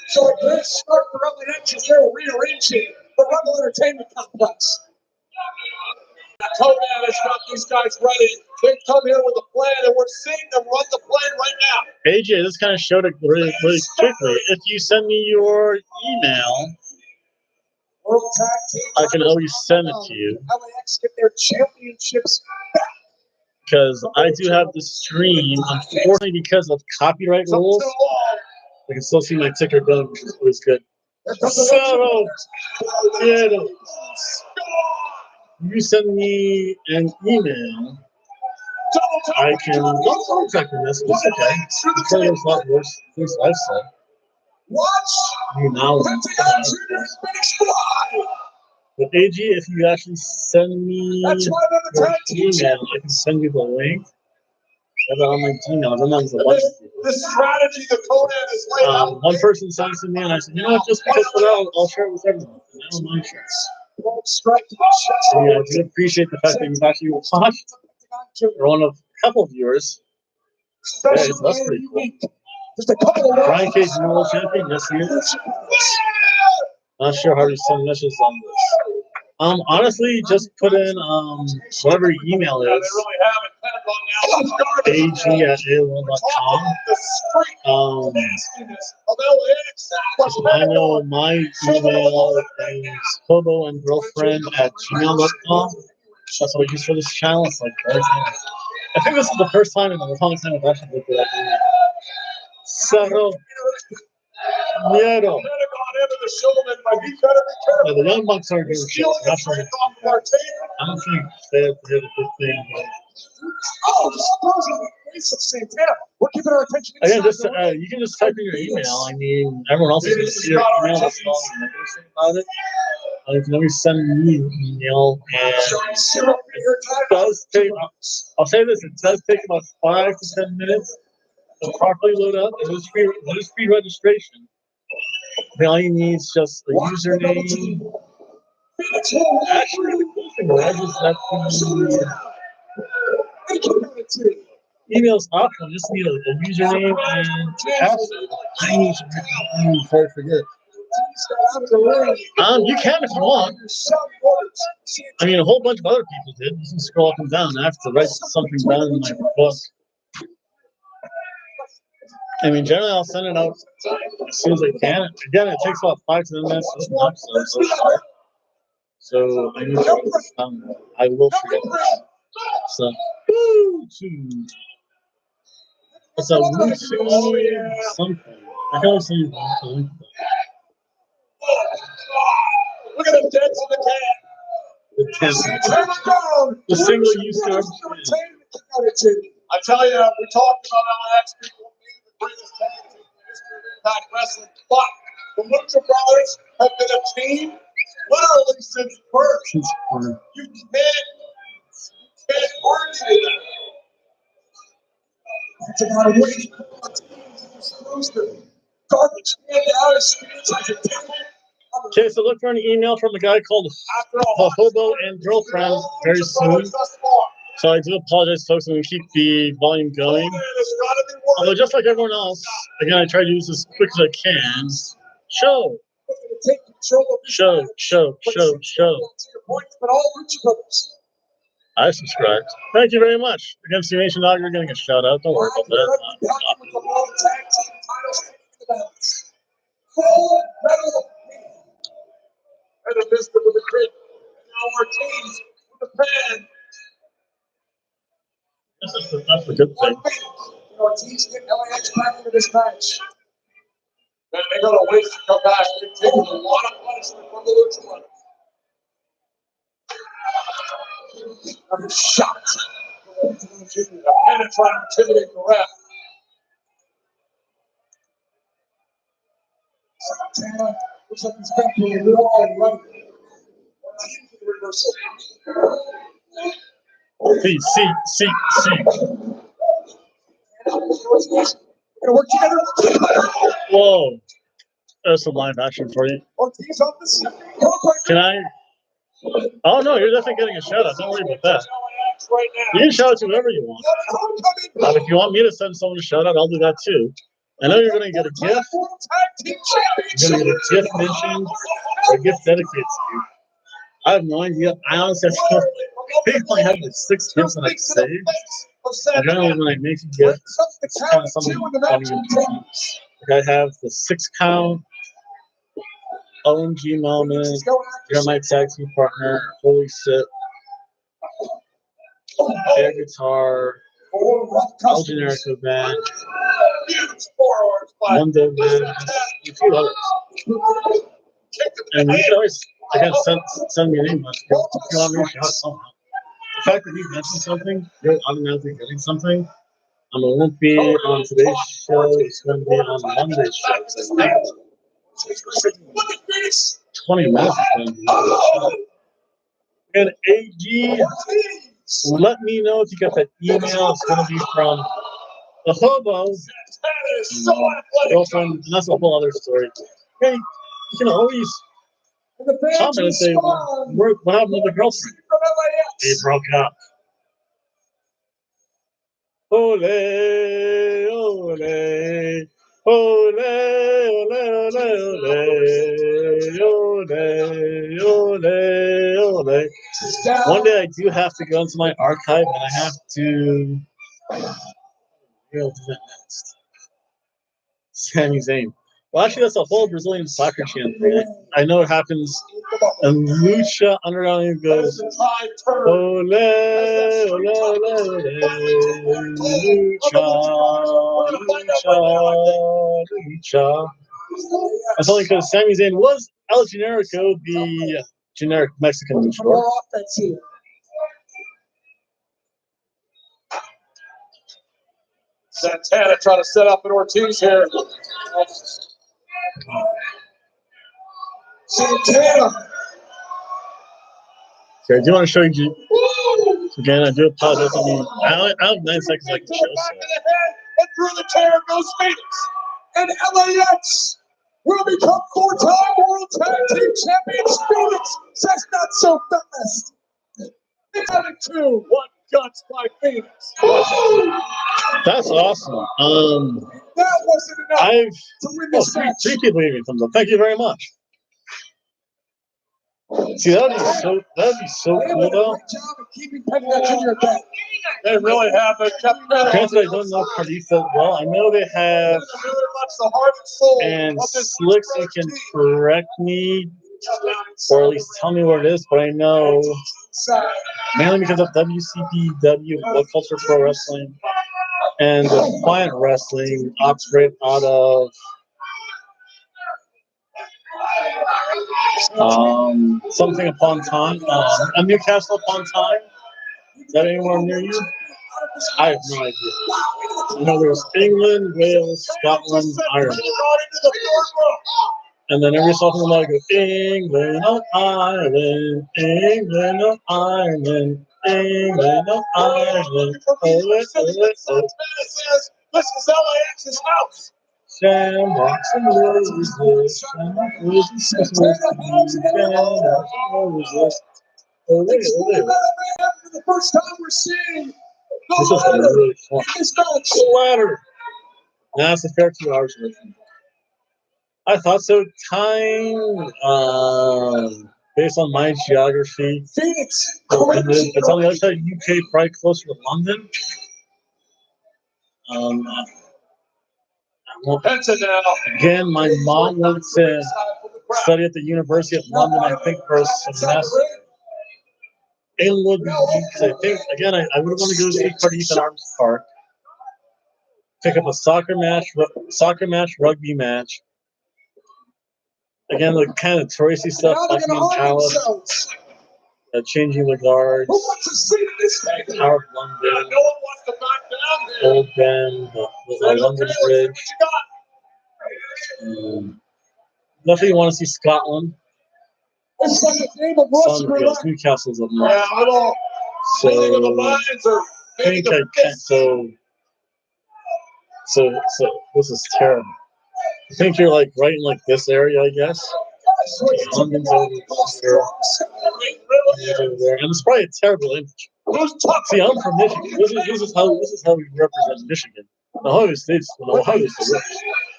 So a great start for LAX as they're rearranging the Rebel Entertainment Complex. Conan has got these guys ready. They come here with a plan, and we're seeing them run the plan right now. AJ, this kind of showed it really quickly. If you send me your email, World Tag Team I can always send it to you. LAX get their championships back. Because I do have the stream, unfortunately, because of copyright rules, I can still see my ticker going, which is always good. So, you send me an email, I can contact this. It's okay. It's probably a lot worse things I've said. Watch. You now. But AG, if you actually send me your email, I can send you the link. I have it on my Gmail. I'm on the bunch of people. The strategy that Conan is laying out. One person sent it to me, and I said, you know what, just because for that, I'll share it with everyone. And I don't mind sharing. I do appreciate the fact that you've actually watched. You're one of a couple of viewers. Yeah, that's pretty cool. Just a couple of Brian Cage, world champion, yes, he is. Not sure how to send messages on this. Honestly, just put in whatever your email is. ag@aol.com. I know my email is hoboandgirlfriend@gmail.com. That's what I use for this channel. It's like, I think this is the first time in a long time I've actually looked at that email. So, Miedo. Yeah, the Young Bucks aren't doing shit. That's right. I don't think they have to hit a good thing. But... We're keeping our attention. Again, just you can just type in your email. I mean, everyone else is going to see your email. That's all I'm negative about it. You can always send me an email. It does take. I'll say this: it does take about 5 to 10 minutes to properly load up. It is free registration. All you need is just a username. Actually, the cool thing is that the email's optional. Just need a username and password. I need to before I forget. You can if you want. I mean, a whole bunch of other people did. You can scroll up and down. I have to write something down in my book. I mean, generally, I'll send it out as soon as I can. Again, it takes about 5 to 10 minutes to open up, so I need to write this down. I will forget this. So, it's a routine something. I can also use the link. Look at the dents in the can. The single use card. I tell you, we talked about LAX people being the greatest tag team in the history of Impact Wrestling, but the Lucha Brothers have been a team literally since birth. You can't argue that. It's about a way garbage out of speech like a devil. Okay, so look for an email from a guy called Hobo and Girlfriend very soon. So I do apologize, folks. I'm going to keep the volume going. Although, just like everyone else, again, I try to use this as quick as I can. Show looking to take control of this Show. points, but all Lucha Brothers. I subscribed. Thank you very much. Against the Nation Dog, you're getting a shout out. Don't worry about that. With the World Tag Team titles in the balance. Full metal. And a Mister with the crit. And now Ortiz with the pan. That's a good thing. Ortiz get LAX back into this match. And they go to waste to come back. They've taken a lot of punishment from the Lucha Brothers. Another shot. A penetrating intimidate the ref. Santana looks like he's been through a war and run. Reversal. See. Gonna work together. Whoa. There's some live action for you. Ortiz on the second. Can I? Oh, no, you're definitely getting a shout out. Don't worry about that. Right You can shout out to whoever you want. If you want me to send someone a shout out, I'll do that too. I know you're going to get a gift. You're going to get a gift mentioned or a gift dedicated to you. I have no idea. I honestly probably have like 6 gifts that I saved. Generally, when I make a gift, it's kind of something funny. Like I have the 6 count, OMG moment, you're my tag team partner, Holy Shit, air guitar, El Generico band, One Day Man, and a few others. And you can always, again, send me an email if you want me to shout somehow. The fact that you mentioned something, you're automatically getting something. It won't be on today's show. It's going to be on Monday's show. I think 20 minutes is going to be on the show. And AG, let me know if you got that email. It's going to be from the Hobo. Girlfriend, and that's a whole other story. Hey, you can always comment and say, what happened to the girlfriend? They broke up. Ole, ole, ole, ole, ole, ole. One day I do have to go into my archive and I have to. We'll do that next. Sami Zayn. Well, actually, that's a whole Brazilian soccer chant thing. I know it happens. And Lucha Underlining goes, ole, ole, ole, ole, Lucha. That's only because Sami Zayn was El Generico, the generic Mexican luchador. Santana trying to set up an Ortiz here. Santana. Okay, I do want to show you. Again, I do apologize. I have 9 seconds like the show. Back to the head and through the chair goes Phoenix. And LAX will become 4-time World Tag Team Champions. Phoenix says not so fast. It's having 2-1 guts by Phoenix. That's awesome. That wasn't enough to win this match. 3 people even thumbs up. Thank you very much. See, that would be so cool though. Great job of keeping Pettinat Jr. at bay. They really have. Granted, I don't know Cardiff that well. I know they have. And Slicks, you can correct me, or at least tell me where it is. But I know mainly because of WCPW, What Culture Pro Wrestling, and Defiant Wrestling operate out of something upon time. Newcastle upon time. Is that anywhere near you? I have no idea. I know there's England, Wales, Scotland, Ireland. And then every so often I go, England of Ireland, England of Ireland, England of Ireland. This is LAX's house. Shamrocks and roses, shamrock roses, The first time we're seeing this is really fun. this match. The ladder. Now it's a fair 2 hours. I thought so. Time, based on my geography, Phoenix. it's on the other side of UK, probably closer to London. Again, my mom went to study at the University of London, I think, for a semester. England, I think, again, I would want to go to Ethan Arms Park, pick up a soccer match, rugby match. Again, the kind of touristy stuff, Buckingham Palace, changing the guards, Tower of London, Old Ben, the London Bridge. Definitely want to see Scotland. It's like a game of Rush. Newcastle's up north. So I think I can. So this is terrible. I think you're like right in like this area, I guess. London's over here. And it's probably a terrible image. See, I'm from Michigan. This is how we represent Michigan. Ohio State's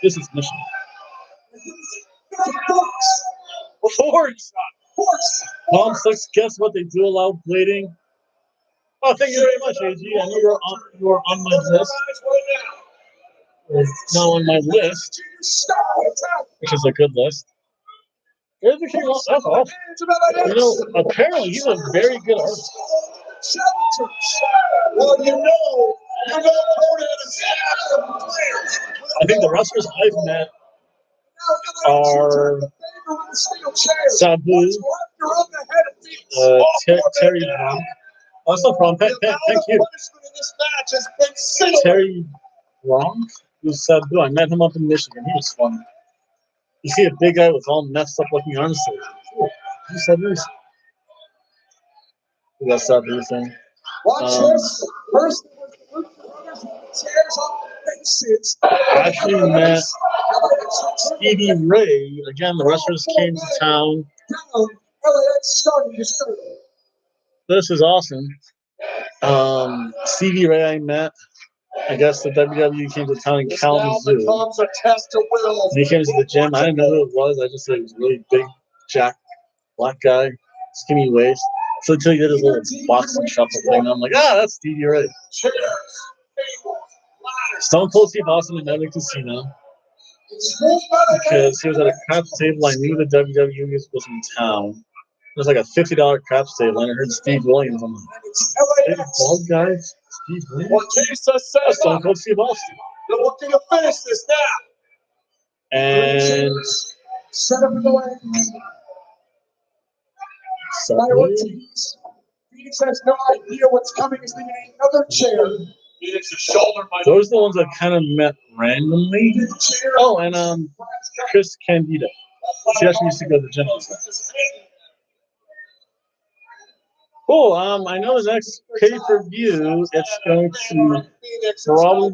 this is Michigan. Forks. Mom sucks. Guess what? They do allow blading. Oh, thank you very much, AG. I know you are on my list. It's now on my list, which is a good list. That's awesome. You know, apparently he's a very good artist. Well, you know, I think the wrestlers I've met are Sabu, Terry Brown. Also from thank you. Terry Brown, who's Sabu. I met him up in Michigan. He was fun. You see a big guy with all messed up looking arms. He said this. That's Sabu thing. Watch this. First, chairs on faces. I actually met Stevie Ray. Again, the wrestlers came to town. This is awesome. Stevie Ray I met. I guess the WWE came to town in Kalamazoo. He came to the gym. I didn't know who it was. I just said he was really big, jacked, black guy, skinny waist. So until he did his little boxing shuffle thing, I'm like, that's Stevie Ray. Stone Cold Steve Austin at Neville Casino. Because he was at a craps table. I knew the WWE was in town. It was like a $50 craps table, and I heard Steve Williams. I'm like, hey, bald guy, Steve Williams? Stone Cold Steve Austin. They're looking to finish this now. And Set up in the way. Phoenix has no idea what's coming. He's thinking another chair. Phoenix is shoulder. Those are the ones I kind of met randomly. Oh, and Chris Candido. She actually used to go to the gym. Cool. I know the next pay-per-view, it's going to probably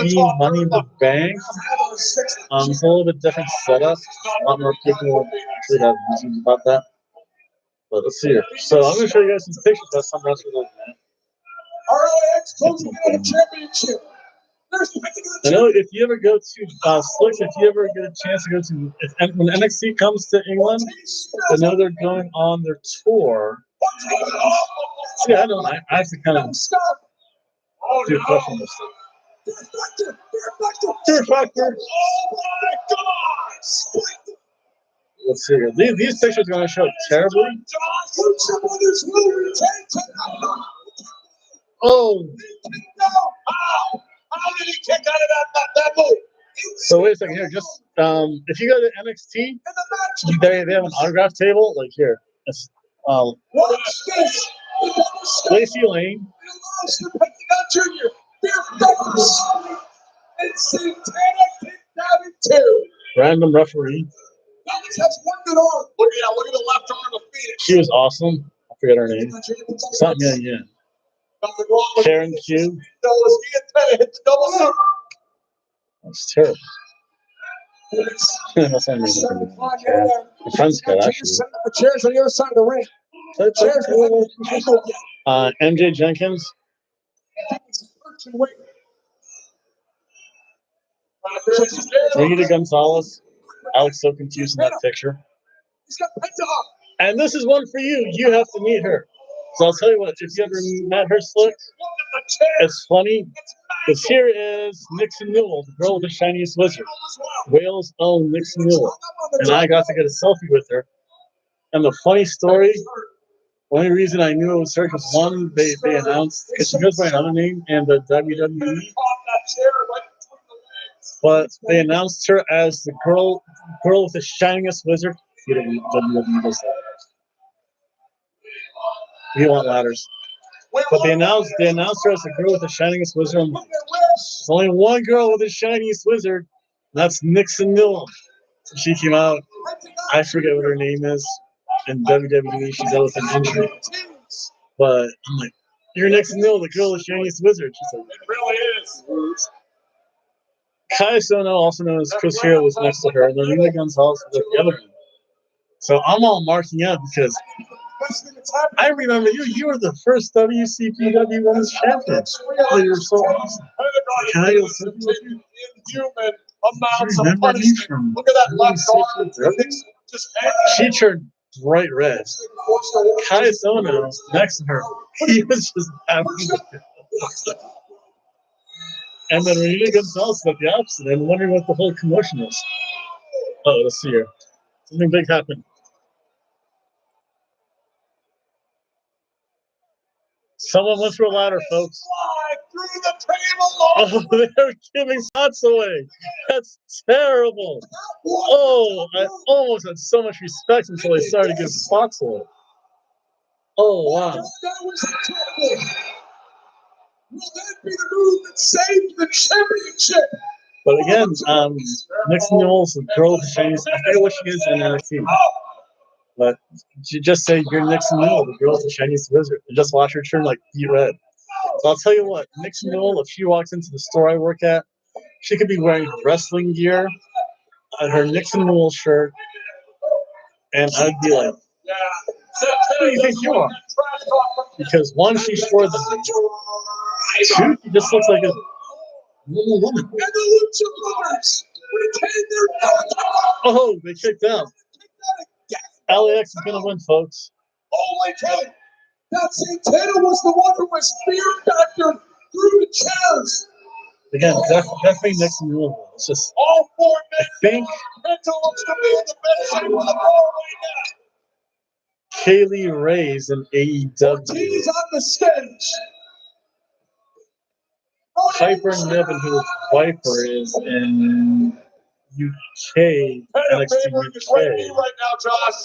be Money in the Bank. It's a little bit different setup. A lot more people actually have views about that. But let's see here. So I'm going to show you guys some pictures of some wrestlers like that. ROX closing in on the championship. I know if you ever go to Slicks, if you ever get a chance to go to, when NXT comes to England, I know they're going on their tour. See, I don't. I have to kind of do a question this stuff. Fear Factor. Oh my gosh! Let's see here. These pictures are going to show terribly. Oh. How did he kick out of that move? So wait a second here. Just if you go to NXT, they have an autograph table. Like here. It's, watch this. Lacey Lane. Random referee. That's one good arm. Look at the left arm of Phoenix. She was awesome. I forget her name. Something, yeah. Karen Q. That's terrible. That's not even my friend's cut, actually. The chairs on the other side of the ring. MJ Jenkins. Rita Gonzalez. I look so confused in that picture. He's got Penta. And this is one for you. You have to meet her. So I'll tell you what, if you ever met her, Slick, it's funny. Because here is Nixon Newell, the girl with the shiniest wizard. Wales' own Nixon Newell. And I got to get a selfie with her. And the funny story, the only reason I knew it was her because one, they announced, because she goes by another name in the WWE, but they announced her as the girl with the shiniest wizard. You don't need WWE does that. You want ladders. But they announced her as the girl with the shiniest wizard. There's only one girl with the shiniest wizard, and that's Nixon Newell. So she came out. I forget what her name is. In WWE, she dealt with an injury. But I'm like, you're Nixon Newell, the girl with the shiniest wizard. She's like, It really is. Kai Sono, also known as Chris Hero, was next to her, and then Rita Gonzalez was at the other end. So I'm all marking up because I remember you were the first WCPW Women's Champion. Oh, you were so awesome. Can I go sit with you? Inhuman amounts of punishment. Look at that left arm. She turned bright red. Kai Sono next to her, he was just happy. And then Rita Gonzalez at the opposite end, wondering what the whole commotion is. Oh, let's see here. Something big happened. Someone went through a ladder, folks. Through the table. Oh, they're giving spots away. That's terrible. Oh, I almost had so much respect until they started to give spots away. Oh, wow. That was terrible. Will that be the move that saved the championship? But again, Nixon Newell's the girl with the shiniest. I forget what she is in NXT. But you just say you're Nixon Newell, the girl with the shiniest wizard, and just watch her turn like beet red. So I'll tell you what, Nixon Newell, if she walks into the store I work at, she could be wearing wrestling gear, her Nixon Newell shirt, and I'd be like, who do you think you are? Because one, she's shorter than me. Two, she just looks like a normal woman. And the Lucha Brothers retain their Oh, they kicked out. LAX is going to win, folks. Holy cow! That Santana was the one who was fear factor through the chairs. Again, definitely Nixon Newell. It's just All four men. I think Penta looks to be in the best shape of the ball right Kaylee Ray's in now. Ortiz AEW. on the stage. Piper Niven, whose Viper is in UK, NXT UK. Right now, Josh.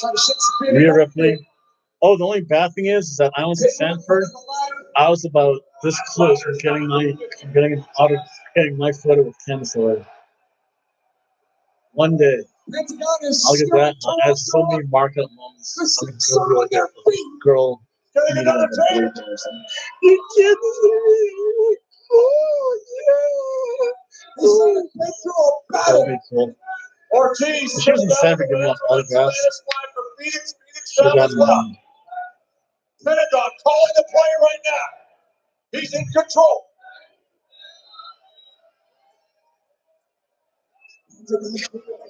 Rhea Ripley. Oh, the only bad thing is that I went to Sanford. I was about this close from getting my photo with Candice LeRae. One day, I'll get that. I have so many markup moments. I'm going to be like a girl. Getting another tape. You kidding me? Oh, yeah. That'll be cool. Ortiz. She was in Sanford giving off autographs. Phoenix as well. Pentagon calling the play right now. He's in control.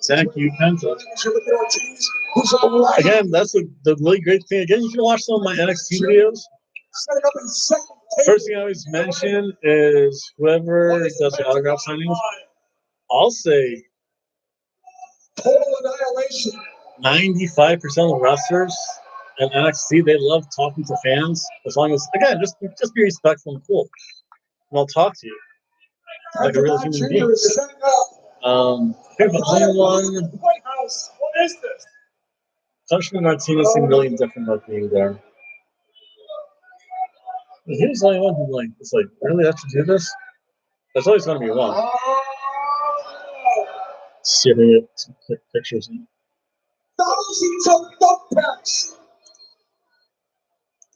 Thank you, Penta. Again, that's the really great thing. Again, you can watch some of my NXT videos. First thing I always mention is whoever does the autograph signings, I'll say Total annihilation. 95% of the wrestlers at NXT, they love talking to fans. As long as, again, just be respectful and cool. And I'll talk to you like a real human being. Here's the only one. What is this? Punishment Martinez seemed really indifferent about being there. He was the only one who it's like, really have to do this? There's always going to be one. See if I can get some quick pictures in. Thousands of thumbtacks.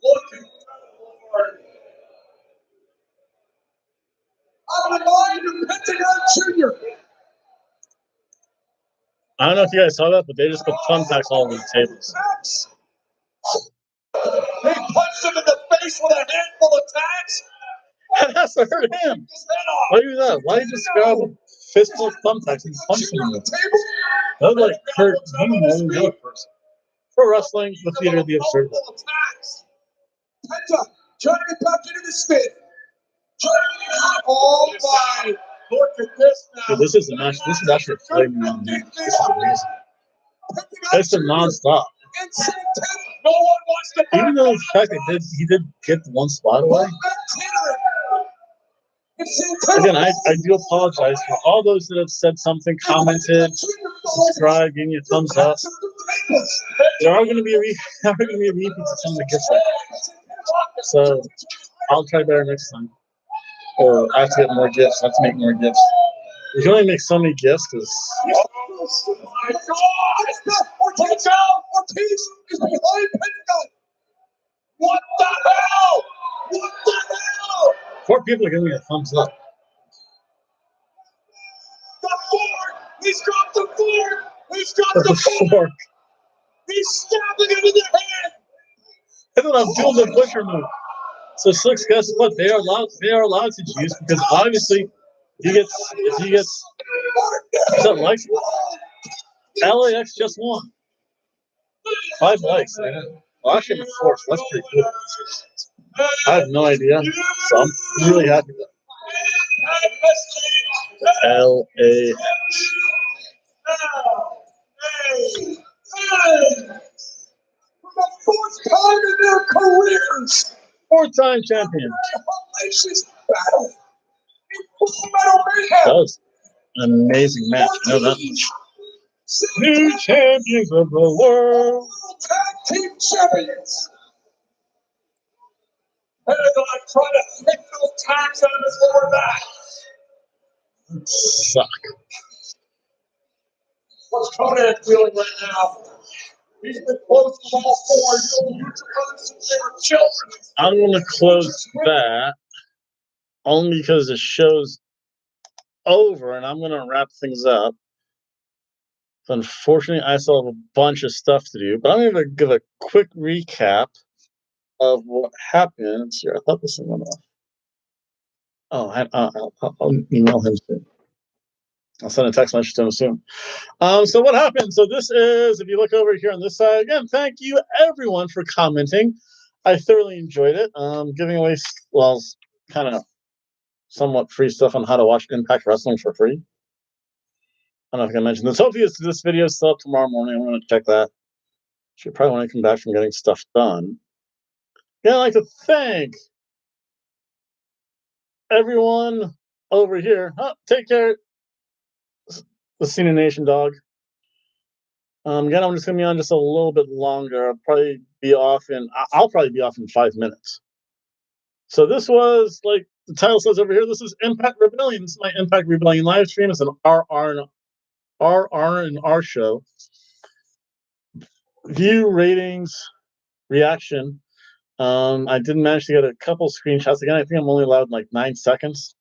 Looking forward. I'm reminded of Pentagon Jr. I don't know if you guys saw that, but they just put thumbtacks all over the tables. They punched him in the face with a handful of tacks. That has to hurt him. Why do that? Why you just grab him? fistful of thumbtacks and punch them. That would like hurt you more than the other person. Pro wrestling, the theater of the absurd. Penta trying to get back into the spin. Oh my! Look at this now. So this is a match. This is actually a fighting round. This is amazing. It's a non-stop. No one wants to. Even though the fact that he did get one spot away. Again, I do apologize for all those that have said something, commented, subscribed, giving you a thumbs up. There are going to be repeats of some of the gifts. So I'll try better next time. Or I have to get more gifts. I have to make more gifts. You can only make so many gifts because. Oh my God! Ortiz is behind Pentagon. What the hell? What the hell? 4 people are giving me a thumbs up. The fork! He's got the fork! He's got the fork! He's stabbing him in the head! And then I'm doing the butcher move. So Slicks, guess what? They are allowed to use because obviously if he gets something like LAX just won. 5 likes, man. Well, actually, I'm 4, so that's pretty cool. I have no idea, so I'm really happy with that. LAX. For the 4th time in their careers, 4-time champion. hellacious battle in Full Metal Mayhem. That was an amazing match. I know that much. New champions of the world. Tag team champions. Pentagon trying to hit those tags on his lower back. Suck. What's Conan feeling right now? He's been close to all 4. You since they were children. I'm going to close that only because the show's over and I'm going to wrap things up. Unfortunately, I still have a bunch of stuff to do, but I'm going to give a quick recap of what happened here. I thought this thing went off. Oh, I'll email him soon. I'll send a text message to him soon. So what happened? So this is, if you look over here on this side, again, thank you everyone for commenting. I thoroughly enjoyed it. Giving away, well, kind of somewhat free stuff on how to watch Impact Wrestling for free. I don't know if I can mention this. Hopefully this video is still up tomorrow morning. I'm going to check that. Should probably want to come back from getting stuff done. Yeah, I'd like to thank everyone over here. Take care. The Cena Nation dog. Again, I'm just going to be on just a little bit longer. I'll probably be off in 5 minutes. So this was, like the title says over here, this is Impact Rebellion. This is my Impact Rebellion live stream. It's an R&R show. View, ratings, reaction. I did manage to get a couple screenshots. Again, I think I'm only allowed like 9 seconds.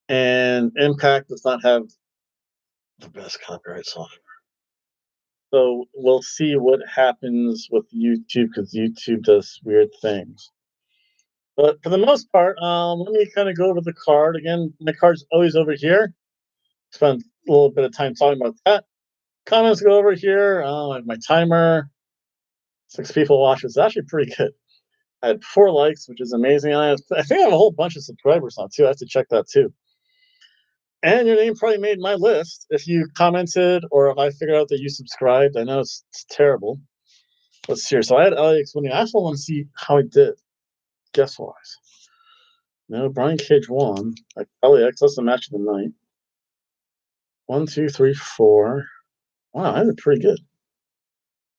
And Impact does not have the best copyright software. So we'll see what happens with YouTube because YouTube does weird things. But for the most part, let me kind of go over the card. Again, my card's always over here. Spend a little bit of time talking about that. Comments go over here. I have my timer. 6 people watch. It's actually pretty good. I had 4 likes, which is amazing. I think I have a whole bunch of subscribers now, too. I have to check that, too. And your name probably made my list if you commented or if I figured out that you subscribed. I know it's terrible. Let's see here. So I had LAX winning. I also want to see how he did, guess-wise. No, Brian Cage won. Like LAX, that's the match of the night. 1, 2, 3, 4. Wow, I did pretty good.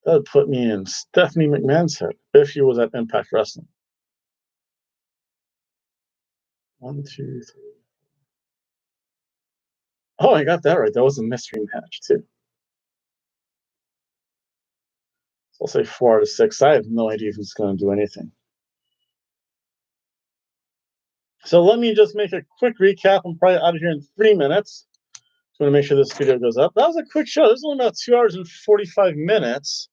That would put me in Stephanie McMahon's head if she was at Impact Wrestling. 1, 2, 3. Oh, I got that right. That was a mystery match, too. So I'll say 4 out of 6. I have no idea who's going to do anything. So let me just make a quick recap. I'm probably out of here in 3 minutes. Just want to make sure this video goes up. That was a quick show. This was only about 2 hours and 45 minutes.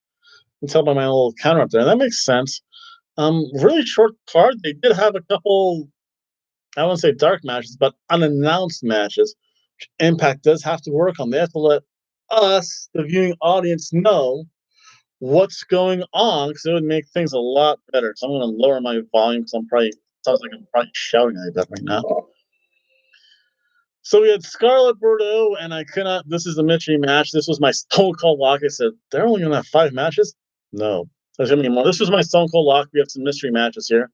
You can tell by my little counter up there. That makes sense. Really short card. They did have a couple. I won't say dark matches, but unannounced matches, which Impact does have to work on. They have to let us, the viewing audience, know what's going on because it would make things a lot better. So I'm going to lower my volume because sounds like I'm probably shouting at that right now. So we had Scarlett Bordeaux, and I could not. This is the mystery match. This was my Stone Cold Lock. I said they're only going to have 5 matches. No, there's going to be more. This was my Stone Cold Lock. We have some mystery matches here.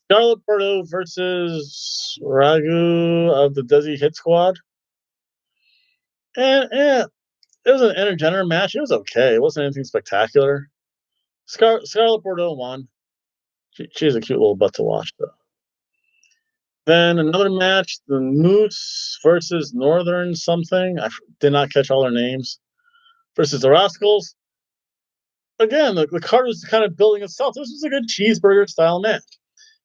Scarlett Bordeaux versus Ragu of the Desi Hit Squad. And it was an intergender match. It was okay. It wasn't anything spectacular. Scarlett Bordeaux won. She has a cute little butt to watch, though. Then another match, the Moose versus Northern something. I did not catch all their names. Versus the Rascals. Again, the card was kind of building itself. This was a good cheeseburger style match.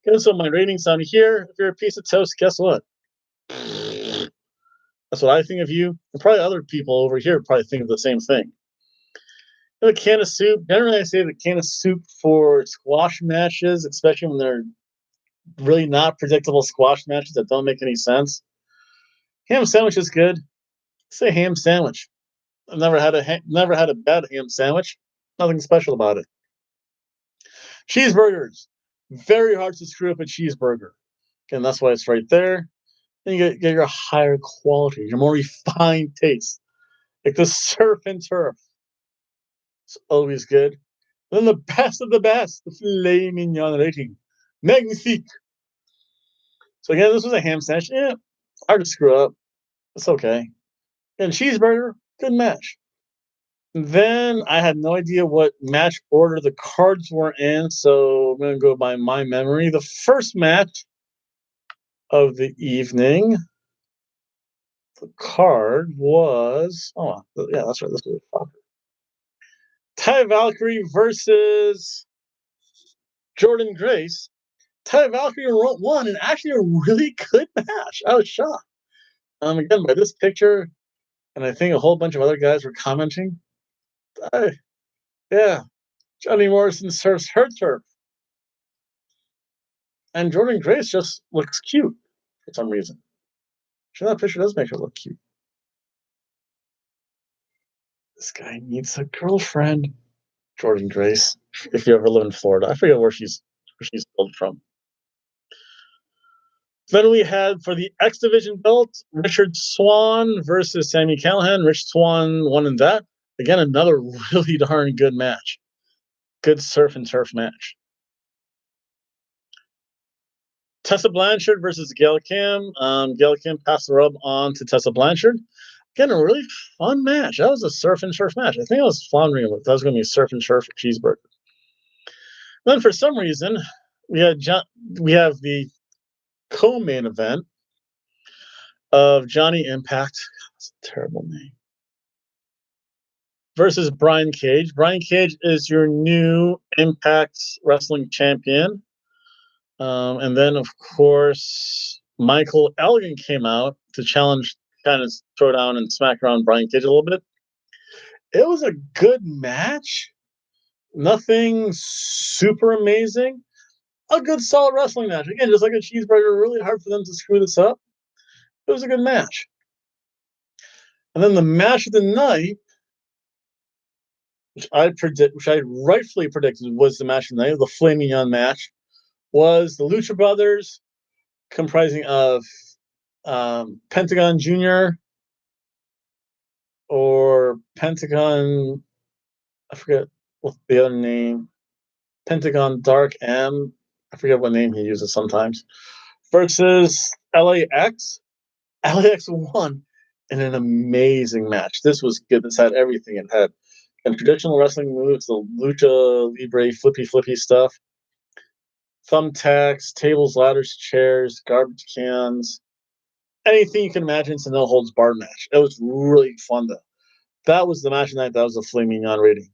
Okay, so my ratings down here. If you're a piece of toast, guess what? That's what I think of you. And probably other people over here probably think of the same thing. A can of soup. Generally, I say the can of soup for squash matches, especially when they're really not predictable squash matches that don't make any sense. Ham sandwich is good. Say ham sandwich. I've never had a bad ham sandwich. Nothing special about it. Cheeseburgers. Very hard to screw up a cheeseburger. And that's why it's right there. And you get your higher quality, your more refined taste. Like the surf and turf. It's always good. And then the best of the best, the filet mignon rating. Magnifique. So again, this was a ham sandwich. Yeah, hard to screw up. It's okay. And cheeseburger, good match. Then I had no idea what match order the cards were in, so I'm going to go by my memory. The first match of the evening, the card was that's right. This was Ty Valkyrie versus Jordan Grace. Ty Valkyrie won, and actually a really good match. I was shocked. Again, by this picture, and I think a whole bunch of other guys were commenting. Johnny Morrison surfs her turf. And Jordan Grace just looks cute for some reason. Sure, that picture does make her look cute. This guy needs a girlfriend. Jordan Grace, if you ever live in Florida. I forget where she's built from. Then we had for the X Division belt, Richard Swann versus Sami Callihan. Rich Swann won in that. Again, another really darn good match. Good surf and turf match. Tessa Blanchard versus Gail Kim. Gail Kim passed the rub on to Tessa Blanchard. Again, a really fun match. That was a surf and turf match. I think I was floundering about that was going to be a surf and turf cheeseburger. Then for some reason, we have the co-main event of Johnny Impact. That's a terrible name. Versus Brian Cage. Brian Cage is your new Impact Wrestling champion. And then, of course, Michael Elgin came out to challenge, kind of throw down and smack around Brian Cage a little bit. It was a good match. Nothing super amazing. A good, solid wrestling match. Again, just like a cheeseburger, really hard for them to screw this up. It was a good match. And then the match of the night, which I rightfully predicted was the match of the night, the Flaming Young match, was the Lucha Brothers, comprising of Pentagon Jr. or Pentagon, I forget what the other name, Pentagon Dark M, I forget what name he uses sometimes, versus LAX. LAX won in an amazing match. This was good. This had everything. It had and traditional wrestling moves, the lucha libre, flippy stuff, thumbtacks, tables, ladders, chairs, garbage cans, anything you can imagine. It's a no holds barred match. It was really fun though. That was the match of the night. That was a flaming on rating.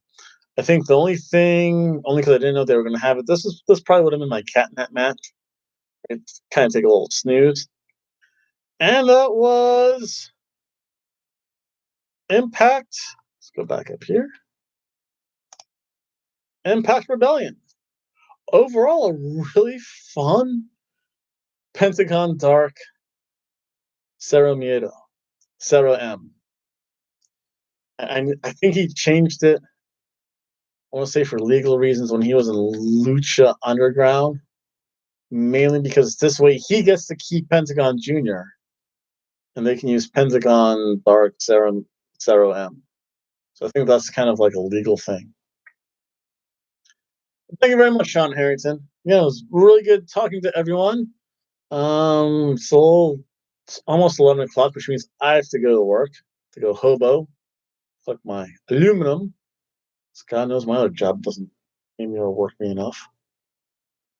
I think the only because I didn't know they were going to have it. This probably would have been my catnap match. It kind of take a little snooze, and that was Impact. Let's go back up here. Impact Rebellion. Overall, a really fun Pentagon Dark, Cero Miedo, Cero M. I think he changed it, I want to say for legal reasons, when he was in Lucha Underground, mainly because this way he gets to keep Pentagon Jr. and they can use Pentagon Dark Cero M. So I think that's kind of like a legal thing. Thank you very much, Sean Harrington. Yeah, it was really good talking to everyone. So it's almost 11 o'clock, which means I have to go to work, to go hobo, collect my aluminum. God knows my other job doesn't pay me or work me enough.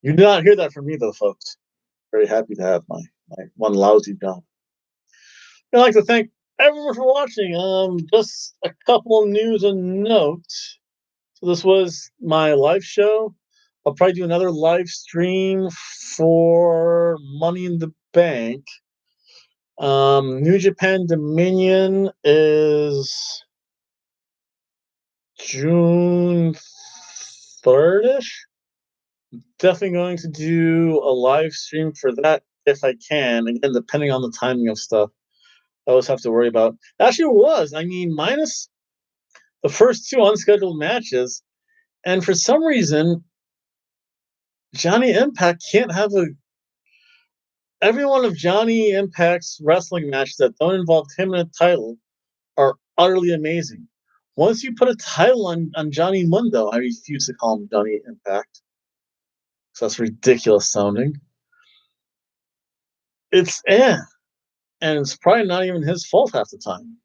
You did not hear that from me, though, folks. Very happy to have my one lousy job. I'd like to thank everyone for watching. Just a couple of news and notes. So this was my live show. I'll probably do another live stream for Money in the Bank. New Japan Dominion is June 3rd-ish. Definitely going to do a live stream for that if I can. Again, depending on the timing of stuff. I always have to worry about. Actually, it was. I mean, minus the first two unscheduled matches. And for some reason, Johnny Impact can't have every one of Johnny Impact's wrestling matches that don't involve him in a title are utterly amazing. Once you put a title on Johnny Mundo, I refuse to call him Johnny Impact. So that's ridiculous sounding. It's and it's probably not even his fault half the time.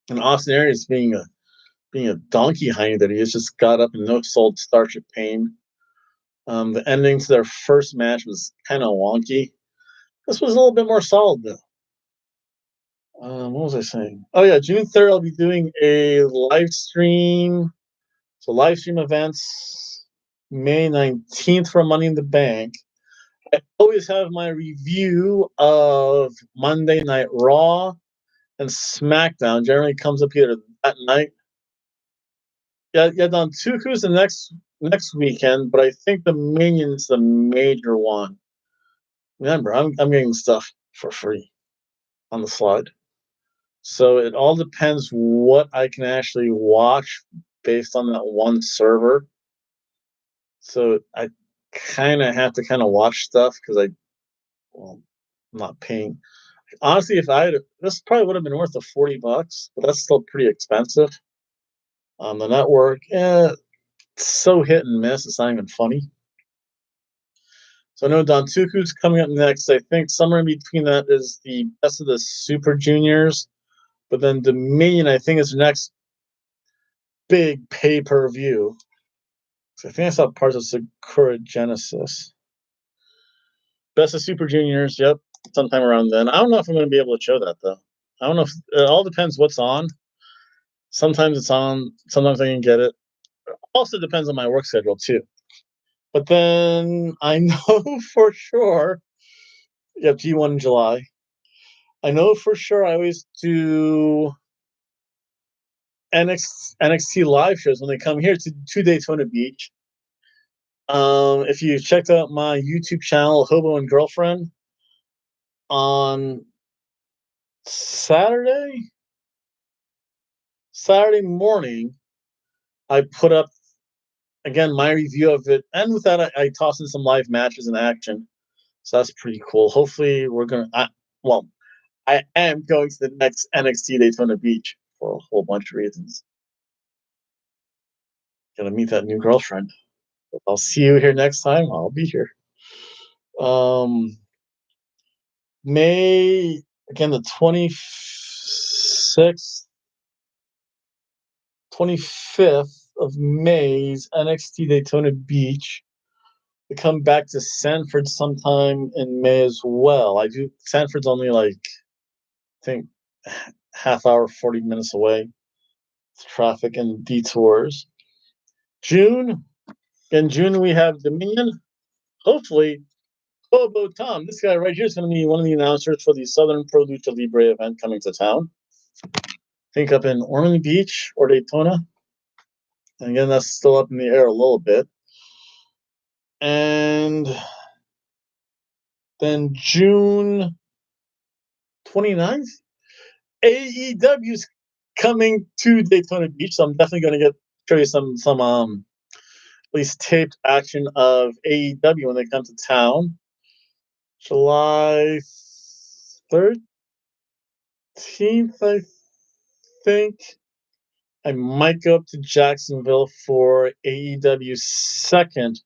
And Austin Aries being a donkey hiney that he has, just got up and no sold Starship Pain. The ending to their first match was kind of wonky. This was a little bit more solid, though. What was I saying? Oh, yeah, June 3rd, I'll be doing a live stream. So, live stream events, May 19th for Money in the Bank. I always have my review of Monday Night Raw and SmackDown. Generally comes up either that night. Yeah, Don Tuku's the next weekend, but I think the Minion's the major one. Remember, I'm getting stuff for free on the slide. So it all depends what I can actually watch based on that one server. So I kind of have to watch stuff because I'm not paying. Honestly, if I had, this probably would have been worth the $40, but that's still pretty expensive. The network, it's so hit and miss. It's not even funny. So I know Don Tuku's coming up next. I think somewhere in between that is the Best of the Super Juniors. But then Dominion, I think, is the next big pay-per-view. So I think I saw parts of Sakura Genesis. Best of Super Juniors, yep, sometime around then. I don't know if I'm going to be able to show that, though. I don't know if it all depends what's on. Sometimes it's on, sometimes I can get it. Also depends on my work schedule, too. But then I know for sure you have G1 in July. I know for sure I always do NXT live shows when they come here to Daytona Beach. If you checked out my YouTube channel, Hobo and Girlfriend, on Saturday morning, I put up again my review of it, and with that, I toss in some live matches in action. So that's pretty cool. Hopefully, I am going to the next NXT Daytona Beach for a whole bunch of reasons. Gonna meet that new girlfriend. I'll see you here next time. I'll be here. May, again, the 26th, 25th of May's NXT Daytona Beach. We come back to Sanford sometime in May as well. Sanford's only I think half hour, 40 minutes away. Traffic and detours. In June, we have Dominion. Hopefully, Hobo Tom, this guy right here, is going to be one of the announcers for the Southern Pro Lucha Libre event coming to town. I think up in Ormond Beach or Daytona. And again, that's still up in the air a little bit. And Then June 29th, AEW's coming to Daytona Beach, so I'm definitely going to show you some at least taped action of AEW when they come to town. July 13th, I think. I might go up to Jacksonville for AEW's second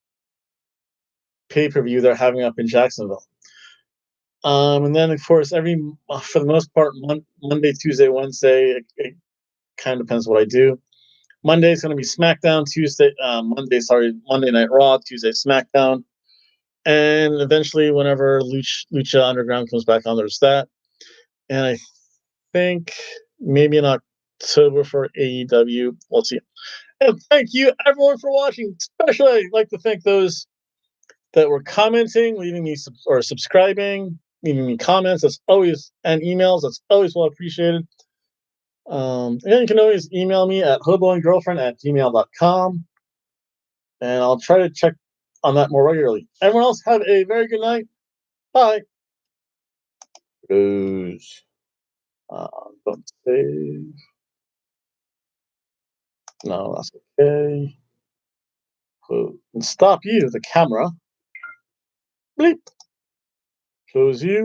pay-per-view they're having up in Jacksonville. And then, of course, for the most part, Monday, Tuesday, Wednesday, it kind of depends what I do. Monday is going to be SmackDown. Monday Night Raw. Tuesday, SmackDown. And eventually, whenever Lucha Underground comes back on, there's that. And I think maybe in October for AEW. We'll see. And thank you, everyone, for watching. Especially, I'd like to thank those that were commenting, leaving me or subscribing, leaving me comments. And emails. That's always well appreciated. And you can always email me at hoboandgirlfriend@gmail.com. And I'll try to check on that more regularly. Everyone else, have a very good night. Bye. Goes. Don't save. No, that's okay. And stop you, the camera. Bleep. Close you.